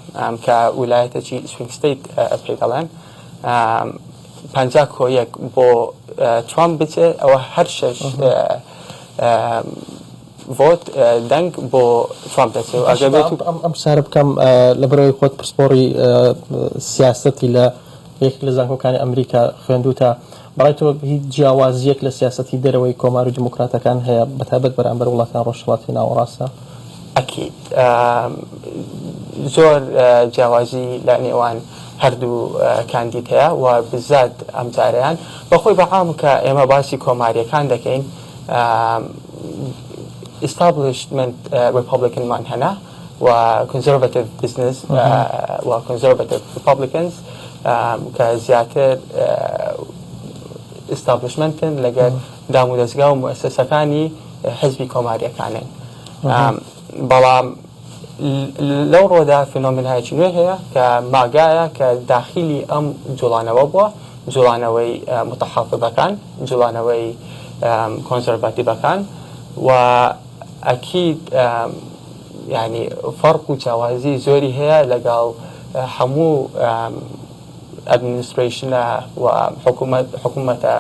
کە ویلایەتێکی سوینگ ستەیت پێ دەڵێن 50-1 بۆ ترامپ بچێت ئەوە هەر 6 ڤۆت دەنگ بۆ ترامپ دەچێت. ئەگەر بێت ئەم سارە بکەم لە بەرەوەی خۆت پسپۆڕی سیاسەتی لە یەک لە زانکۆکانی ئەمریکا خوێندوتە، بەڕای تۆ هیچ جیاوازیەک لە سیاسەتی دەرەوەی کۆمار و دیموکراتەکان هەیە بەتایبەت بەرامبەر وڵاتان ڕۆژهەڵاتی ناوەڕاستە؟ ئەکید زۆر جیاوازی لە نێوان هەردوو کاندید هەیە و بزات ئەم جارەیان بەخۆی بەعام کە ئێمە باسی کۆماریەکان دەکەین establishment Republicanمان هەنا و conservative business و conservative Republicans کە زیاتر establishmentin لەگەر دامودەستگا و مؤسسەکانی حزبی کۆماریەکانن. بەڵام لەو ڕۆدا فنۆمینایەکی نوێ هەیە کە ماگایە کە داخلی ئەم جوڵانەوە بووە، جوڵانەوەی متەحافظەکان، جوڵانەوەی کۆنسەرڤاتیڤەکان و ئەکید ینی فەرق و جیاوازی زۆری هەیە لەگەڵ هەموو ئەدمینستریشنە و حکوومەتە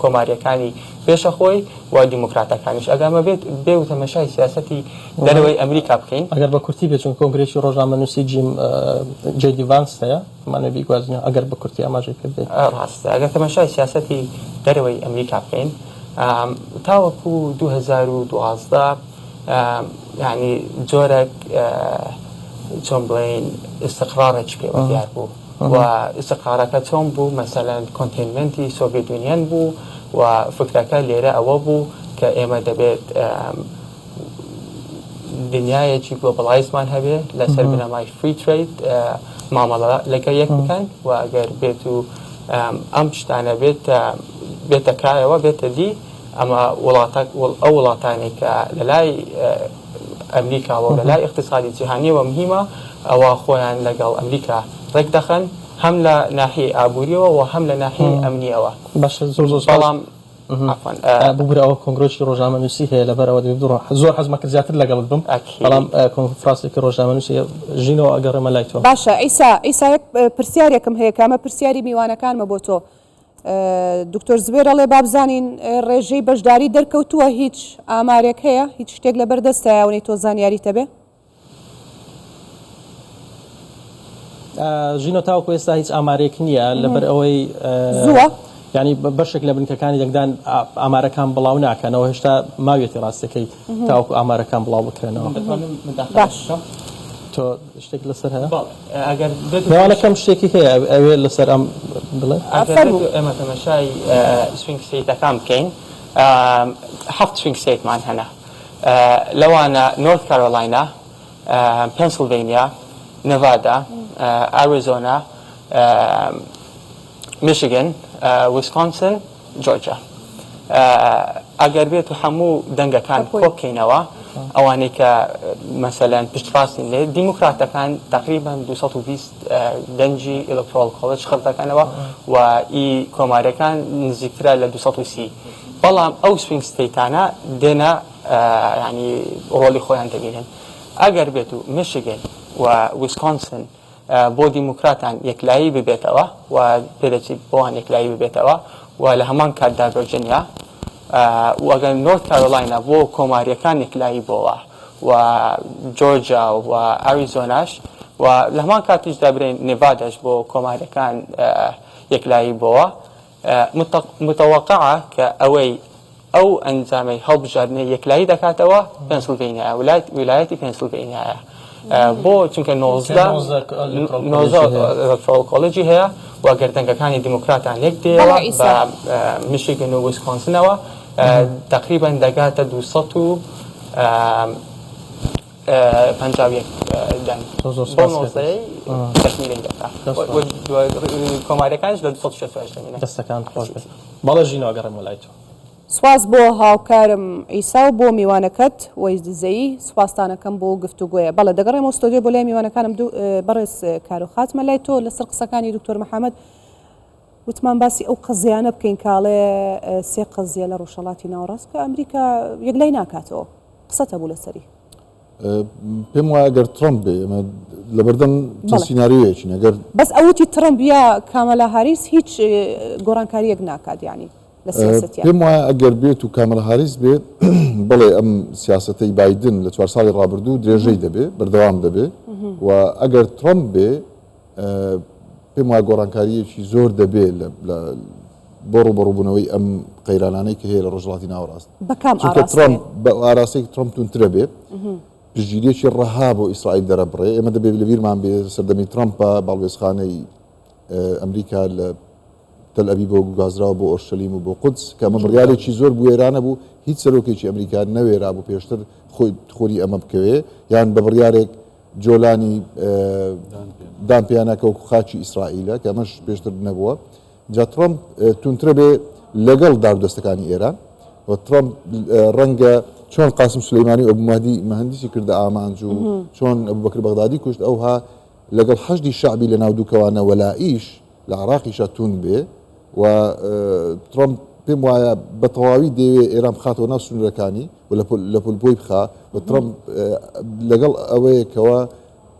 کۆماریەکانی پێشە خۆی و دیموکراتەکانیش. ئەگەمە بێت بێ و تەمەشای سیاسەتی دەرەوەی ئەمریکا بکەین. ئەگەر بە کورتی بێت چون کۆنگرێسی ڕۆژنامەنووسی جێدی ڤانس هەیە مانە بیگوازنیە ئەگەر بە کورتی ئاماژەی کردێت ڕاستە ئەگەر تەمەشای سیاسەتی دەرەوەی ئەمریکا بکەین تاوەکو 2012 ینی جۆرێک چۆن بڵێن ئستقرارێکی پێوە دیار بوو و استقرارەکە چۆن بوو مەسەلەن کۆنتێنمنتی سۆڤێت یونیۆن بوو و فکرەکە لێرە ئەوە بوو کە ئێمە دەبێت دنیایەکی گلۆبەڵایزمان هەبێت لەسەر بنەمای فری ترید مامەڵە لەگە یەک بکەن و ئەگەر بێت و ئەم شتانە بێتە کارەوە بێتە دی ئەمە ئەو وڵاتانی کە لە لای ئەمریکاوە لە لای اقتصادی جیهانیەوە مهمە ئەوە خۆیان لەگەڵ ئەمریکا ڕێک دەخەن هەم لە ناحیەی ئابووریەوە و هەم لە ناحیەی ئەمنیەوە بەڵام ببرەوە کۆنگرۆسی ڕۆژنامەنووسی هەیە لەبەرەوە زۆر حەزمە کرد زیاتر لەگەڵت بم بەڵام کۆنفرانسێکی ڕۆژنامەنووسی ژینەوە ئەگەڕێمە لای تۆ باشە ئیسا یەک پرسیارێکم هەیە کامە پرسیاری میوانەکانمە بۆ تۆ دکتۆر زبێر ئەڵێ بابزانین ڕێژەی بەشداری دەرکەوتووە هیچ ئامارێک هەیە هیچ شتێک لە بەردەستە یاونەی تۆ زانیاری تەبێ ژینۆ تاوەکو ئێستا هیچ ئامارێک نییە لەبەر ئەوەی زووە ینی بەشێک لە بنکەکانی دەنگدان ئامارەکان بڵاو ناکەنەوە هێشتا ماوێتی ڕاستەکەی تاوەکو ئامارەکان بڵاو بکرێنەوە تۆ شتێک لەسەر هەیە ئەگەرەکەم شتێکی هەیە ئەوێ لەسەر ئەم بڵێ ئێمە تەماشای سوینگ ستیتەکان بکەین هەفت سوینگ ستیتمان هەنا لەوانە نۆرت کارۆلاینا پێنسیلڤینیا نەڤادا ئاریزۆنا میشیگن ویسکۆنسن جۆرجیا ئەگەر بێت و هەموو دەنگەکان کۆبکەینەوە ئەوانەی کە مەسەلەن پشتڕاستین لێ دیموکراتەکان تقریبا 220 دەنجی ئێلکتۆرال کۆڵج خەڵتەکانەوە و ئی کۆماریەکان نزیکترە لە 230 بەڵام ئەو سوینگ ستیتانە دێنە ینی ڕۆلی خۆیان دەبینن ئەگەر بێت و میشیگن و ویسکۆنسن بۆ دیموکراتان یەکلایی ببێتەوە و پێدەچیت بۆوان یەکلایی ببێتەوە و لە هەمان کاتدا ڤەرجینیا وەگەر نۆرت کارۆلاینا بۆ کۆماریەکان یەکلایی بۆوە و جۆرجیا و ئاریزۆناش و لە هەمان کاتیشدا برێن نێڤاداش بۆ کۆماریەکان یەکلایی بۆوە متەوەقعە کە ئەوەی ئەو ئەنجامەی هەڵبژاردنەی یەکلایی دەکاتەوە پێنسیلڤینیا ویلایەتی پێنسیلڤینیایە بۆ چونکە 19 کۆڵجی هەیە و گەردەنگەکانی دیموکراتان یەک دێەوە بە میشیگن و ویسکۆنسنەوە تقریبا دەگاتە 251 دەنگ کۆماریەکانش لە 268 دەستەکان خۆش بێت بەڵێ ژینەوە گەڕێمە لای تۆ سواز بۆ هاوکارم ئیسا و بۆ میوانەکەت وەیزدزەیی سوپاسانەکەم بۆ گفتوگوۆیە بەڵێ دەگەڕێمەوە ستۆدیۆ بۆ لای میوانەکانم بەڕێز کار و خاتمە لای تۆ لەسەر قسەکانی دکتۆر محەممەد وتمان باسی ئەو قەزیانە بکەین کاڵێ سێ قەزیە لە ڕۆژهەڵاتی ناوەڕاست کە ئەمریکا یەکلای ناکاتەوە قسەتە بوو لەسەری پێم وایە ئەگەر ترامپ بێ ئەمە لەبەردەم چەند سیناریۆیەکین ئەگەر بەس ئەوتی ترامپ یا کامەلا هاریس هیچ گۆڕانکاریەک ناکات یعنی پێم وایە ئەگەر بێت و کامەلا هاریس بێت بڵێ ئەم سیاسەتەی بایدن لە 4 ساڵی ڕابردوو درێژەی دەبێ بەردەوام دەبێ و ئەگەر ترامپ بێ پێم وایە گۆڕانکاریەکی زۆر دەبێ بۆ ڕوبەڕووبوونەوەی ئەم قەیرانانەی کە هەیە لە ڕۆژهەڵاتی ناوەڕاست چونکە ترامپ بە ئاراستەیەکی ترامپ تونترە بێ پشتگیریەکی ڕەها بۆ ئیسرائیل دەرەبڕێ ئێمە دەبێت لە بیرمان بێ سەردەمی ترامپە باڵوێزخانەی ئەمریکا لە تەل ئەبیب بۆ گازراوە بۆ ئۆرشەلیم و بۆ قودس کە ئەمە بڕیارێکی زۆر بوێرانە بوو هیچ سەرۆکێکی ئەمریکا نەوێرا بوو پێشتر خۆری ئەمە بکەوێ یان بە بڕیارێک جۆلانی دامپیانەکە وەکو خاچی ئیسرائیلە کە ئەمەش پێشتر نەبووە جا ترامپ تونترە بێ لەگەڵ دارودەستەکانی ئێران و ترامپ ڕەنگە چۆن قاسم سلەیمانی و ئەبومەهدی مەهەندیسی کردە ئامانج و چۆن ئەبوبەکر بەغدادی کوشت ئەوها لەگەڵ حەشدی شعبی لە ناو دووکەوانە وەلائیش لە عراقیشە تون بێ و ترامپ پێم وایە بە تەواوی دەوێ ئێران بخاتەوە ناو سنوورەکانی و لە پولپۆی بخا و ترامپ لەگەڵ ئەوەیەکەوە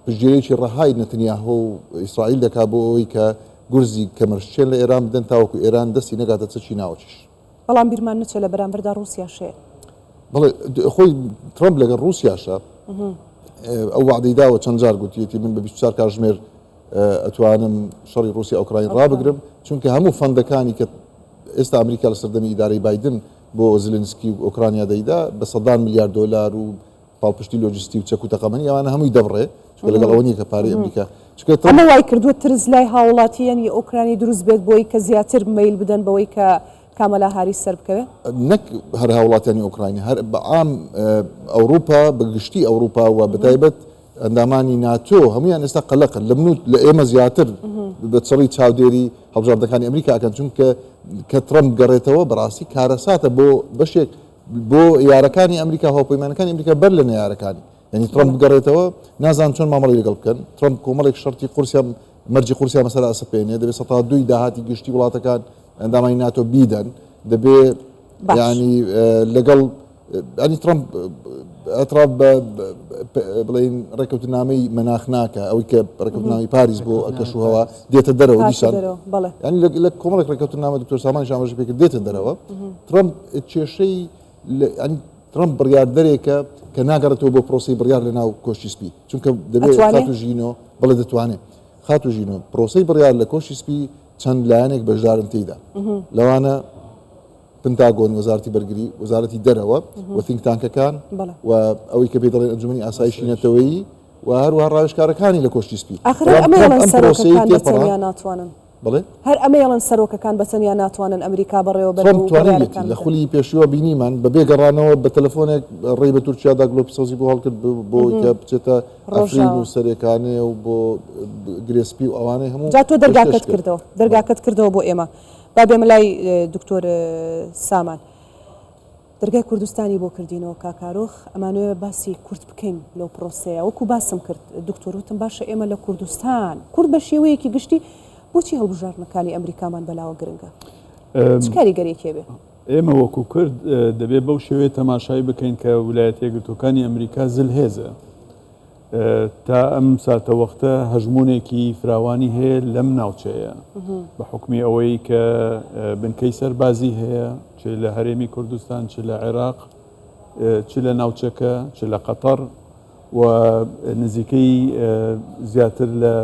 پشتگیرێکی ڕەهای نەتەنیاهۆ و ئیسرائیل دەکا بۆ ئەوەی کە گورزی کەمەرشچێن لە ئێران بدەن تاوەکو ئێران دەستی نەگاتە چەکی ناوچش بەڵام بیرمان نەچێت لە بەرامبەردا ڕوسیاشەیە بەڵێ خۆی ترامپ لەگەڵ ڕوسیاشە ئەو وعدەی داوە چەند جار گوتیەتی من بە 24 کاتژمێر ئەتوانم شەڕی ڕوسیا ئۆکراین ڕابگرم چونکە هەموو فەندەکانی کە ئێستا ئەمریکا لە سەردەمی ئیدارەی بایدن بۆ زلنسکی و ئۆکرانیا دەیدا بە $100 میلیارد و پاڵپشتی لۆجستی و چەک و تەقەمەنی ئەوانە هەمووی دەبڕێ چونکە لەگەڵ ئەوە نیە کە پارەی ئەمریکا ئەمە وای کردووە ترس لای هاوڵاتیان یە ئۆکرانی دروست بێت بۆی کە زیاتر میل بدەن بەوەی کە کامەلا هاریس سەر بکەوێت نەک هەر هاوڵاتیانی ئۆکراینی هەر بەعام ئەوروپا بەگشتی ئەوروپا و بەتایبەت ئەندامانی ناتۆ هەمویان ئێستا قەلەقن لە من لە ئێمە زیاتر بە چڕی چاودێری هەڵبژاردنەکانی ئەمریکا ئەکەن چونکە کە ترەمپ گەڕێتەوە بەڕاستی کارەساتە بۆ بەشێک بۆ یارەکانی ئەمریکا هاوپەیمانەکانی ئەمریکا بەر لە نەیارەکانی یعنی ترەمپ بگەڕێتەوە نازان چۆن مامەڵی لەگەڵ بکەن ترەمپ کۆمەڵێک شەرتی قورسیان مەرجی قورسیان مەسەلا ئەسپێنێ دەبێت 102 داهاتی گشتی وڵاتەکان ئەندامانی ناتۆ بیدەن دەبێت ینی لەگەڵ ئەنی ترەمپ ئەترا بڵین ڕێکەوتنامەی مەناخ ناکە ئەوەی کە ڕێکەوتنامی پاریس بۆ ئەکەشوهەوە دێتە دەرەوە دیشان ینی لە کۆمەڵێک ڕێکەوتنامە دکتۆر سامان شامەژ پێکرد دێتە دەرەوە ترەمپ کێشەی ترەمپ بڕیاردەرێکە کە ناگەڕێتەوە بۆ پرۆسی بڕیار لە ناو کۆشتی سپی چونکە دەبێت خات و ژینۆ بڵێ دەتوانێت خات و ژینۆ پرۆسی بڕیار لە کۆشتی سپی چەند لایەنێک بەشدارن تێیدا لەوانە پنتاگۆن وەزارەتی بەرگری وەزارەتی دەرەوە و تینکتانکەکان و ئەوەی کە پێ دەڵێن ئەنجومەنی ئاسایشی نەتەوەیی و هەروەها ڕاوێژکارەکانی لە کۆشتی سپی ناتوانن بڵێ هەر ئەمەیڵەن سەرۆکەکان بەتەنیا ناتوانن ئەمریکا بەڕێوە بەتوانێت لە خولی پێشوە بینیمان بەبێ گەڕانەوە بە تەلەفۆنێک ڕێی بە تورکیادا گلۆپسۆزی بۆ هەڵکرد بۆ کە بچێتە ئەفرین و سەرەکانێ و بۆ گرێسپی و ئەوانەی هەموو جا تۆ دەرگاکەت کردەوە بۆ ئێمە با بێمە لای دکتۆر سامان دەرگای کوردستانی بۆ کردینەوە کاکارۆخ ئەمانوێ باسی کورت بکەین لەو پرۆسەیە وەکو باسم کرد دکتۆر وتم باشە ئێمە لە کوردستان کورد بە شێوەیەکی گشتی بۆچی هەڵبژاردنەکانی ئەمریکامان بەلاوە گرنگە چ کاریگەریەکێ بێ ئێمە وەکو کورد دەبێت بەو شێوەیە تەماشای بکەین کە ویلایەتە یەکگرتووەکانی ئەمریکا زلهێزە تا ئەم ساتە وەختە هەژمونێکی فراوانی هەیە لەم ناوچەیە بە حکمی ئەوەی کە بنکەی سەربازی هەیە چ لە هەرێمی کوردستان چ لە عێراق چ لە ناوچەکە چ لە قەتەر و نزیکەی زیاتر لە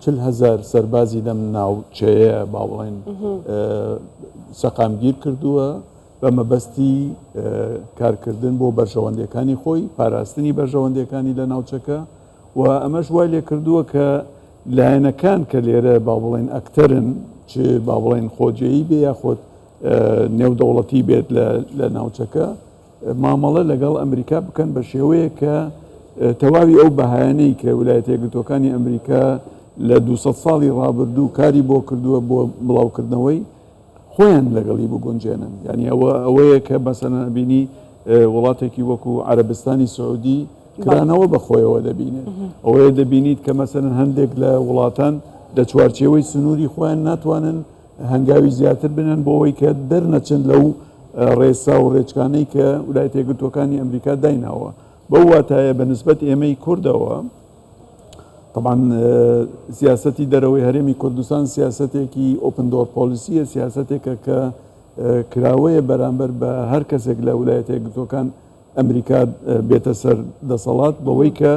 40,000 سەربازی لەم ناوچەیە با بڵێن سەقامگیر کردووە بە مەبەستی کارکردن بۆ بەرژەوەندەکانی خۆی پاراستنی بەرژەوەندەکانی لە ناوچەکە و ئەمەش وای لێ کردووە کە لایەنەکان کە لێرە با بڵێن ئەکتەرن چ با بڵێن خۆجێیی بێ یاخۆت نێودەوڵەتی بێت لە ناوچەکە مامەڵە لەگەڵ ئەمریکا بکەن بە شێوەیە کە تەواوی ئەو بەهایانەی کە ویلایەتە یەکگرتووەکانی ئەمریکا لە 200 ساڵی ڕابردوو کاری بۆ کردووە بۆ بڵاوکردنەوەی خۆیان لەگەڵی بگونجێنن یعنی ئەوەیە کە بەسەنە بینی وڵاتێکی وەکو عەرەبستانی سعودی کرانەوە بەخۆیەوە دەبینێت ئەوەیە دەبینیت کە مەسەرەن هەندێک لە وڵاتان لە چوارچێوەی سنووری خۆیان ناتوانن هەنگاوی زیاتر بنن بۆ ئەوەی کە دەرنەچن لەو ڕێسا و ڕێچکانەی کە ویلایەتە یەکگرتووەکانی ئەمریکا دایناوە بەو واتایە بە نسبەت ئێمەی کوردەوە طبعا سیاستی دەرەوەی هەرێمی کوردستان سیاستێکی ئۆپن دۆر پۆلیسیە سیاستێکە کە کراوەیە بەرامبەر بە هەر کەسێک لە ویلایەتە یەکگرتووەکان ئەمریکا بێتە سەر دەسەڵات بەوەی کە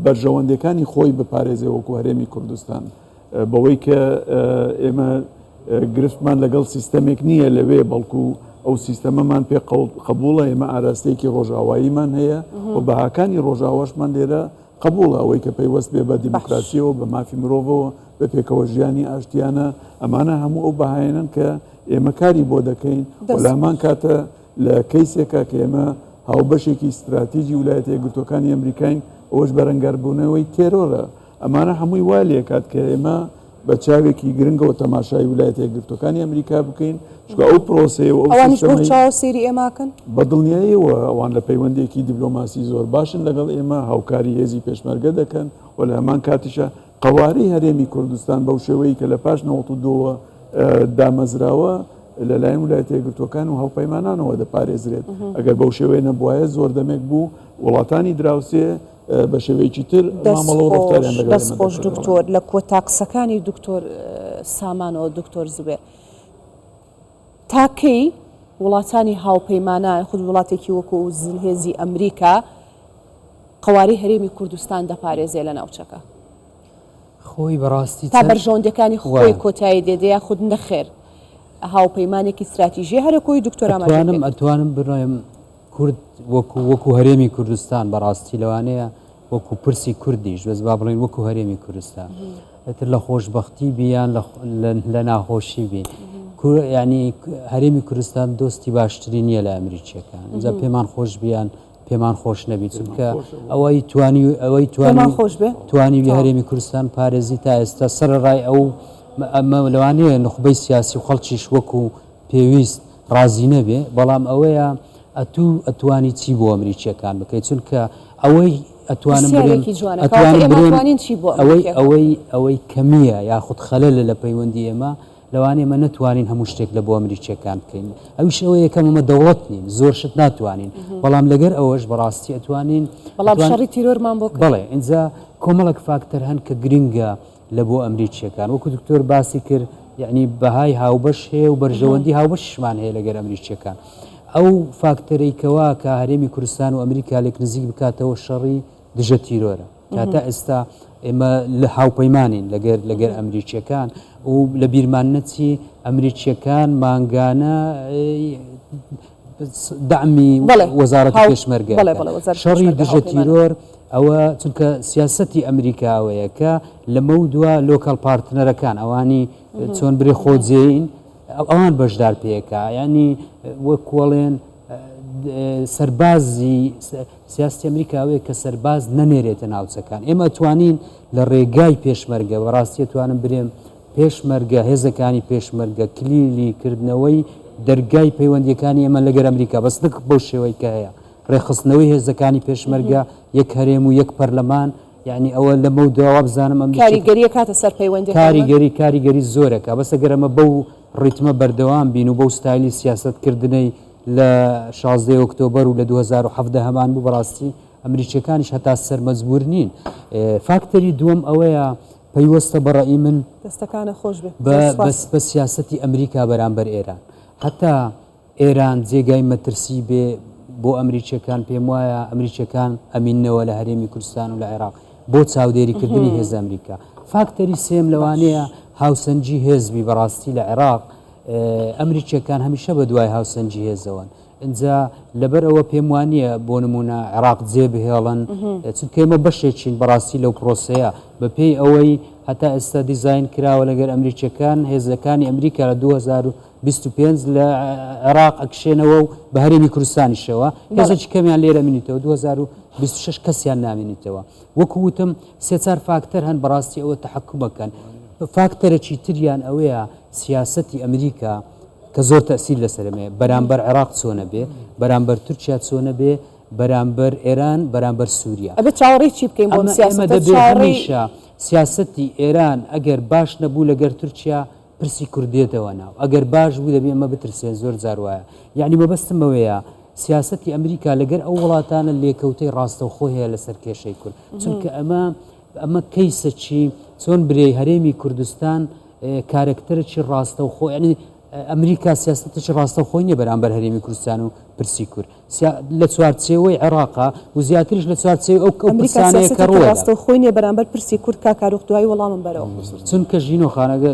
بەرژەوەندەکانی خۆی بپارێزێ وەکو هەرێمی کوردستان بەوەی کە ئێمە گرفتمان لەگەڵ سیستەمێک نییە لەوێ بەڵکو ئەو سیستەمەمان پێ قبوڵە ئێمە ئاراستەیەکی ڕۆژاواییمان هەیە و بەهاکانی ڕۆژاواشمان لێرە قبوڵە ئەوەی کە پەیوەست بێ بە دیموکراسیەوە بە مافی مرۆڤەوە بە پێکەوە ژیانی ئاشتیانە ئەمانە هەموو ئەو بەهایەنن کە ئێمە کاری بۆ دەکەین وەلامان کاتە لە کەیسێکە کە ئێمە هاوبەشێکی استراتیژی ویلایەتە یەکگرتووەکانی ئەمریکین ئەوەش بەرەنگاربوونەوەی تێرۆرە ئەمانە هەمووی وا لێ کات کە ئێمە بە چاوێکی گرنگەوە تەماشای ویلایەتە یەکگرتووەکانی ئەمریکا بکەین چونکە ئەو پرۆسەیە و چاو سێری ئێماکەن بە دڵنیاییەوە ئەوان لە پەیوەندێکی دیبلۆماسی زۆر باشن لەگەڵ ئێمە هاوکاری هێزی پێشمەرگە دەکەن و لە هەمان کاتیشە قەوارەی هەرێمی کوردستان بەو شێوەیە کە لە پاش 92ەوە دامەزراوە لەلایەن ویلایەتە یەکگرتووەکان و هاوپەیمانانەوە دەپارێزرێت ئەگەر بەو شێوەیە نەبوایە زۆر دەمێک بوو وڵاتانی دراوسێ بە شێوەیەکی تر مامەڵە و ڕفتاریان لەگەڵ دەستخۆش دکتۆر لە کۆتاقسەکانی دکتۆر سامانەوە دکتۆر زوبێر تاکەی وڵاتانی هاوپەیمانان خود وڵاتێکی وەکو زلهێزی ئەمریکا قەواری هەرێمی کوردستان دەپارێزێ لە ناوچەکە خۆی بەڕاستی تا بەرژەوەندەکانی خۆی کۆتایی دێدەیە خود نەخێر هاوپەیمانێکی استراتیژی هەرەکۆی دکتۆرامانم ئەتوانم بڕۆیم کورد وەکو هەرێمی کوردستان بەڕاستی لەوانەیە وەکو پرسی کوردیش بەس با بڵین وەکو هەرێمی کوردستان ئەتر لە خۆشببختی بیان لە ناخۆشی بێ ینی هەرێمی کوردستان دۆستی باشتری نییە لە ئەمریکیەکان ئەجا پێمان خۆش بیان پێمان خۆش نەبی چونکە ئەوەی توانی هەرێمی کوردستان پارێزی تا ئێستا سەرڕای ئەو ئەمە لەوانەیە نخبەی سیاسی و خەڵکیش وەکو پێویست ڕازی نەبێ بەڵام ئەوەیە ئەتوانی چی بۆ ئەمریکیەکان بکەیت چونکە ئەوەی ئەوەی کەمیە یاخود خەلەلە لە پەیوەندی ئێمە لەوانەیە ئێمە نەتوانین هەموو شتێک لە بۆ ئەمریکیەکان بکەین ئەوش ئەوە یەکەم ئەمە دەوڵەت نین زۆر شت ناتوانین بەڵام لەگەر ئەوەش بەڕاستی ئەتوانین بەڵام شەڕی تیرۆرمان بۆ بڵێ اینجا کۆمەڵک فاکتەر هەن کە گرنگە لە بۆ ئەمریکیەکان وەکو دکتۆر باسی کرد یعنی بەهای هاوبەش هەیە و بەرژەوەندی هاوبەشمان هەیە لەگەر ئەمریکیەکان ئەو فاکتەرەی کەوا کە هەرێمی کوردستان و ئەمریکا لێک نزیک بکاتەوە شەڕی دژە تیرۆرە کاتە ئێستا ئێمە لە هاوپەیمانین لەگەر ئەمریکیەکان و لە بیرمان نەچی ئەمریکیەکان مانگانە دعمی وەزارەتی پێشمەرگە شەڕی دژە تیرۆر ئەوە چونکە سیاسەتی ئەمریکاوەیە کە لەمە دووە لۆکەڵ پارتنەرەکان ئەوانی چۆن برێ خۆجێین ئەوان بەشدار پێەکە ینی وەکوڵێن سەربازی سیاستی ئەمریکاوەیە کە سەرباز نەنێرێتە ناوچەکان ئێمە توانین لە ڕێگای پێشمەرگە بەڕاستی توانم برێم پێشمەرگە هێزەکانی پێشمەرگە کلیلی کردنەوەی دەرگای پەیوەندیەکانی ئێمە لەگەر ئەمریکا بەس نەک بەو شێوەی کە هەیە ڕێخستنەوەی هێزەکانی پێشمەرگە یەک هەرێم و یەک پەرلەمان یعنی ئەوە لەمە داوا بزانم کاریگەریە کاتە سەر پەیوەندی کاریگەری زۆرەکە بەسەگەرەمە بەو ڕیتمە بەردەوام بین و بەو ستایلی سیاستکردنەی لە 16 ئۆکتۆبەر و لە 2017 هەمان بوو بەڕاستی ئەمریکیەکانیش هەتا سەر مەجبور نین فاکتەری دووەم ئەوەیە پەیوەستە بەڕێی من دەستەکانە خۆش بە سیاسەتی ئەمریکا بەرامبەر ئێران هەتا ئێران جێگای مەترسی بێ بۆ ئەمریکیەکان پێم وایە ئەمریکیەکان ئەمینەوە لە هەرێمی کوردستان و لە عێراق بۆ چاودێریکردنی هێز ئەمریکا فاکتەری سێم لەوانەیە هاوسەنجی هێزبی بەڕاستی لە عێراق ئەمریکیەکان هەمیشە بە دوای هاوسەنجی هێزەوەن اینجا لەبەر ئەوە پێم وانە بۆ نمونە عێراق جێ بهێڵن چونکە ئێمە بەشێکین بەڕاستی لەو پرۆسەیە بەپێی ئەوەی هەتا ئێستا دیزاین کراوە لەگەر ئەمریکیەکان هێزەکانی ئەمریکا لە 2025 لە عێراق ئەکشێنەوە و بە هەرێمی کوردستانیشەوە هێزێکی کەمیان لێرە مینیتەوە 2026 کەسیان نامێنیتەوە وەکو وتم سێ-چار فاکتەر هەن بەڕاستی ئەوە تەحەکومەکەن فاکتەرێکی تریان ئەوەیە سیاسەتی ئەمریکا کە زۆر تەسیر لەسەرمێ بەرامبەر عێراق چۆنە بێ بەرامبەر تورکیا چۆنە بێ بەرامبەر ئێران بەرامبەر سووریا ئەبێ چاوەڕێی چی بکەین بۆ هەمیشە سیاسەتی ئێران ئەگەر باش نەبوو لەگەر تورکیا پرسی کوردێتەوە ناو ئەگەر باش بوو دەبێ ئەمە بترسێن زۆر جار وایە یعنی مەبەستم ئەوەیە سیاسەتی ئەمریکا لەگەر ئەو وڵاتانە لێکەوتەی ڕاستەوخۆ هەیە لەسەر کێشەی کورد چونکە ئەمە کەیسەچی چۆن برێ هەرێمی کوردستان کارکتەرێکی ڕاستەوخۆ ینی ئەمریکا سیاستێکی ڕاستەوخۆی نیە بەرامبەر هەرێمی کوردستان و پرسی کورد لە چوارچێوەی عێراقا و زیاتریش لە چوارچێوەی ئەو کەسانەیە کە ڕاستەوخۆی نیە بەرامبەر پرسی کورد کاکارۆخ دوای وەڵامم بەرەوە چونکە ژینۆخانەگە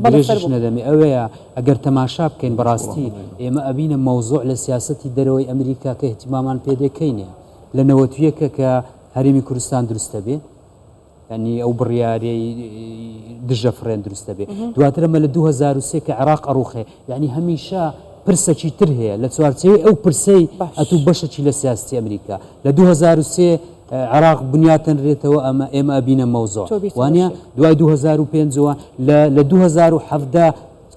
درێژش نەدەمێ ئەوەیە ئەگەر تەماشا بکەین بەڕاستی ئێمە ئەبینە مەوزوع لە سیاسەتی دەرەوەی ئەمریکا کە احتیمامان پێدەکەینێ لە نەوەتویەکە کە هەرێمی کوردستان دروستە بێ ینی ئەو بڕیارەی دژە فرێن دروستە بێ دواترەمە لە 2023 کە عێراق ئەڕوخێ یعنی هەمیشە پرسەکی تر هەیە لە چوارچەوەی ئەو پرسەی ئەتوو بەشەکی لە سیاستی ئەمریکا لە 2023 عێراق بنیاتەنرێتەوە ئێمە ئەبینە مەوزوع وانە دوای 2005 لە 2017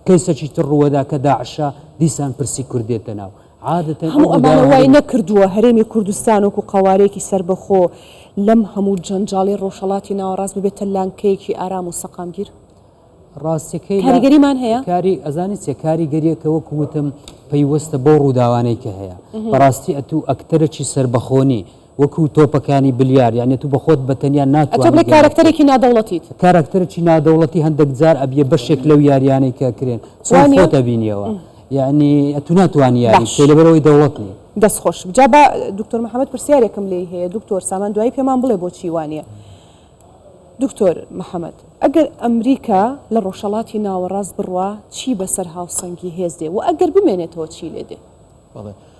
کەیسەکی تر ڕووەدا کە داعشە دیسان پرسی کوردێتە ناو عادەتەن هەموو ئەمانە وای نەکردووە هەرێمی کوردستان وەکو قەوارێکی سربەخۆ لەم هەموو جەنجاڵی ڕۆژهەڵاتی ناوەڕاست ببێتە لانکەیەکی ئارام و سەقامگیر ڕاستەکەی کاریگەریمان هەیە کاری ئەزانیت چێ کاریگەریەکە وەکو وتم پەیوەستە بۆ ڕووداوانەی کە هەیە بەڕاستی ئەتوو ئەکتەرێکی سربەخۆنی وەکو تۆپەکانی بلیار یعنی تو بەخۆت بەتەنیا ناتوانێت کارکتەرێکی نادەوڵەتیت کارکتەرێکی نادەوڵەتی هەندێک جار ئەبیە بەشێک لەو یاریانەی کە کرێن چۆن خۆتە بینیەوە یعنی ئەتو ناتوانانی یاری لەبەرەوەی دەوڵەت نیە دەستخۆش بجا بە دکتۆر محەممەد پرسیارێکم لێ هەیە دکتۆر سامان دوایی پێمان بڵێ بۆ چیوانە دکتۆر محەممەد ئەگەر ئەمریکا لە ڕۆژهەڵاتی ناوەڕاست بڕوا چی بەسەر هاوسەنگی هێز دێ و ئەگەر بمێنێتەوە چی لێ دێ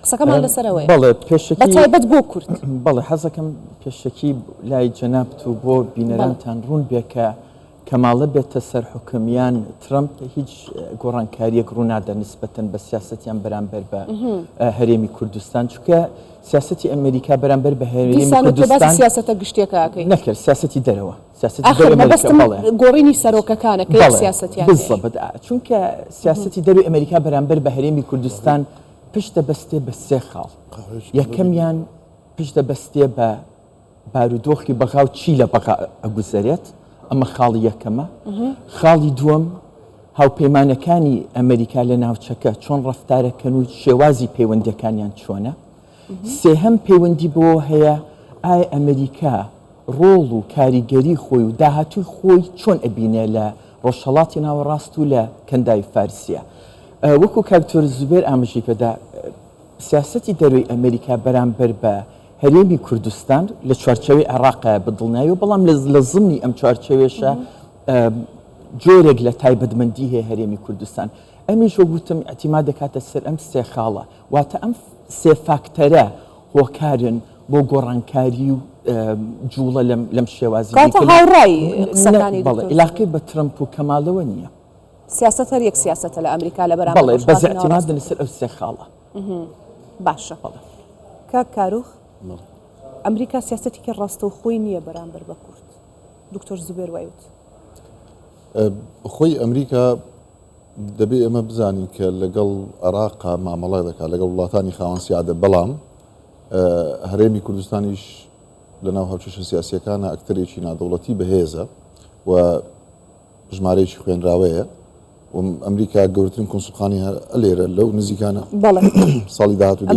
قسەکەمان لەسەرەوەی بەڵێ پێشەکی بەتایبەت بۆ کورد بەڵێ حەزەکەم پێشەکی لای جەنابەت و بۆ بینەرانتان ڕوون بێ کە کەماڵە بێتە سەر حکمیان ترمپ هیچ گۆڕانکاریەک ڕوونادا نسبەتەن بە سیاستیان بەرامبەر بە هەرێمی کوردستان چونکە سیاستی ئەمریکا بەرامبەر بە هەرێمی کوردستان سیاستە گشتێکاکەی نەکرد سیاستی دەرەوە گۆڕینی سەرۆکەکانە سیاستیان چونکە سیاستی دەروی ئەمریکا بەرامبەر بە هەرێمی کوردستان پشت دەبەستێ بە سێ خاڵ یەکەمیان پشت دەبەستێ بە بارودۆخی بەغا و چی لە بەغا ئەگوزارێت ئەمە خاڵی یەکەمە خاڵی دووەم هاوپەیمانەکانی ئەمریکا لە ناوچەکە چۆن ڕەفتارەکەن و شێوازی پەیوەندیەکانیان چۆنە سێهەم پەیوەندی بۆ هەیە ئایا ئەمریکا ڕۆڵ و کاریگەری خۆی و داهاتوی خۆی چۆن ئەبینێ لە ڕۆژهەڵاتی ناوەڕاست و لە کەندای فارسیە وەکو کاکتۆر زوبێر ئاماژەی پێدا سیاسەتی دەروی ئەمریکا بەرامبەر بە هەرێمی کوردستان لە چوارچەوەی عێراقە بەدڵنیایی و بەڵام لە زمنی ئەم چوارچەوێشە جۆرێک لە تایبەتمەندی هەیە هەرێمی کوردستان ئەمیش وەگوتم ئەتیما دەکاتە سەر ئەم سێ خاڵە واتە ئەم سێ فاکتەرە هۆکارن بۆ گۆڕانکاری و جوڵە لەم شێوازی علاقەی بە ترمپ و کەماڵەوە نییە سیاست هەر یەک سیاستە لە ئەمریکا لە بەرامبەر بەڵێ بەزەعتیماد لەسەر ئەو سێ خاڵە باشە کاک کاروخ ئەمریکا سیاسەتێکی ڕاستە و خۆی نییە بەرامبەر بە کورد دکتۆر زوبێر وایوت خۆی ئەمریکا دەبێ ئەمە بزانین کە لەگەڵ عێراقا مامەڵای دەکات لەگەڵ وڵاتانی خاوەن سیادە بەڵام هەرێمی کوردستانیش لە ناو هاوچەشە سیاسیەکانە ئەکتەرێکی نادەوڵەتی بەهێزە و ژمارەیەکی خوێنراوەیە و ئەمریکا گەورەترین کۆنسوڵخانی لێرە لەو نزیکانە ساڵی داهاتوو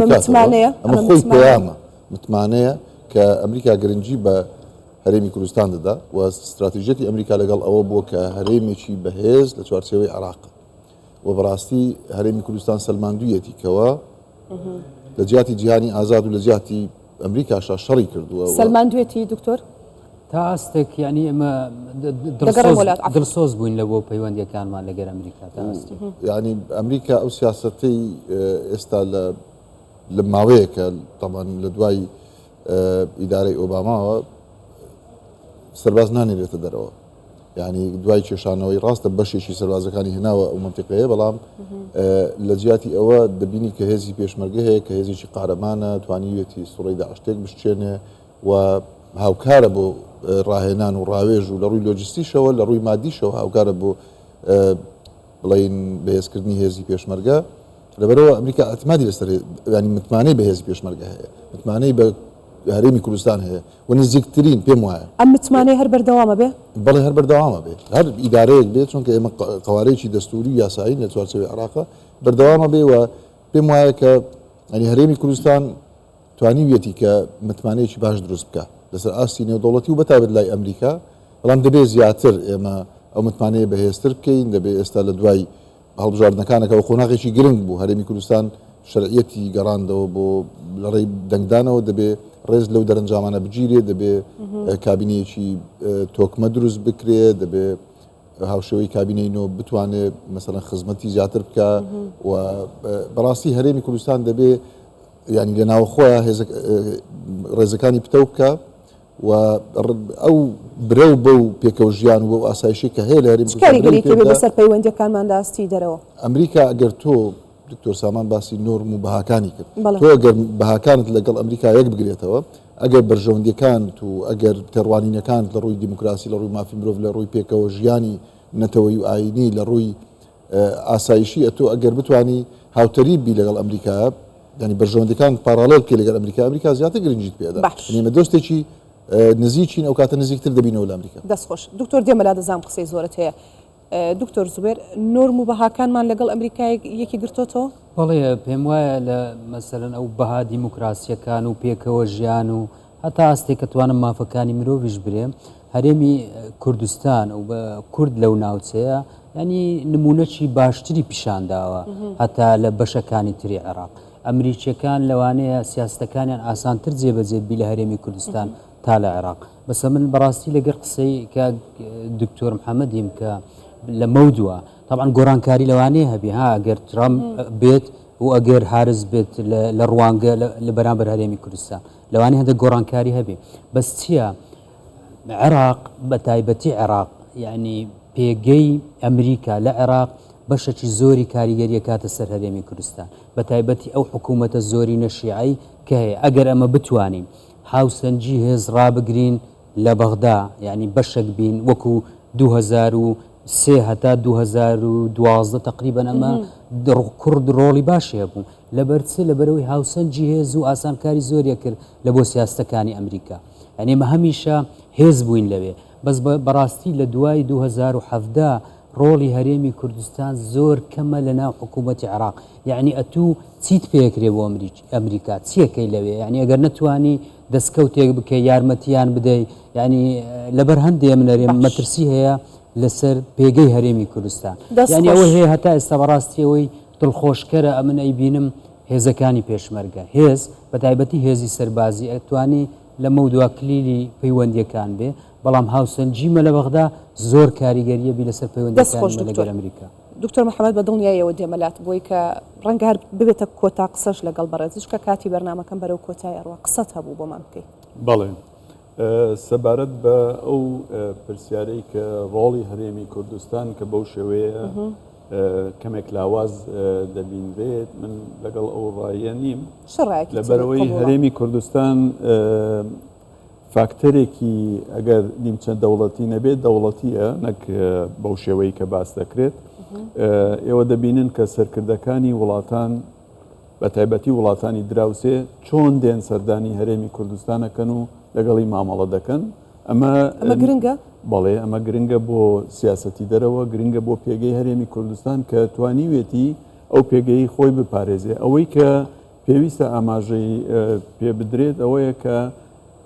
ئەمە خۆی پێیامە متمانەیە کە ئەمریکا گرنگی بە هەرێمی کوردستان دەدا و استراتیژەتی ئەمریکا لەگەڵ ئەوە بووە کە هەرێمێکی بەهێز لە چوارچێوەی عێراق و بەڕاستی هەرێمی کوردستان سەلماندوویەتی کەوە لە جیاتی جیهانی ئازاد و لە جیاتی ئەمریکاشا شەڕی کردووە سەلماندوێتی دکتۆر تا ئاستێک ینی ئەمە دڵسۆز بووین لە بۆ پەیوەندیەکانمان لەگەر ئەمریکا تا ئاستی ینی ئەمریکا ئەو سیاسەتەی ئێستا لە ماوەیەکە تەمان لە دوای ئیدارەی ئۆباماوە سەرباز نانێرێتە دەرەوە ینی دوای کێشانەوەی ڕاستە بەشێکی سەربازەکانی هێناوە ئەو منتیقەیە بەڵام لە جیاتی ئەوە دەبینی کە هێزی پێشمەرگە هەیە کە هێزیی قارەمانە توانیوێتی سوڕەی داعشتێک بشتێنێ و هاوکارە بۆ ڕاهێنان و ڕاوێژ و لە ڕووی لۆجستیشەوە لە ڕووی مادیشەوە هاوکارە بۆ بڵین بەهێزکردنی هێزی پێشمەرگە لەبەرەوە ئەمریکا ئەتمادی لەسەر ینی متمانەی بە هێزی پێشمەرگە هەیە متمانەی بە هەرێمی کوردستان هەیە و نزیکترین پێم وایە ئەم متمانەی هەر بەردەوامە بێ بەڵێ هەر بەردەوامە بێت هەر ئیدارەیەک بێت چونکە ئێمە قوارەیەکی دەستوری یاسایی لە چوارچەوەی عێراقە بەردەوامە بێ و پێم وایە کە ینی هەرێمی کوردستان توانیویەتی کە متمانەیەکی باش دروست بکە لەسەر ئاستی نێودەوڵەتی و بەتابەت لای ئەمریکا بەڵام دەبێت زیاتر ئێمە ئەو متمانەیە بەهێزتر بکەین دەبێت ئێستا لە دوای هەڵبژاردنەکانەکە قۆناغێکی گرنگ بوو هەرێمی کوردستان شەرعیەتی گەڕاندەوە بۆ لە ڕێی دەنگدانەوە دەبێت ڕێز لەو دەرەنجامانە بگیرێ دەبێت کابینەیەکی تۆکمە دروست بکرێ دەبێت هاوشەوەی کابینەی نۆ بتوانێت مەسەڵەن خزمەتی زیاتر بکە و بەڕاستی هەرێمی کوردستان دەبێت ینی لە ناوخۆیان ڕێزەکانی پتە بکە و ئەو برە و بە و پێکەوە ژیان و بە ئاسایشی کە هەیە لە هەرێمی بەسەر پەیوەندیەکانماندا ئاستی دەرەوە ئەمریکا ئەگەر تۆ دکتۆر سامان باسی نۆرم و بەهاکانی کرد تۆ ئەگەر بەهاکانت لەگەڵ ئەمریکا یەک بگرێتەوە ئەگەر بەرژەوەندیەکانت و ئەگەر تێڕوانینەکانت لە ڕووی دیموکراسی لە ڕووی مافی مرۆڤ لە ڕووی پێکەوە ژیانی نەتەوەی و ئاینی لە ڕووی ئاسایشی ئەتۆ ئەگەر بتانی هاوتەری بی لەگەڵ ئەمریکا ینی بەرژەوەندەکان پارالێل بکەی لەگەڵ ئەمریکا زیاتر گرنگیت پێدا نێمە دۆستێکی نزیکین ئەو کاتە نزیکتر دەبینەوە لە ئەمریکا دەستخۆش دکتۆر دێمەلا دەزانم قسەی زۆرت هەیە دکتۆر زوبێر نۆرم و بەهاکانمان لەگەڵ ئەمریکای یەکی گرتۆتەوە بەڵێ پێم وایە لە مەسەرەن ئەو بەها دیموکراسیەکان و پێکەوە ژیان و هەتا ئاستێک کە توانم مافەکانی مرۆڤیش برێ هەرێمی کوردستان و بە کورد لەو ناوچەیە ینی نمونەکی باشتری پیشانداوە هەتا لە بەشەکانی تری عێراق ئەمریکیەکان لەوانەیە سیاستەکانیان ئاسانتر جێبەجێبی لە هەرێمی کوردستان تا لە عێراق بەسە من بەڕاستی لەگەر قسەی کە دکتۆر محەممەدیم کە لە مەودووە طبعا گۆڕانکاری لەوانەیە هەبی ها ئەگەر ترامپ بێت و ئەگەر هارز بێت لە ڕوانگە لە بەرامبەر هەرێمی کوردستان لەوانەیە هەندێک گۆڕانکاری هەبێ بەس چییە عێراق بە تایبەتی عێراق یعنی پێگەی ئەمریکا لە عێراق بەشێکی زۆری کاریگەریە کاتە سەر هەرێمی کوردستان بە تایبەتی ئەو حکوومەتە زۆری نەشیعی کە هەیە ئەگەر ئەمە بتوانین هاوسەنجی هێز ڕابگرین لە بەغدا یعنی بەشێک بین وەکو 2003 هەتا 2012 تقریبا ئەمە کورد ڕۆڵی باشی هەبوو لەبەرچ لەبەرەوەی هاوسەنجی هێز و ئاسانکاری زۆریە کرد لە بۆ سیاستەکانی ئەمریکا یعنی ئمە هەمیشە هێز بووین لەوێ بەس بەڕاستی لە دوای 2017 ڕۆڵی هەرێمی کوردستان زۆر کەمە لە ناو حکوومەتی عێراق یعنی ئەتوو چیت پێکرێ بۆ ئەمریکا چیەکەی لەوێ یعنی ئەگەر نتوانی دەستکەوتێک بکە یارمەتیان بدەیت ینی لەبەر هەندێ منەرێ مەترسی هەیە لەسەر پێگەی هەرێمی کوردستان یعنی ئەوە هەیە هەتا ئێستا بەڕاستیەوەی دڵخۆشکەرە ئەمن ئەی بینم هێزەکانی پێشمەرگە هێز بە تایبەتی هێزی سەربازی ئەتوانی لە مەودوا کلیلی پەیوەندیەکان بێ بەڵام هاوسەنجیمە لە بەغدا زۆر کاریگەریە بی لەسەر پەیوەندیەکان لەگەڵ ئەمریکا دکتۆر محەممەد بە دڵنیایەوە دێمەلات بۆی کە ڕەنگە هەر ببێتە کۆتا قسەش لەگەڵ بەڕێزش کە کاتی بەرنامەکەم بەرەو کۆتای ئەڕوا قسەت هەبوو بۆمان بکەیت بەڵێ سەبارەت بە ئەو پرسیارەی کە ڕۆڵی هەرێمی کوردستان کە بەو شێوەیە کەمێک لاواز دەبینرێت من لەگەڵ ئەو ڕایە نیم لەبەرەوەی هەرێمی کوردستان فاکتەرێکی ئەگەر نیمچە دەوڵەتی نەبێت دەوڵەتیە نەک بەو شێوەی کە باس دەکرێت ئێوە دەبینن کە سەرکردەکانی وڵاتان بە تایبەتی وڵاتانی دراوسێ چۆن دێن سەردانی هەرێمی کوردستانەکەن و لەگەڵی مامەڵە دەکەن ئەمە گرنگە بەڵێ ئەمە گرنگە بۆ سیاسەتی دەرەوە گرنگە بۆ پێگەی هەرێمی کوردستان کە توانیوێتی ئەو پێگەی خۆی بپارێزێ ئەوەی کە پێویستە ئاماژەی پێ بدرێت ئەوەیە کە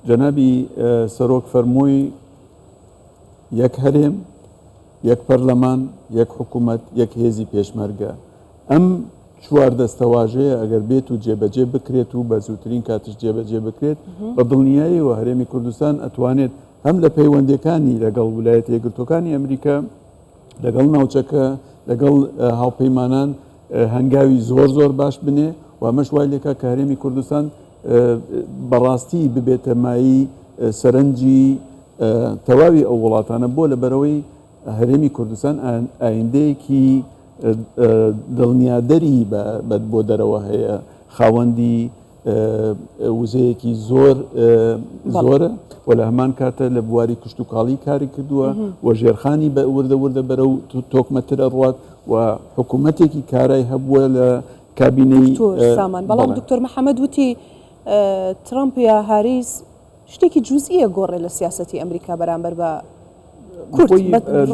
جەنابی سەرۆک فەرمووی یەک هەرێم یەک پەرلەمان یەک حکوومەت یەک هێزی پێشمەرگە ئەم چوار دەستەواژەیە ئەگەر بێت و جێبەجێ بکرێت و بە زووترین کاتش جێبەجێ بکرێت بە دڵنیاییەوە هەرێمی کوردستان ئەتوانێت هەم لە پەیوەندەکانی لەگەڵ ویلایەتە یەکگرتوەکانی ئەمریکا لەگەڵ ناوچەکە لەگەڵ هاوپەیمانان هەنگاوی زۆر باش بنێ و ئەمەش وای لێکا کە هەرێمی کوردستان بەڕاستی ببێتە مایی سەرنجی تەواوی ئەو وڵاتانە بۆ لەبەرەوەی هەرێمی کوردستان ئایندەیەکی دڵنیادەری بۆ دەرەوە هەیە خاوەندی وزەیەکی زۆرە و لە هەمان کاتە لە بواری کشت و کاڵی کاری کردووە و ژێرخانی بە وردە بەرەو تۆکمەترە ڕوات و حکوومەتێکی کارای هەبووە لە کابینەی سامان بەڵام دکتۆر محەممەد وتی ترامپ یا هاریس شتێکی جوزئیە گۆڕێ لە سیاسەتی ئەمریکا بەرامبەر بە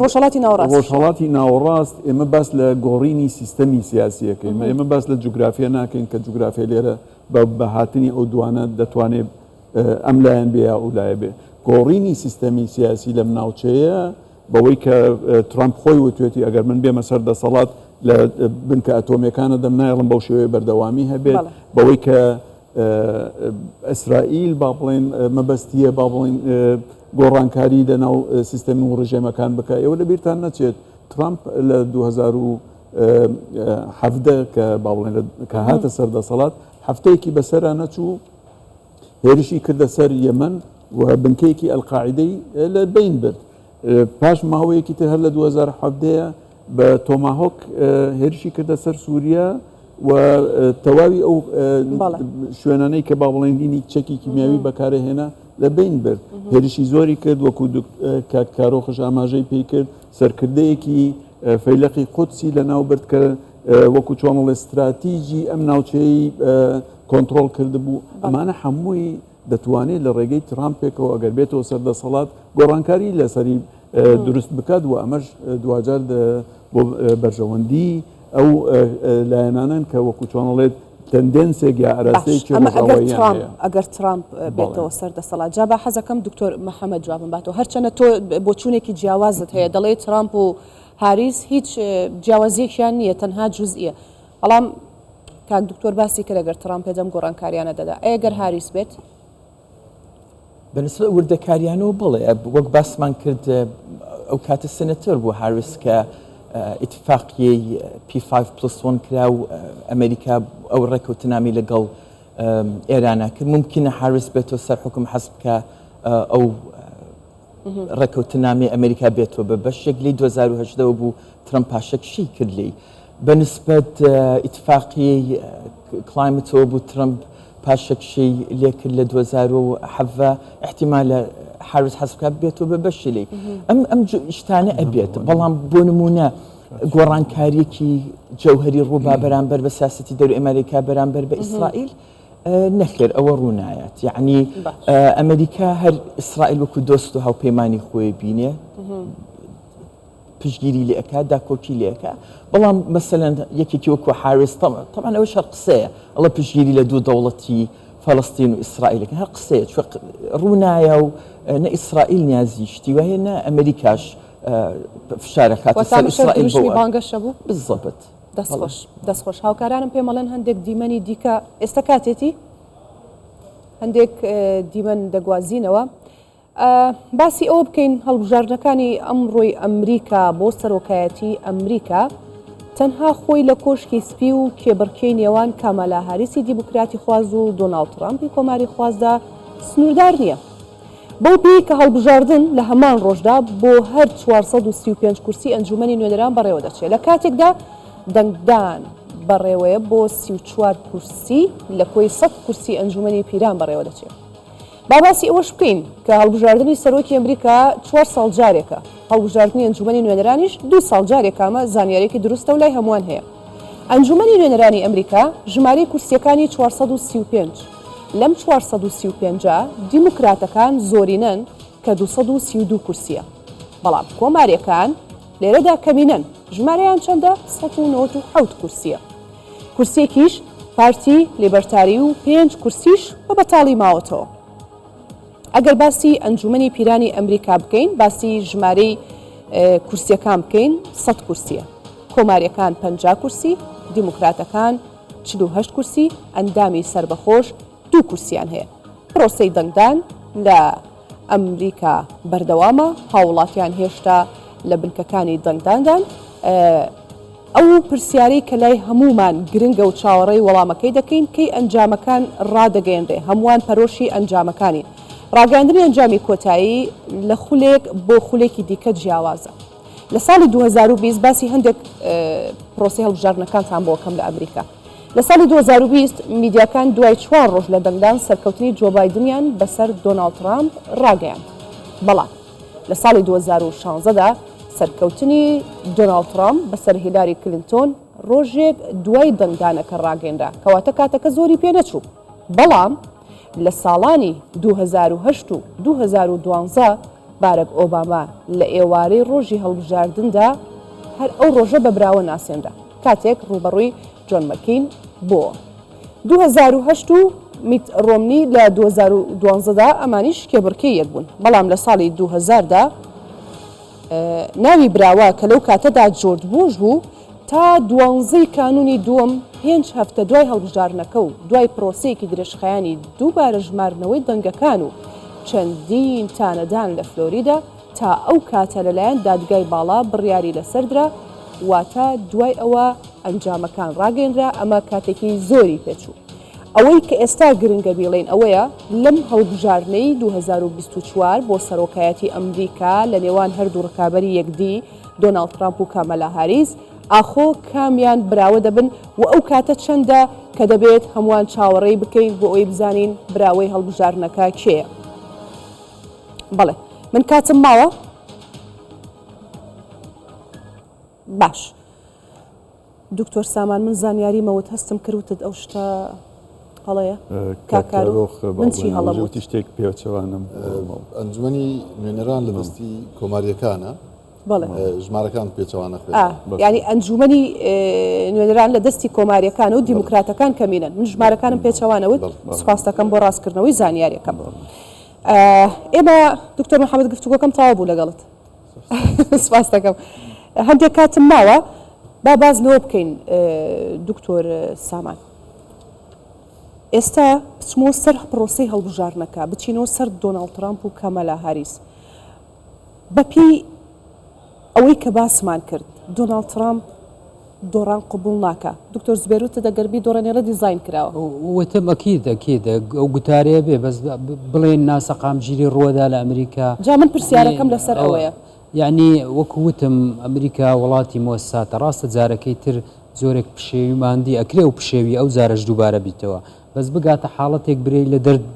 ڕۆژهڵاتی ناوەڕاست ئێمە باس لە گۆڕینی سیستەمی سیاسیەکەین ئێمە باس لە جوگرافیا ناکەین کە جوگرافیا لێرە بە هاتنی ئەو دوانە دەتوانێت ئەم لایەن بێ یا ئولایە بێ گۆڕینی سیستەمی سیاسی لەم ناوچەیە بەوەی کە ترامپ خۆی وتوێتی ئەگەر من بێمە سەر دەسەڵات لە بنکە ئەتۆمیەکانە دەم نایڵم بەو شێوەیە بەردەوامی هەبێت بەوەی کە ئیسرائیل با بڵێن مەبەستیە با بڵێن گۆڕانکاری لەناو سیستەمی و ڕژێمەکان بکە ئێوە لە بیرتان نەچێت ترامپ لە 2017 کە با بڵێن کە هاتە سەر دەسەڵات هەفتەیەکی بەسەرا نەچوو هێرشی کردە سەر یەمەن و بنکەیەکی ئەلقاعیدەی لە بین برد پاش ماوەیەکی تر هەر لە 2017 بە تۆماهۆک هێرشی کردە سەر سووریا و تەواوی ئەو شوێنانەی کە با بڵێن دینی چەکی کیمیاوی بەکارهێنا لە بین برد هێرشی زۆری کرد وەکو کارۆخش ئاماژەی پێی کرد سەرکردەیەکی فەیلقی قودسی لە ناو برد کە وەکو چۆنڵ استراتیژی ئەم ناوچەی کۆنتترۆل کرد بوو ئەمانە هەمووی دەتوانێت لە ڕێگەی ترامپێکەوە ئەگەر بێتەوە سەردەسەڵات گۆڕانکاری لەسەری دروست بکات و ئەمەش دوجار بۆ بەرژەوەندی ئەو لایەنانن کە وەکو چۆنڵێت تەندێنسێک یا ئەراستەیەکی ئەگەر ترامپ بێتەوە سەردەسەڵات جا بە حەزەکەم دکتۆر محەممەد جوابم باتەوە هەرچەنە تۆ بۆ چوونێکی جیاوازت هەیە دەڵێ ترامپ و هاریس هیچ جیاوازیەکیان نییە تەنها جوزئیە بەڵام کاک دکتۆر باسی کرد ئەگەر ترامپ پێدەم گۆڕانکاریانە دەدا ئەگەر هاریس بێت بەنسبە وردەکاریانەوە بڵێ وەک باسمان کرد ئەو کاتە سنەتەر بوو هاریس کە اتفاقیەی P5+1 کرا و ئەمریکا ئەو ڕێکەوتنامی لەگەڵ ئێرانە کرد ممکنە هاریس بێتەوە سەر حکم حەزب بکە ئەو ڕێکەوتنامەی ئەمریکا بێتەوە بە بەشێک لی 2010 بوو ترامپ پاشەکشی کرد لی بەنسبەت ئیتفاقی کلایمتەوە بوو ترامپ پاشەکشی لێکرد لە 2007 احتیمالە حارس حەزبکە بێتەوە بە بەشی لی ئەم شتانە ئەبێت بەڵام بۆ نمونە گۆڕانکاریەکی جەوهری ڕووبا بەرامبەر بە سیاسەتی دەوری ئەمریکا بەرامبەر بە ئیسرائیل نەکرد ئەوە ڕوونایەت یعنی ئەمریکا هەر ئیسرائیل وەکو دۆست و هاوپەیمانی خۆی بینێ پشگیری لێەکە داکۆکی لێەکە بەڵام مەسەلەن یەکێکی وەکو حارس طبعا ئەوە شەر قسەیە ئەڵە پشگیری لە دوو دەوڵەتی فەڵەستین و ئیسرائیلەکە هەر قسەیە ڕوونایە و نە ئیسرائیل نیازیشتی وهەیە نە ئەمریکاش فشارەکاتی سەر ئیسرائیل بانگەشە بوو بالضبط دەستخۆش هاوکارانم پێمەڵێن هەندێک دیمەنی دیکە ئێستا کاتێتی هەندێک دیمەن دەگوازینەوە باسی ئەوە بکەین هەڵبژاردنەکانی ئەمڕۆی ئەمریکا بۆ سەرۆکایەتی ئەمریکا تەنها خۆی لە کۆشکی سپی و کێبڕکەی نێوان کامالا هاریسی دیموکراتی خواز و دۆناڵد ترامپی کۆماری خوازدا سنووردار نییە بەو پێی کە هەڵبژاردن لە هەمان ڕۆژدا بۆ هەر 435 کورسی ئەنجومەنی نوێنەران بەڕێوە دەچێت لە کاتێکدا دەنگدان بەڕێوەیە بۆ 34 کورسی لە کۆی 100 کورسی ئەنجومەنی پیران بەڕێوە دەچێت باباسی ئەوەش بکەین کە هەڵبژاردننی سەرۆکی ئەمریکا 4 ساڵ جارێکە هەڵبژاردننی ئەنجومەنی نوێنەرانیش 2 ساڵ جارێکامە زانیارێکی دروستە و لای هەمووان هەیە ئەنجومەنی نوێنەرانی ئەمریکا ژمارەی کورسیەکانی 435 لەم 435 دیموکراتەکان زۆرینەن کە 232 کورسیە بەڵام کۆماریەکان لێرەدا کەمینەن ژمارەیان چەندە 197 کورسیە کورسێکیش پارتی لێبەرتاری و 5 کورسیش بە بەتاڵی ماوەتەوە ئەگەر باسی ئەنجومەنی پیرانی ئەمریکا بکەین باسی ژمارەی کورسیەکان بکەین 100 کورسیە کۆماریەکان 50 کورسی دیموکراتەکان 48 کورسی ئەندامی سربەخۆش 2 کورسیان هەیە پرۆسەی دەنگدان لە ئەمریکا بەردەوامە هاوڵاتیان هێشتا لە بنکەکانی دەنگداندان ئەو پرسیارەی کە لای هەمومان گرنگە و چاوەڕێی وەڵامەکەی دەکەین کەی ئەنجامەکان ڕادەگەیەنرێ هەمووان پەرۆشی ئەنجامەکانی ڕاگەاندنی ئەنجامی کۆتایی لە خولێک بۆ خولێکی دیکە جیاوازە لە ساڵی 2020 باسی هەندێک پرۆسی هەڵبژاردنەکانتان بۆکەم لە ئەمریکا لە ساڵی 2020 میدیاکان دوای 4 ڕۆژ لە دەنگدان سەرکەوتنی جۆ بایدنیان بەسەر دۆناڵد ترامپ ڕاگەیاند بەڵام لە ساڵی 2016دا سەرکەوتنی دۆناڵد ترامپ بەسەر هیلاری کلینتۆن ڕۆژێک دوای دەنگدانەکە ڕاگەیەنرا کەواتە کاتەکە زۆری پێ نەچوو بەڵام لە ساڵانی 2008 و 2012 بارەک ئۆباما لە ئێوارەی ڕۆژی هەڵبژاردندا هەر ئەو ڕۆژە بەبراوە ناسێنرا کاتێک ڕوبەڕووی جۆن مەکین بۆ 2008 و میت ڕۆمنی لە 2012دا ئەمانیش کێبڕکەی یەک بوون بەڵام لە ساڵی 2000دا ناوی براوە کە لەو کاتەدا جۆرج بوش بوو تا 12 کانونی دووەم 5 هەفتە دوای هەڵبژاردنەکە و دوای پرۆسەیەکی درێژخایانی دووبارە ژمارنەوەی دەنگەکان و چەندین تانەدان لە فلۆریدا تا ئەو کاتە لەلایەن دادگای باڵا بڕیاری لەسەردرا واتە دوای ئەوە ئەنجامەکان ڕاگەیەنرا ئەمە کاتێکی زۆری پێچوو ئەوەی کە ئێستا گرنگە بیڵێن ئەوەیە لەم هەڵبژاردنەی 2024 بۆ سەرۆکایەتی ئەمریکا لە نێوان هەردوو ڕکابەری یەکدی دۆناڵد ترامپ و کامەلا هاریس ئاخۆ کامیان براوە دەبن و ئەو کاتە چەندە کە دەبێت هەمووان چاوەڕێی بکەین بۆ ئەوی بزانین براوەی هەڵبژاردنەکە کێیە بەڵێ من کاتم ماوە باش دکتۆر سامان من زانیاری مەوت هەستم کردوتت ئەو شتە هەڵەیە کاکارۆخ من چی هەڵەوتی شتێک پێوەچەوانم ئەنجومەنی نوێنەران لە دەستی کۆماریەکانە ژمارەکان پێچەوانە ینی ئەنجومەنی نوێنەران لە دەستی کۆماریەکان و دیموکراتەکان کەمینن من ژمارەکانم پێچەوانەوت سوپاس دەکەم بۆ ڕاستکردنەوەی زانیاریەکەم ئێمە دکتۆر محەممەد گفتوگۆکەم تاوا بوو لەگەڵت سوپاس دەکەم هەندێک کاتم ماوە با باز لەوە بکەین دکتۆر سامان ئێستا بچمەوە سەر پرۆسەی هەڵبژاردنەکە بچینەوە سەر دۆناڵد ترامپ و کامەلا هاریس بەپی ئەوەی کە باسمان کرد دۆناڵد ترامپ دۆڕان قبول ناکە دکتۆر زبێروتە دەگەربی دۆڕانێرە دیزاین کراوە وتم ئەکید ئەو گوتارەیە بێ بەس بڵێن ناسەقام گیری ڕووەدا لە ئەمریکا جا من پرسیارەکەم لەسەر ئەوەیە یعنی وەکووتم ئەمریکا وڵاتی مۆساتە ڕاستە جارەکەی تر زۆرێک پشێوی ماندی ئەکرێ و پشێوی ئەو جارەش دووبارە بیتەوە بەس بگاتە حاڵەتێک برێ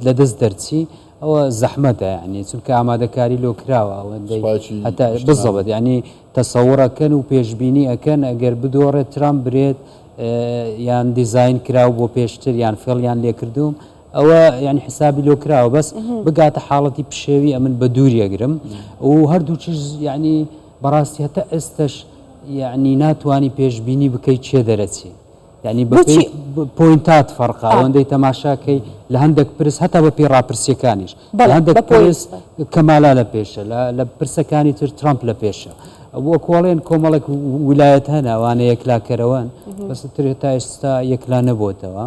لە دەست دەرچی ئەوە زەحمەتە یعنی چونکە ئامادەکاری لۆ کراوە ئەوەندەی هەتا بزەبێت یعنی تەسەوڕەکەن و پێشببینی ئەەکەن ئەگەر بدۆڕێت ترامپ برێت یان دیزاین کراو بۆ پێشتر یان فێڵیان لێکردوم ئەوە ینی حسابی لۆ کراوە بەس بگاتە حاڵەتی پشێوی ئەمن بە دووریەگرم و هەردوو چیز ینی بەڕاستی هەتا ئێستش یعنی ناتوانانی پێشببینی بکەیت چێ دەرەچی ینی پۆینتات فەرقا ئەوەندەی تەماشاکەی لە هەندێک پرس هەتا بە پێی ڕاپرسیەکانیش هەندێک پرس کەمالا لە پێشە لە پرسەکانی تر ترامپ لە پێشە بۆ کۆڵێن کۆمەڵێک ویلایەت هەن ئەوانە یەکلاکەرەوەن بەس تر تا ئێستا یەکلا نەبووتەوە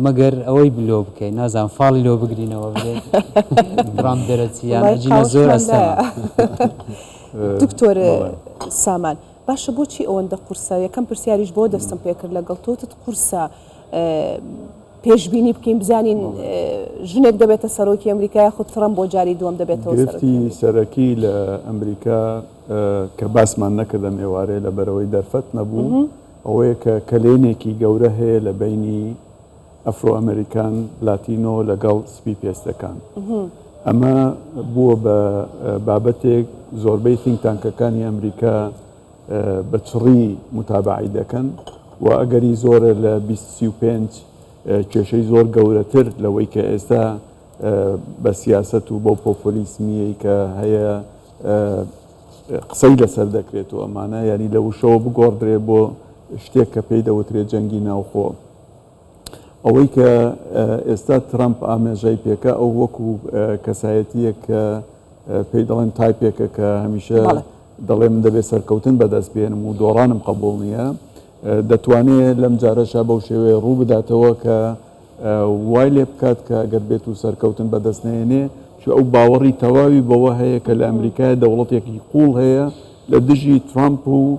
مەگەر ئەوەی بلۆ بکەین نازان فاڵی لۆ بگرینەوە بێت ڕام دەرەچیان جینە زۆر ئەستا دکتۆر سامان باشە بۆچی ئەوەندە قورسە یەکەم پرسیاریش بۆ دەستم پێکرد لەگەڵ تۆتت قورسە پێشببینی بکەین بزانین ژنێک دەبێتە سەرۆکی ئەمریکای خود ترامپ بۆ جاری دووەم دەبێتەوە گرفتی سەرەکی لە ئەمریکا کە باسمان نەکردە ئێوارەیە لە بەرەوەی دەرفەت نەبوو ئەوەیە کە کلێنێکی گەورە هەیە لە بینی ئەفرۆ ئەمریکان لاتینۆ لەگەڵ سپی پێستەکان ئەمە بووە بە بابەتێک زۆربەی تینگتانکەکانی ئەمریکا بە چڕی متابعی دەکەن و ئەگەری زۆرە لە 25 کێشەی زۆر گەورەتر لەوەی کە ئێستا بە سیاست و بۆ پۆپۆلیسمیەی کە هەیە قسەی لەسەر دەکرێت و ئەمانە یعنی لە وشەوە بگۆڕدرێ بۆ شتێک کە پێی دەوترێت جەنگی ناوخۆ ئەوەی کە ئێستا ترامپ ئامێژەی پێکە ئەو وەکو کەسایەتیە کە پێی دەڵێن تایپێکە کە هەمیشە دەڵێ من دەبێت سەرکەوتن بەدەست بێنم و دۆڕانم قبول نییە دەتوانێت لەم جارەشە بەو شێوەیە ڕوو بداتەوە کە وای لێ بکات کە ئەگەر بێت و سەرکەوتن بەدەست نێنێ ئەو باوەڕی تەواوی بەوە هەیە کە لە ئەمریکای دەوڵەتێکی قوڵ هەیە لە دژی ترامپ و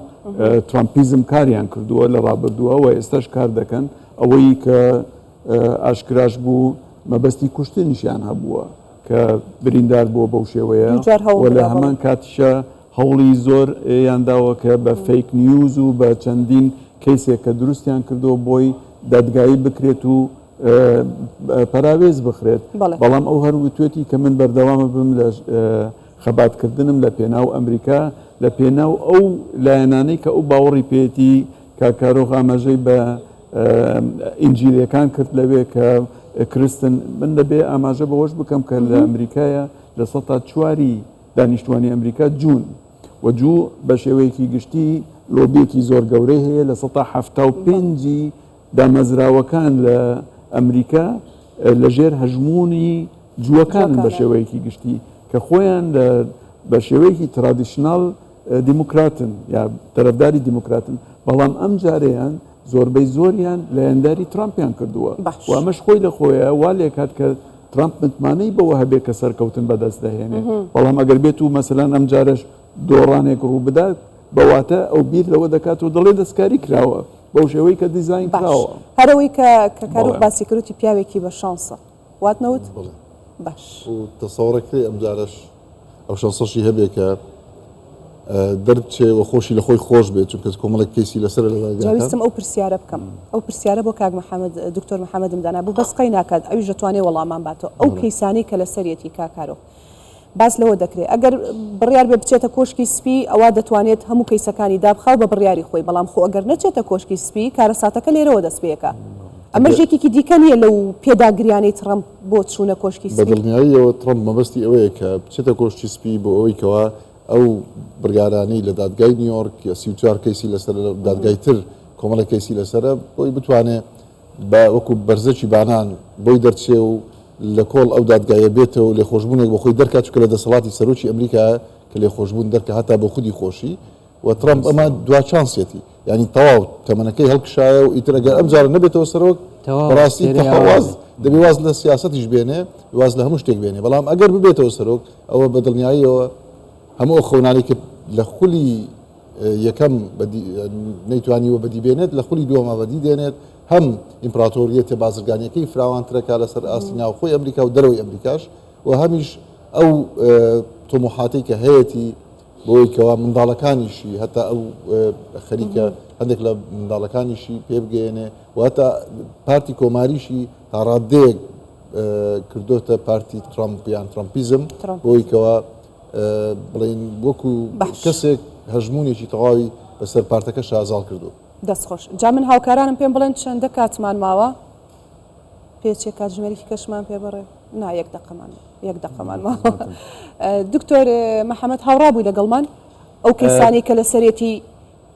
ترامپیزم کاریان کردووە لە ڕابردووە و ئێستاش کار دەکەن ئەوەی کە ئاشکراش بوو مەبەستی کوشتنیشیان هەبووە کە بریندار بووە بەو شێوەیە و لە هەمان کاتیشە هەوڵی زۆر یانداوە کە بە فیک نیوز و بە چەندین کەیسێک کە دروستیان کردو بۆی دادگایی بکرێت و پەراوێز بخرێت بەڵام ئەو هەروتوێتی کە من بەردەوامە بم لە خەباتکردنم لە پێناو ئەمریکا لە پێناو ئەو لایەنانەی کە ئەو باوەڕی پێێتی کاکارۆخ ئاماژەی بە ئینجیلەکان کرد لەوێ کە کرستن من دەبێ ئاماژە بەوەش بکەم کە لە ئەمریکایە لە ١04 دانیشتوانی ئەمریکا جوون و جوو بە شێوەیەکی گشتی لۆبیەکی زۆر گەورەی هەیە لە ١٧٥ دامەزراوەکان لە ئەمریکا لەژێر هەژمونی جووەکان بە شێوەیەکی گشتی کە خۆیان بە شێوەیەکی ترادیشنال دیموکراتن یا تەرەفداری دیموکراتن بەڵام ئەم جارەیان زۆربەی زۆریان لە یانداری ترامپیان کردووە و ئەمەش خۆی لە خۆیە وا لێکات کە ترامپ متمانەی بەوە هەبێت کە سەرکەوتن بەدەست دەهێنێ بەڵام ئەگەر بێت و مەسەلەن ئەم جارش دۆڕانێک ڕوو بدات بەواتە ئەو بیر لەوە دەکات و دەڵێ دەستکاری کراوە بەو شێوەی کە دیزاین کراوە هەرەوەی کە کارۆخ باسی کردوتی پیاوێکی بە شانسە واتنەوت باش و تەسەوڕەکەی ئەم جارش ئەو شانسەشی هەبێت کە دەرچێ و خۆشی لە خۆی خۆش بێت چونکە کۆمەڵێک کیسی لەسەر جاویستم ئەو پرسیارە بکەم ئەو پرسیارە بۆ کاک محەممەد دکتۆر محەممەدم دانا بوو بەس قەی ناکات ئەویش دەتوانێت وەڵامان باتەوە ئەو کەیسانی کە لە سەرەتی کاکارۆ باس لەوە دەکرێت ئەگەر بڕیار بێ بچێتە کۆشکی سپی ئەوە دەتوانێت هەموو کەیسەکانی دابخاو بە بڕیاری خۆی بەڵام خۆ ئەگەر نەچێتە کۆشکی سپی کارەساتەکە لێرەوە دەست پێەکە ئەمە ژێکێکی دیکە نیە لەو پێداگریانەی ترامپ بۆ چوونە کۆشکی سپی بەدڵنیاییەوە ترامپ مەبەستی ئەوەیە کە بچێتە کۆشکی سپی بۆ ئەوەی کەوا ئەو بڕیارانەی لە دادگای نیویۆرک یا 34 کەیسی لەسەر دادگای تر کۆمەڵە کەیسی لەسرە بۆی بتوانێت بە وەکو بەرزەکی بانان بۆی دەرچێ و لە کۆڵ ئەو دادگایە بێتەوە لێ خۆشببوونێک بۆ خۆی دەرکات چکە لە دەسەڵاتی سەرۆکی ئەمریکا کە لێ خۆشببوون دەرکە هەتا بۆ خودی خۆشی و ترامپ ئەمە دوا چانسێتی ینی تەواو تەمەنەکەی هەڵکشایە و ئیتر ئەگەر ئەم جارە نەبێتەوە سەرۆک بەڕاستی تەواز دەبێ واز لە سیاسەتیش بێنێ واز لە هەموو شتێک بێنێ بەڵام ئەگەر ببێتەوە سەرۆک ئەوە بەدڵنیاییەوە هەموو خەونانی کە لە خولی یەکەم نەیتوانیوە بەدی بێنێت لە خولی دووەمە بەدی دێنێت هەم ئیمپراتۆریەتە بازرگانیەکەی فراوانترەکە لەسەر ئاستی ناوخۆی ئەمریکا و دەرەوەی ئەمریکاش و هەمیش ئەو تۆمۆحاتەی کە هەیەی بۆی کەوا منداڵەکانیشی هەتا ئەو خەریکە هەندێک لە منداڵەکانیشی پێ بگەێنێ و هەتا پارتی کۆماریشی تا ڕادەیەک کردوتە پارتی ترامپ یان ترامپیزم بۆی کەوا بڵین وەکو کەسێک هەژمونێکی تەواوی بەسەر پارتەکە شازاڵ کردو. دەستخۆش جا من هاوکارانم پێم بڵێن چەندە کاتمان ماوە پێچێک کاتژمێرێکی کەشمان پێ بڕێ نا یەک دقەمان ماوە. دکتۆر محەممەد هاوڕا بووی لەگەڵمان ئەو کەسانی کە لە سەرێتی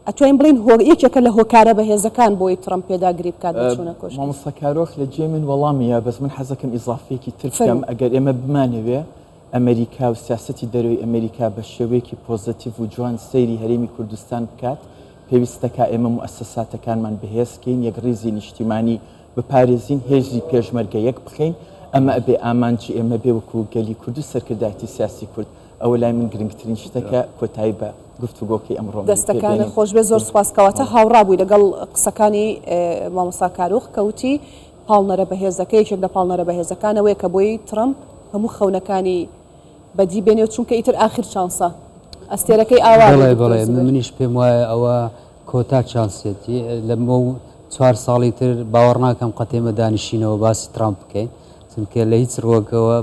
ئەتوانین بڵین یەکێکە لە هۆکارە بەهێزەکان بۆی ترامپ پێداگری بکات بچوونە کۆش. مامۆستا کارۆخ لە جێ من وەڵامیە بەس من حەزەکەم ئیزافەیەکی تر بکەم ئەگەر ئێمە بمانەوێ ئەمریکا و سیاسەتی دەروی ئەمریکا بە شێوەیەکی پۆزتیڤ و جوان سەیری هەرێمی کوردستان بکات پێویستەکە ئێمە موسساتەکانمان بەهێزکەین یەک ڕێزی نیشتیمانی بپارێزین هێزی پێشمەرگە یەک بخەین ئەمە ئەبێ ئامانجی ئێمە بێ وەکو گەلی کورد و سەرکردایەتی سیاسی کورد ئەوە لای من گرنگترین شتەکە کۆتایی بە گفتوگۆکەی ئەمڕۆ دەستەکانی خۆش بێ زۆر سوپاسکەواتە هاوڕا بووی لەگەڵ قسەکانی مامۆستا کارۆخ کەوتی پاڵنەرە بەهێزەکە یەکێک لە پاڵنەرە بەهێزەکانەوەی کە بۆی ترامپ هەموو خەونەکانی بەدی بێنێ چونکە ئیتر ئاخر چانسە ئەستێرەکەی ئاوا بڵێ منیش پێم وایە ئەوە کۆتا چانسێتی لەمە 4 ساڵی تر باوەڕ ناکەم قەتێمە دانیشینەوە باسی ترامپ بکەین چونکە لە هیچ ڕۆگەوە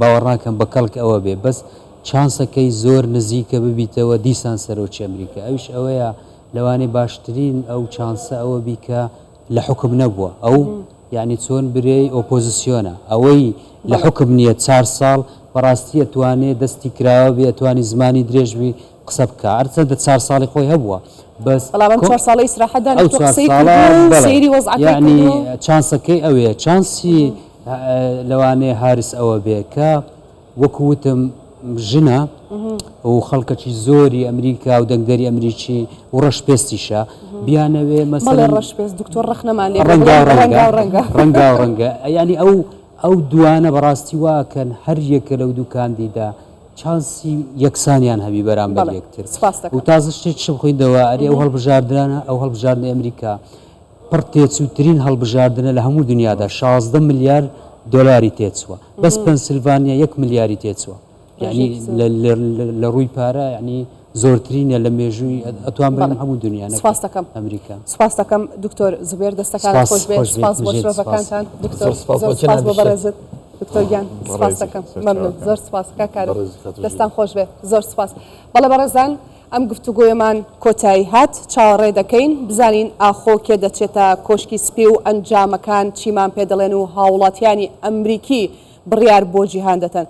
باوەڕ ناکەم بە کەڵک ئەوە بێ بەس چانسەکەی زۆر نزیکە ببیتەوە دیسان سەرۆکی ئەمریکا ئەوش ئەوەیە لەوانەی باشترین ئەو چانسە ئەوە بیکە لە حکم نەبووە ئەو یعنی چۆن برێی ئۆپۆزیسیۆنە ئەوەی لە حکم نییە 4 ساڵ بەڕاستی ئەتوانێت دەستی کراوە بێ ئەتوانی زمانی درێژوی قسە بکە هەرچەندە 4 ساڵی خۆی هەبووە بەس 4 ساڵی ئیسراحەتدان یعنی چانسەکەی ئەوەیە چانسی لەوانەیە هاریس ئەوە بێ کە وەکووتم ژنە و خەڵکەی زۆری ئەمریکا و دەنگدەری ئەمریکی و ڕەشپێستیشە بیانەوێ مەسەڵەن ڕەشپێست دکتۆر ڕەخنەمان لێ ڕەنگا و ڕەنگە ینی ئەو دوانە بەڕاستی واکەن هەر یەکە لەو دوو کاندیدا چانسی یەکسانیان هەبی بەرامبەر یەکتر و تازە شتێک شم خۆیندەوە ئەری ئەو هەڵبژاردنە ئەو هەڵبژاردنە ئەمریکا پڕ تێچووترین هەڵبژاردنە لە هەموو دنیادا 16 ملیار دۆلاری تێچووە بەس پەنسیلڤانیا 1 ملیاری تێچووە یعنی لە ڕووی پارە ینی زۆرترینە لە مێژووی ئەتوان بڵێم هەموو دنیا ئەمریکا. سپاس دەکەم دکتۆر زبێر دەستەکان خۆش بێت سپاس بۆ شرۆڤەکانتان دکتۆر سپاس بۆ بەڕێزت دکتۆر گیان سپاس دەکەم مەمنون زۆر سپاس کاکار دەستان خۆش بێ زۆر سپاس بەڵێ بەڕێزان ئەم گفتوگۆیەمان کۆتایی هات چاوەڕێ دەکەین بزانین ئاخۆ کێ دەچێتە کۆشکی سپی و ئەنجامەکان چیمان پێ دەڵێن و هاوڵاتیانی ئەمریکی بڕیار بۆ جیهان دەتەن.